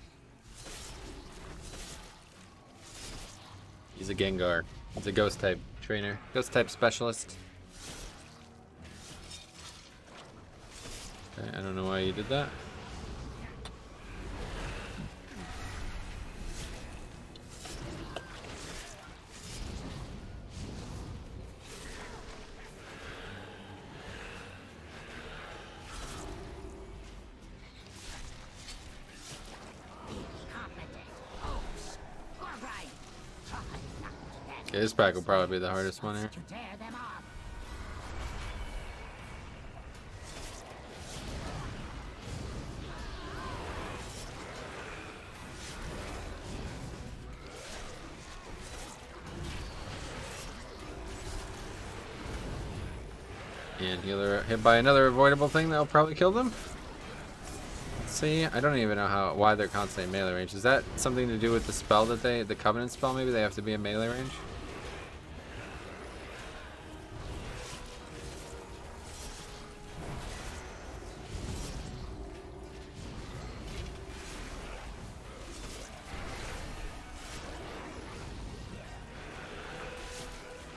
He's a Gengar. He's a ghost type trainer. Ghost type specialist. Okay, I don't know why you did that. Yeah, this pack will probably be the hardest one here. And healer hit by another avoidable thing that'll probably kill them. Let's see, I don't even know why they're constantly in melee range. Is that something to do with the spell that the Covenant spell? Maybe they have to be in melee range.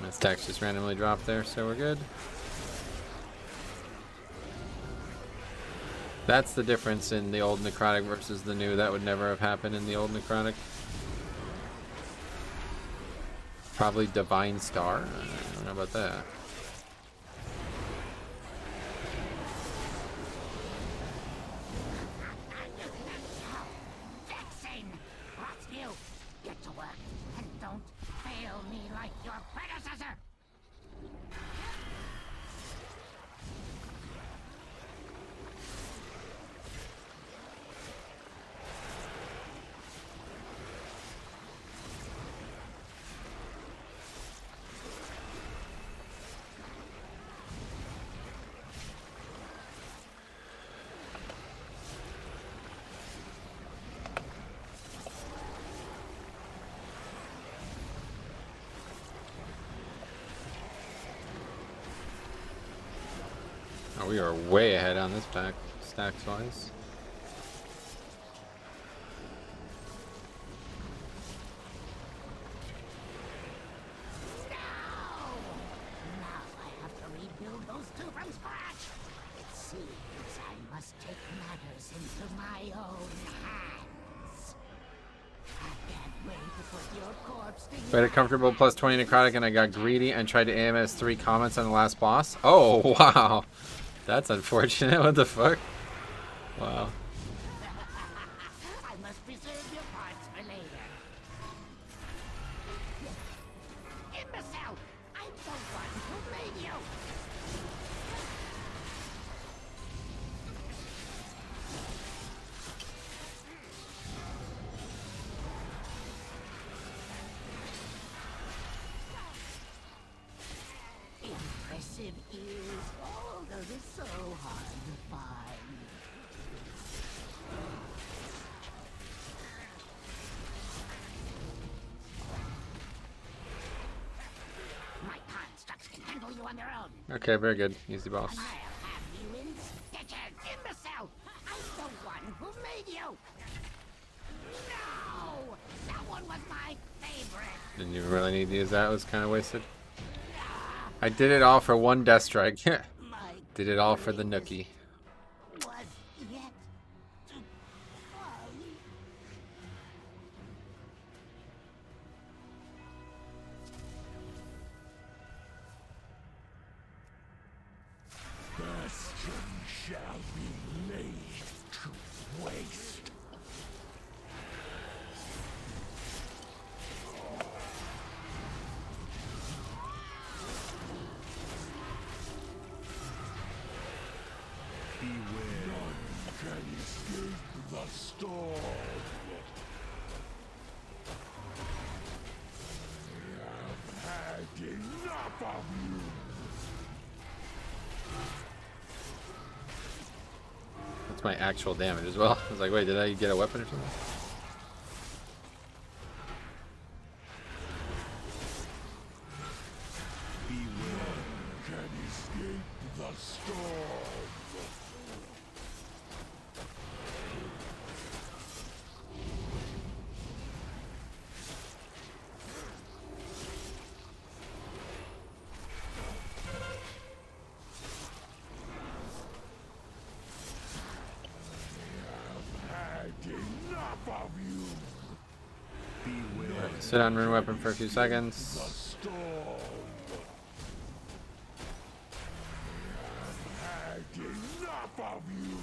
My stacks just randomly dropped there, so we're good. That's the difference in the old Necrotic versus the new. That would never have happened in the old Necrotic. Probably Divine Star. I don't know about that. Vexing! What's new? Get to work and don't fail me like your predecessor! Oh, we are way ahead on this pack, stacks wise. Now I have to rebuild those two from scratch. It seems I must take matters into my own hands. I can't wait to put your corpse to Played a comfortable plus 20 Necrotic and I got greedy and tried to AMS 3 comments on the last boss. Oh, wow. That's unfortunate. What the fuck? Wow. I must preserve your parts for later. Imbecile! I'm the one who made you! Impressive ears, all those are so hard to find. My constructs can handle you on their own. Okay, very good. Easy boss. I'll have you in stitches, imbecile! I'm the one who made you! No! That one was my favorite! Didn't even really need to use that. It was kind of wasted. I did it all for one death strike. Did it all for the nookie. Was yet to come. Bastion shall be laid to waste. Beware. None can escape the storm. I have had enough of you. That's my actual damage as well. I was like, wait, did I get a weapon or something? Beware. Can escape the storm. Enough of you. Beware. Sit on rune weapon for a few seconds. The storm. I've had enough of you.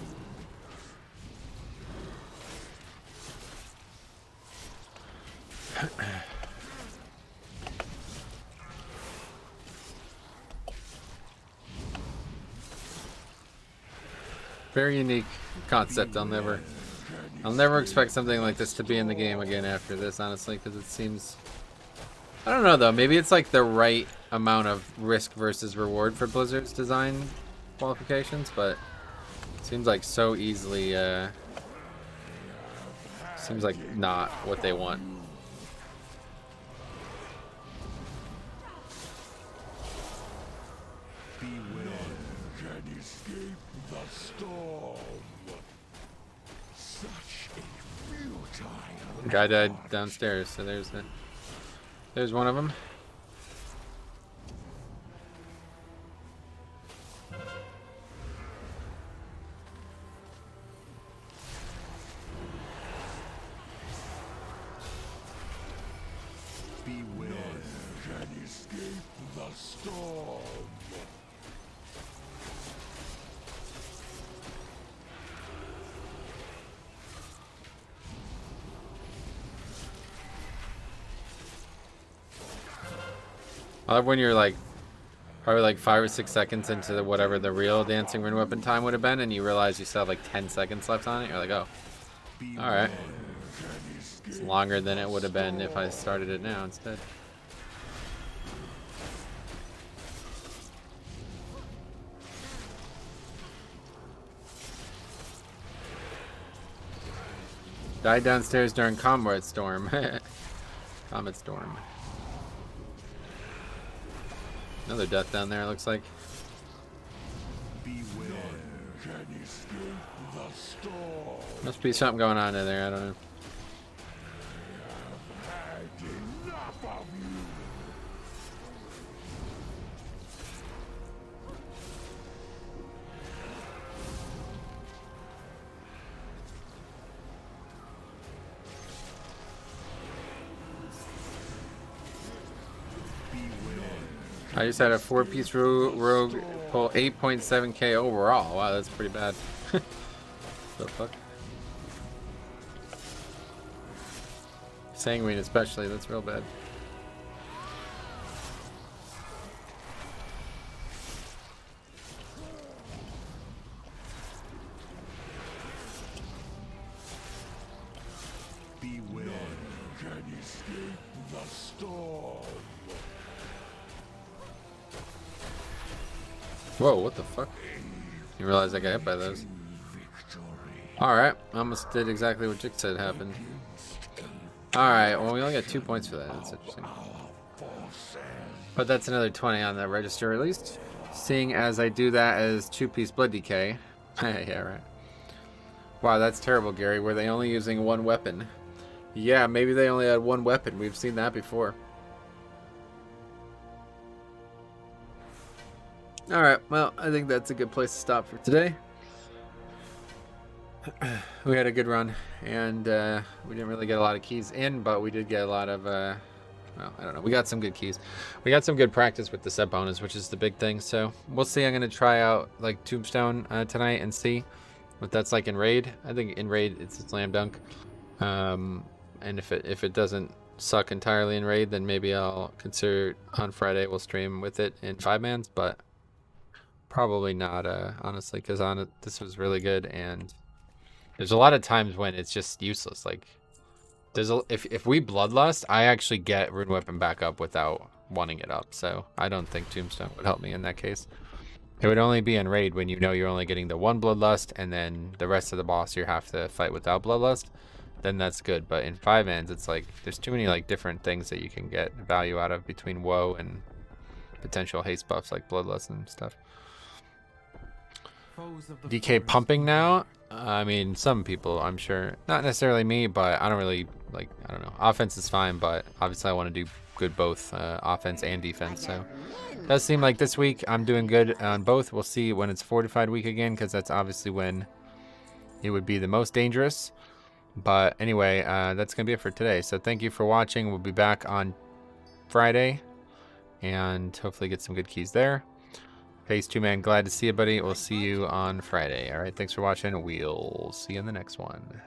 Very unique concept. I'll never expect something like this to be in the game again after this, honestly, because it seems I don't know though. Maybe it's like the right amount of risk versus reward for Blizzard's design qualifications, but it seems like so easily. Seems like not what they want. Can escape the storm. Such a futile. Guy died downstairs, so there's one of them. Beware. Can escape the storm. I love when you're like probably like 5 or 6 seconds into whatever the real dancing rune weapon time would have been, and you realize you still have like 10 seconds left on it. You're like, oh, all right. It's longer than it would have been if I started it now instead. Died downstairs during Comet Storm. Comet Storm. Another death down there, it looks like. Beware. Can escape the storm. Must be something going on in there, I don't know. Had enough of you. I just had a 4-piece rogue pull 8.7k overall. Wow, that's pretty bad. The fuck? Sanguine especially, that's real bad. Beware. Can escape the storm. Whoa, what the fuck? You realize I got hit by those. Alright, almost did exactly what Jick said happened. Alright, well we only got 2 points for that, that's interesting. But that's another 20 on the register at least. Seeing as I do that as 2-piece blood decay. Yeah, right. Wow, that's terrible, Gary. Were they only using one weapon? Yeah, maybe they only had one weapon. We've seen that before. Alright, well, I think that's a good place to stop for today. We had a good run, and we didn't really get a lot of keys in, but we did get a lot of, well, I don't know. We got some good keys. We got some good practice with the set bonus, which is the big thing. So we'll see. I'm going to try out, like, Tombstone tonight and see what that's like in Raid. I think in Raid, it's a slam dunk. And if it doesn't suck entirely in Raid, then maybe I'll consider on Friday we'll stream with it in 5-mans, but probably not, honestly, because this was really good, and there's a lot of times when it's just useless. Like, if we bloodlust, I actually get rune weapon back up without wanting it up, so I don't think Tombstone would help me in that case. It would only be in Raid when you know you're only getting the one bloodlust, and then the rest of the boss you have to fight without bloodlust. Then that's good, but in 5-mans, it's like there's too many like different things that you can get value out of between woe and potential haste buffs like bloodlust and stuff. DK pumping now. I mean, some people, I'm sure, not necessarily me, but I don't really like. I don't know. Offense is fine, but obviously I want to do good both offense and defense. So it does seem like this week I'm doing good on both. We'll see when it's fortified week again, because that's obviously when it would be the most dangerous. But anyway, that's gonna be it for today. So thank you for watching. We'll be back on Friday, and hopefully get some good keys there. Phase 2 man, glad to see you, buddy. We'll see you on Friday. All right, thanks for watching. We'll see you in the next one.